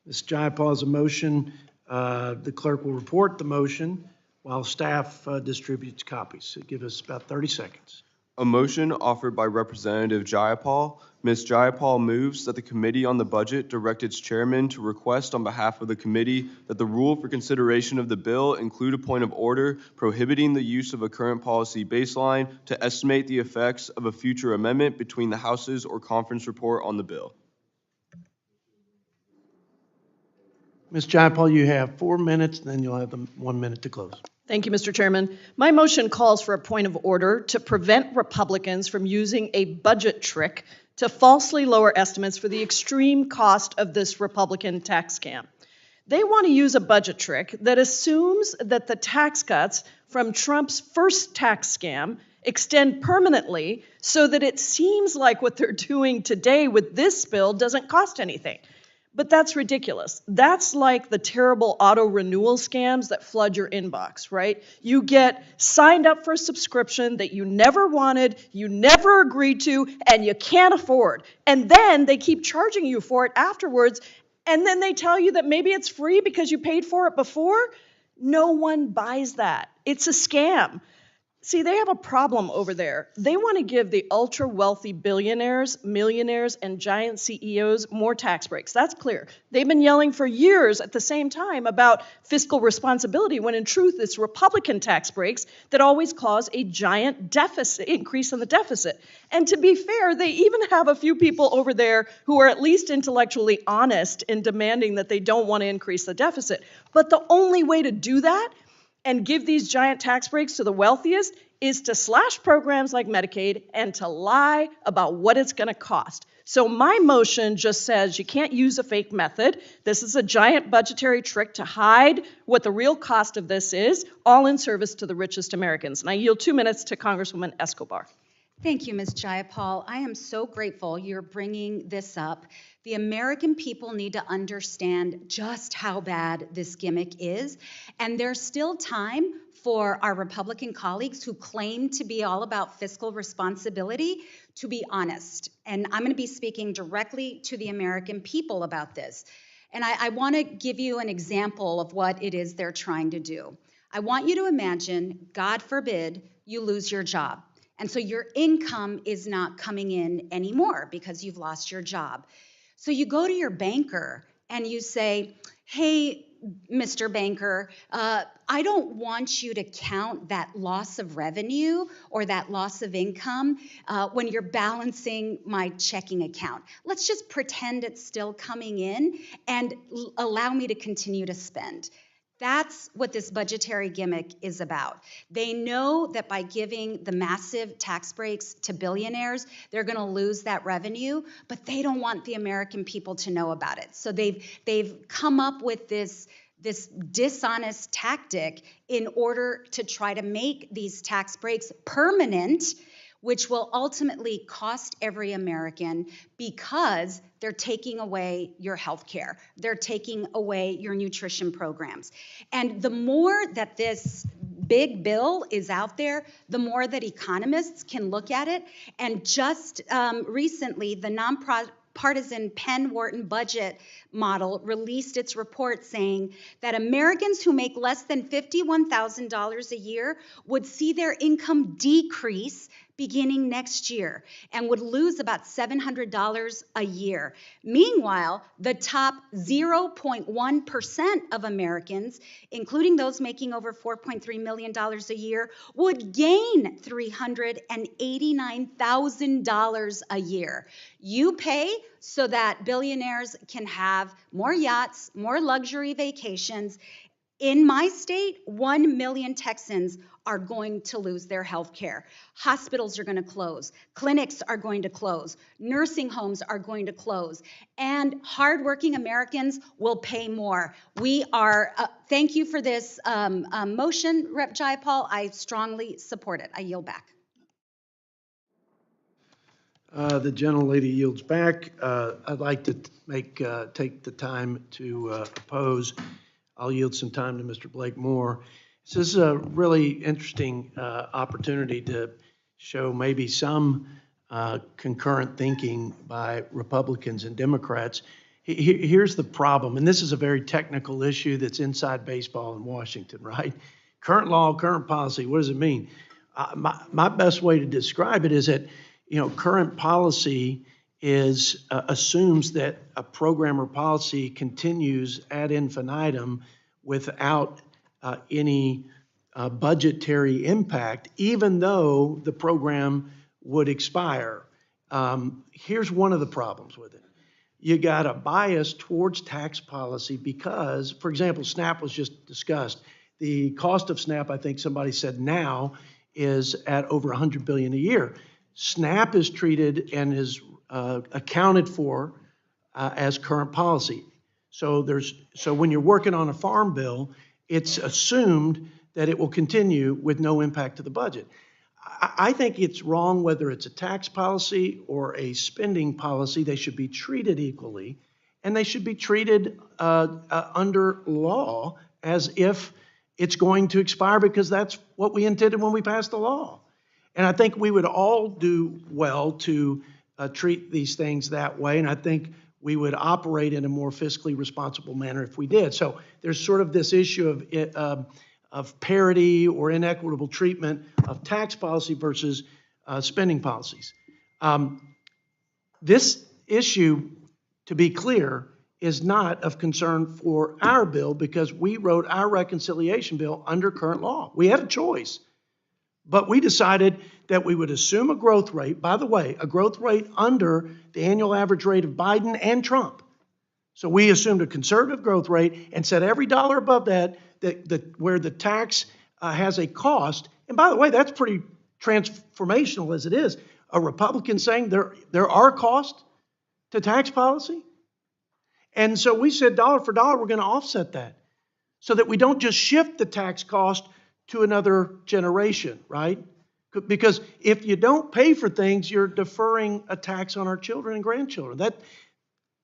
Ms. Gia Paul has a motion. The clerk will report the motion while staff distributes copies. So give us about 30 seconds. A motion offered by Representative Gia Paul. Ms. Gia Paul moves that the Committee on the Budget direct its chairman to request on behalf of the committee that the rule for consideration of the bill include a point of order prohibiting the use of a current policy baseline to estimate the effects of a future amendment between the House's or conference report on the bill. Ms. Gia Paul, you have 4 minutes, and then you'll have 1 minute to close. Thank you, Mr. Chairman. My motion calls for a point of order to prevent Republicans from using a budget trick to falsely lower estimates for the extreme cost of this Republican tax scam. They want to use a budget trick that assumes that the tax cuts from Trump's first tax scam extend permanently so that it seems like what they're doing today with this bill doesn't cost anything. But that's ridiculous. That's like the terrible auto renewal scams that flood your inbox, right? You get signed up for a subscription that you never wanted, you never agreed to, and you can't afford. And then they keep charging you for it afterwards, and then they tell you that maybe it's free because you paid for it before. No one buys that. It's a scam. See, they have a problem over there. They want to give the ultra wealthy billionaires, millionaires, and giant CEOs more tax breaks. That's clear. They've been yelling for years at the same time about fiscal responsibility, when in truth it's Republican tax breaks that always cause a giant deficit, increase in the deficit. And to be fair, they even have a few people over there who are at least intellectually honest in demanding that they don't want to increase the deficit. But the only way to do that and give these giant tax breaks to the wealthiest is to slash programs like Medicaid and to lie about what it's going to cost. So my motion just says you can't use a fake method. This is a giant budgetary trick to hide what the real cost of this is, all in service to the richest Americans. And I yield 2 minutes to Congresswoman Escobar. Thank you, Ms. Gia Paul. I am so grateful you're bringing this up. The American people need to understand just how bad this gimmick is, and there's still time for our Republican colleagues who claim to be all about fiscal responsibility to be honest. And I'm going to be speaking directly to the American people about this. And I want to give you an example of what it is they're trying to do. I want you to imagine, God forbid, you lose your job. And so your income is not coming in anymore because you've lost your job. So you go to your banker and you say, hey, Mr. Banker, I don't want you to count that loss of revenue or that loss of income when you're balancing my checking account. Let's just pretend it's still coming in and allow me to continue to spend. That's what this budgetary gimmick is about. They know that by giving the massive tax breaks to billionaires, they're going to lose that revenue, but they don't want the American people to know about it. So they've come up with this dishonest tactic in order to try to make these tax breaks permanent, which will ultimately cost every American because they're taking away your health care. They're taking away your nutrition programs. And the more that this big bill is out there, the more that economists can look at it. And just recently, the nonpartisan Penn-Wharton budget model released its report saying that Americans who make less than $51,000 a year would see their income decrease beginning next year and would lose about $700 a year. Meanwhile, the top 0.1% of Americans, including those making over $4.3 million a year, would gain $389,000 a year. You pay so that billionaires can have more yachts, more luxury vacations. In my state, 1 million Texans are going to lose their health care. Hospitals are going to close. Clinics are going to close. Nursing homes are going to close. And hardworking Americans will pay more. We are, thank you for this motion, Rep. Gia Paul. I strongly support it. I yield back. The gentlelady yields back. I'd like to take the time to oppose. I'll yield some time to Mr. Blake Moore. This is a really interesting opportunity to show maybe some concurrent thinking by Republicans and Democrats. Here's the problem, and this is a very technical issue that's inside baseball in Washington, right? Current law, current policy, what does it mean? My best way to describe it is that, current policy assumes that a program or policy continues ad infinitum without any budgetary impact, even though the program would expire. Here's one of the problems with it. You got a bias towards tax policy because, for example, SNAP was just discussed. The cost of SNAP, I think somebody said now, is at over $100 billion a year. SNAP is treated and is accounted for as current policy. So when you're working on a farm bill, it's assumed that it will continue with no impact to the budget. I think it's wrong whether it's a tax policy or a spending policy. They should be treated equally, and they should be treated under law as if it's going to expire, because that's what we intended when we passed the law. And I think we would all do well to treat these things that way. And I think we would operate in a more fiscally responsible manner if we did. So there's sort of this issue of parity or inequitable treatment of tax policy versus spending policies. This issue, to be clear, is not of concern for our bill because we wrote our reconciliation bill under current law. We had a choice, but we decided that we would assume a growth rate, by the way, a growth rate under the annual average rate of Biden and Trump. So we assumed a conservative growth rate and said every dollar above that, where the tax has a cost, and by the way, that's pretty transformational as it is. A Republican saying there are costs to tax policy. And so we said dollar for dollar, we're going to offset that so that we don't just shift the tax cost to another generation, right? Because if you don't pay for things, you're deferring a tax on our children and grandchildren.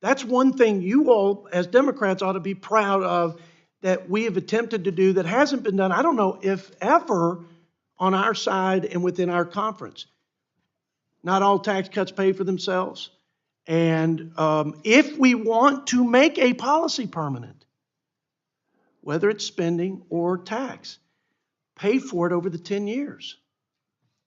That's one thing you all, as Democrats, ought to be proud of that we have attempted to do that hasn't been done, I don't know if ever, on our side and within our conference. Not all tax cuts pay for themselves. And if we want to make a policy permanent, whether it's spending or tax, pay for it over the 10 years.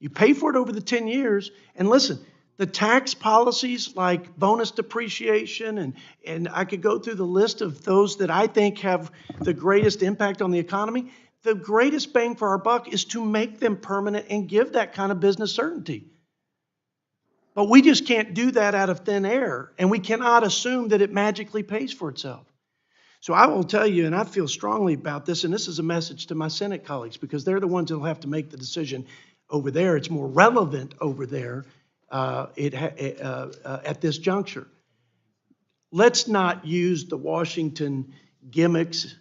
You pay for it over the 10 years, and listen, the tax policies like bonus depreciation, and I could go through the list of those that I think have the greatest impact on the economy. The greatest bang for our buck is to make them permanent and give that kind of business certainty. But we just can't do that out of thin air, and we cannot assume that it magically pays for itself. So I will tell you, and I feel strongly about this, and this is a message to my Senate colleagues, because they're the ones that will have to make the decision over there. It's more relevant over there at this juncture. Let's not use the Washington gimmicks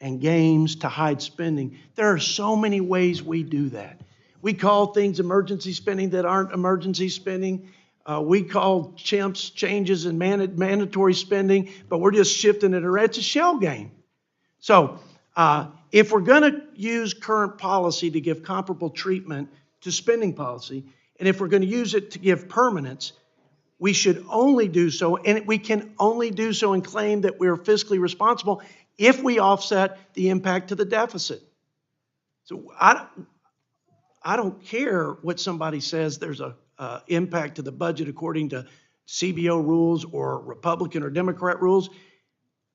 and games to hide spending. There are so many ways we do that. We call things emergency spending that aren't emergency spending. We call changes in mandatory spending, but we're just shifting it around. It's a shell game. So if we're going to use current policy to give comparable treatment to spending policy, and if we're going to use it to give permanence, we should only do so, and we can only do so and claim that we're fiscally responsible if we offset the impact to the deficit. So I don't care what somebody says there's a impact to the budget according to CBO rules or Republican or Democrat rules.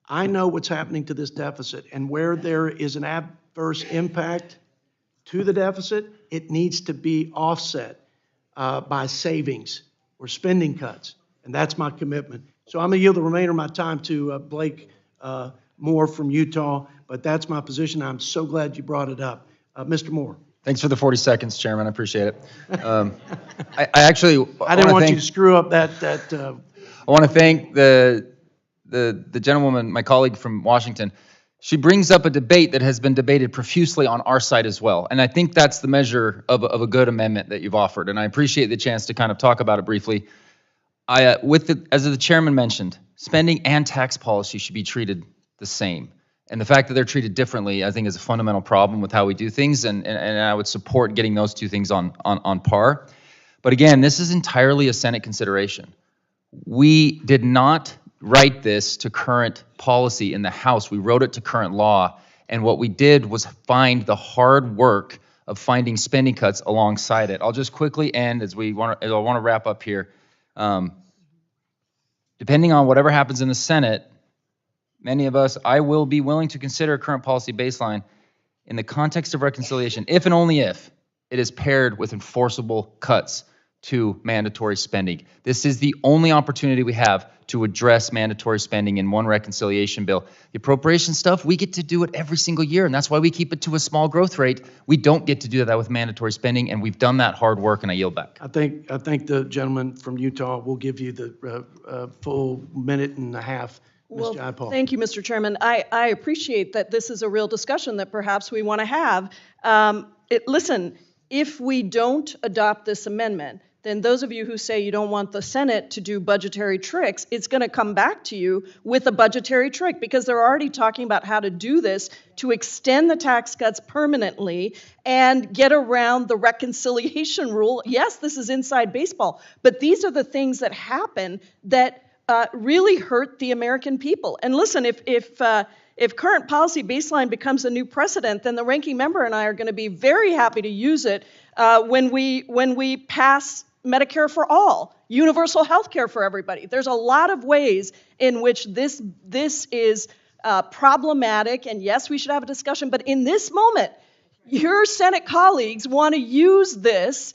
I know what's happening to this deficit, and where there is an adverse impact to the deficit, it needs to be offset by savings or spending cuts, and that's my commitment. So I'm going to yield the remainder of my time to Blake Moore from Utah, but that's my position. I'm so glad you brought it up. Mr. Moore. Thanks for the 40 seconds, Chairman. I appreciate it. I actually I didn't want you to screw up that. I want to thank the gentlewoman, my colleague from Washington. She brings up a debate that has been debated profusely on our side as well, and I think that's the measure of a good amendment that you've offered. And I appreciate the chance to kind of talk about it briefly. As the chairman mentioned, spending and tax policy should be treated the same. And the fact that they're treated differently, I think, is a fundamental problem with how we do things, and I would support getting those two things on par. But again, this is entirely a Senate consideration. We did not write this to current policy in the House. We wrote it to current law, and what we did was find the hard work of finding spending cuts alongside it. I'll just quickly end I want to wrap up here. Depending on whatever happens in the Senate, many of us, I will be willing to consider a current policy baseline in the context of reconciliation, if and only if it is paired with enforceable cuts to mandatory spending. This is the only opportunity we have to address mandatory spending in one reconciliation bill. The appropriation stuff, we get to do it every single year, and that's why we keep it to a small growth rate. We don't get to do that with mandatory spending, and we've done that hard work, and I yield back. I think the gentleman from Utah will give you the full minute and a half. Well, Gia Paul. thank you, Mr. Chairman. I appreciate that this is a real discussion that perhaps we want to have. Listen, if we don't adopt this amendment, then those of you who say you don't want the Senate to do budgetary tricks, it's going to come back to you with a budgetary trick, because they're already talking about how to do this to extend the tax cuts permanently and get around the reconciliation rule. Yes, this is inside baseball, but these are the things that happen that really hurt the American people. And listen, if current policy baseline becomes a new precedent, then the ranking member and I are going to be very happy to use it when we pass Medicare for all, universal health care for everybody. There's a lot of ways in which this is problematic, and yes, we should have a discussion, but in this moment, your Senate colleagues want to use this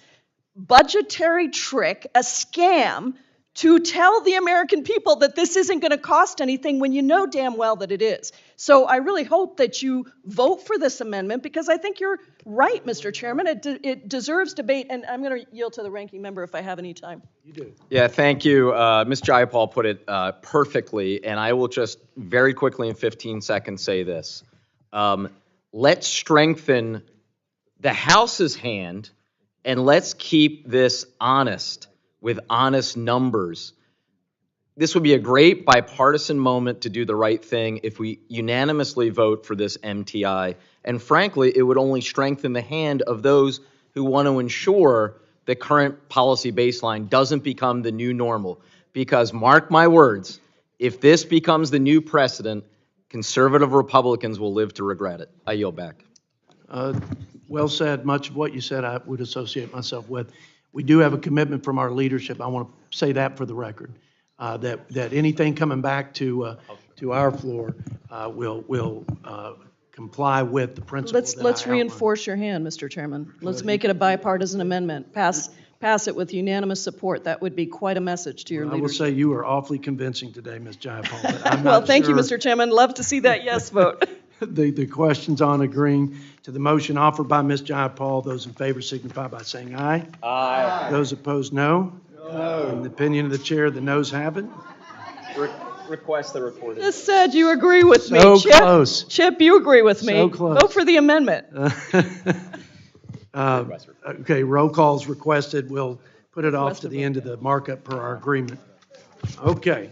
budgetary trick, a scam, to tell the American people that this isn't going to cost anything when you know damn well that it is. So I really hope that you vote for this amendment, because I think you're right, Mr. Chairman. It deserves debate, and I'm going to yield to the ranking member if I have any time. You do. Yeah, thank you. Ms. Gia Paul put it perfectly, and I will just very quickly in 15 seconds say this. Let's strengthen the House's hand, and let's keep this honest with honest numbers. This would be a great bipartisan moment to do the right thing if we unanimously vote for this MTI. And frankly, it would only strengthen the hand of those who want to ensure the current policy baseline doesn't become the new normal. Because mark my words, if this becomes the new precedent, conservative Republicans will live to regret it. I yield back. Well said. Much of what you said I would associate myself with. We do have a commitment from our leadership. I want to say that for the record, that anything coming back to our floor will comply with the principles. Let's reinforce your hand, Mr. Chairman. Let's make it a bipartisan amendment. Pass it with unanimous support. That would be quite a message to your leadership. I will say you are awfully convincing today, Ms. Gia Paul. But I'm well, not thank sure you, Mr. Chairman. Love to see that yes vote. the questions on agreeing to the motion offered by Ms. Gia Paul. Those in favor signify by saying aye. Aye. Those opposed, no. No. In the opinion of the chair, the noes have it. Request the recorded. Just said you agree with me, Chip. Close. Chip, you agree with me. So close. Vote for the amendment. Okay, roll calls requested. We'll put it off to the end of the markup per our agreement. Okay.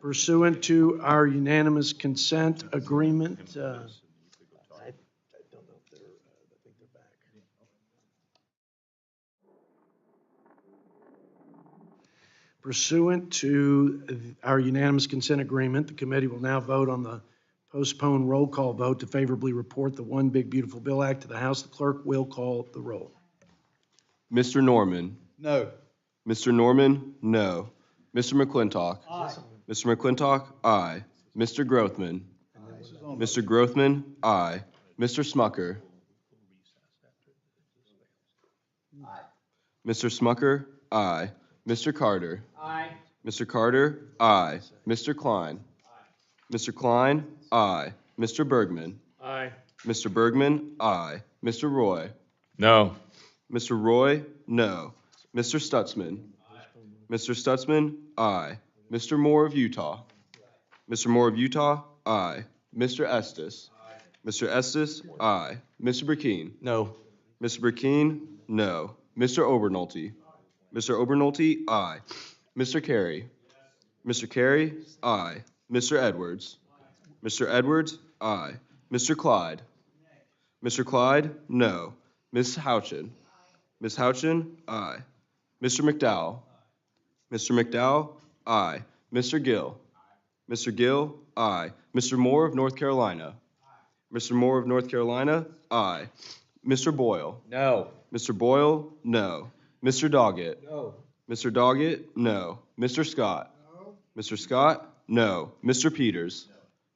Pursuant to our unanimous consent agreement, I don't know if they're, I think they're back. Pursuant to our unanimous consent agreement, the committee will now vote on the postponed roll call vote to favorably report the One Big Beautiful Bill Act to the House. The clerk will call the roll. Mr. Norman? No. Mr. Norman? No. Mr. McClintock? Aye. Mr. McClintock? Aye. Mr. Grothman? Mr. Grothman? Aye. Mr. Smucker? Mr. Smucker? Aye. Mr. Carter? Aye. Mr. Carter? Aye. Mr. Klein? Mr. Klein? Aye. Mr. Bergman? Aye. Mr. Bergman? Aye. Mr. Roy? No. Mr. Roy? No. Mr. Stutzman? Mr. Stutzman? Aye. Mr. Moore of Utah? Mr. Moore of Utah? Aye. Mr. Estus? Mr. Estus? Aye. Mr. Burkeen? No. Mr. Burkeen? No. Mr. Obernolte? Mr. Obernolte? Aye. Mr. Carey? Mr. Carey? Aye. Mr. Edwards? Mr. Edwards? Aye. Mr. Clyde? Mr. Clyde? No. Ms. Houchin? Ms. Houchin? Aye. Mr. McDowell? Mr. McDowell? Aye. Mr. Gill? Mr. Gill? Aye. Mr. Moore of North Carolina? Mr. Moore of North Carolina? Aye. Mr. Boyle? No. Mr. Boyle? No. Mr. Doggett? No. Mr. Doggett? No. Mr. Scott? No. Mr. Scott? No. Mr. Peters?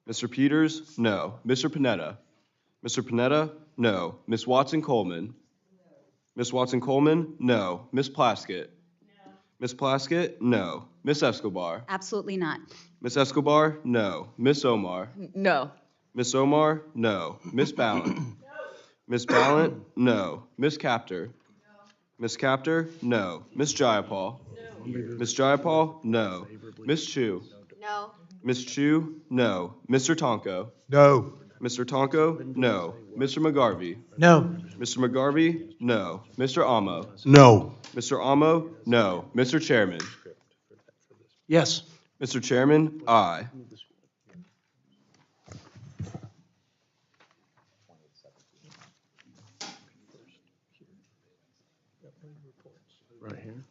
Mr. Peters? No. Mr. Panetta? Mr. Panetta? No. Ms. Watson Coleman? Ms. Watson Coleman? No. Ms. Plaskett? No. Ms. Plaskett? No. Ms. Escobar? Absolutely not. Ms. Escobar? No. Ms. Omar? No. Ms. Omar? No. Ms. Balon? Ms. Balon? No. Ms. Kaptur? Ms. Kaptur? No. Ms. Gia Paul? Ms. Gia Paul? No. Ms. Chu? No. Ms. Chu? No. Mr. Tonko? No. Mr. Tonko? No. Mr. McGarvey? No. Mr. McGarvey? No. Mr. Amo? No. Mr. Amo? No. Mr. Chairman? Yes. Mr. Chairman? Aye. Right here.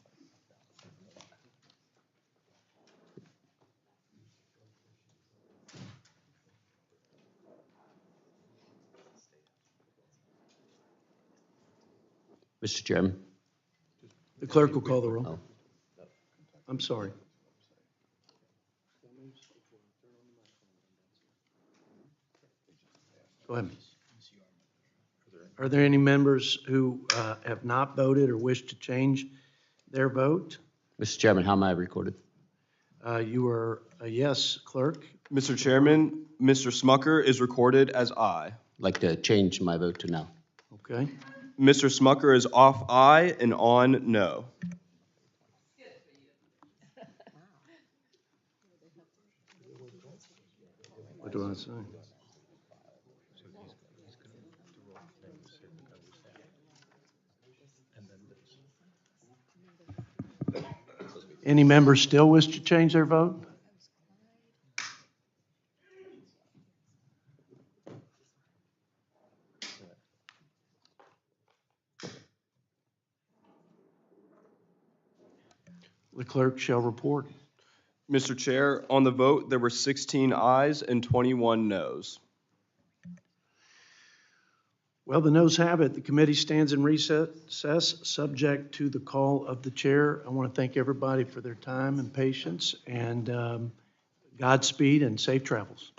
Mr. Chairman. The clerk will call the roll. I'm sorry. Go ahead. Are there any members who have not voted or wish to change their vote? Mr. Chairman, how am I recorded? You are a yes, clerk. Mr. Chairman, Mr. Smucker is recorded as aye. I'd like to change my vote to no. Okay. Mr. Smucker is off aye and on no. What do I say? Any members still wish to change their vote? The clerk shall report. Mr. Chair, on the vote, there were 16 ayes and 21 noes. Well, the noes have it. The committee stands in recess, subject to the call of the chair. I want to thank everybody for their time and patience, and Godspeed and safe travels.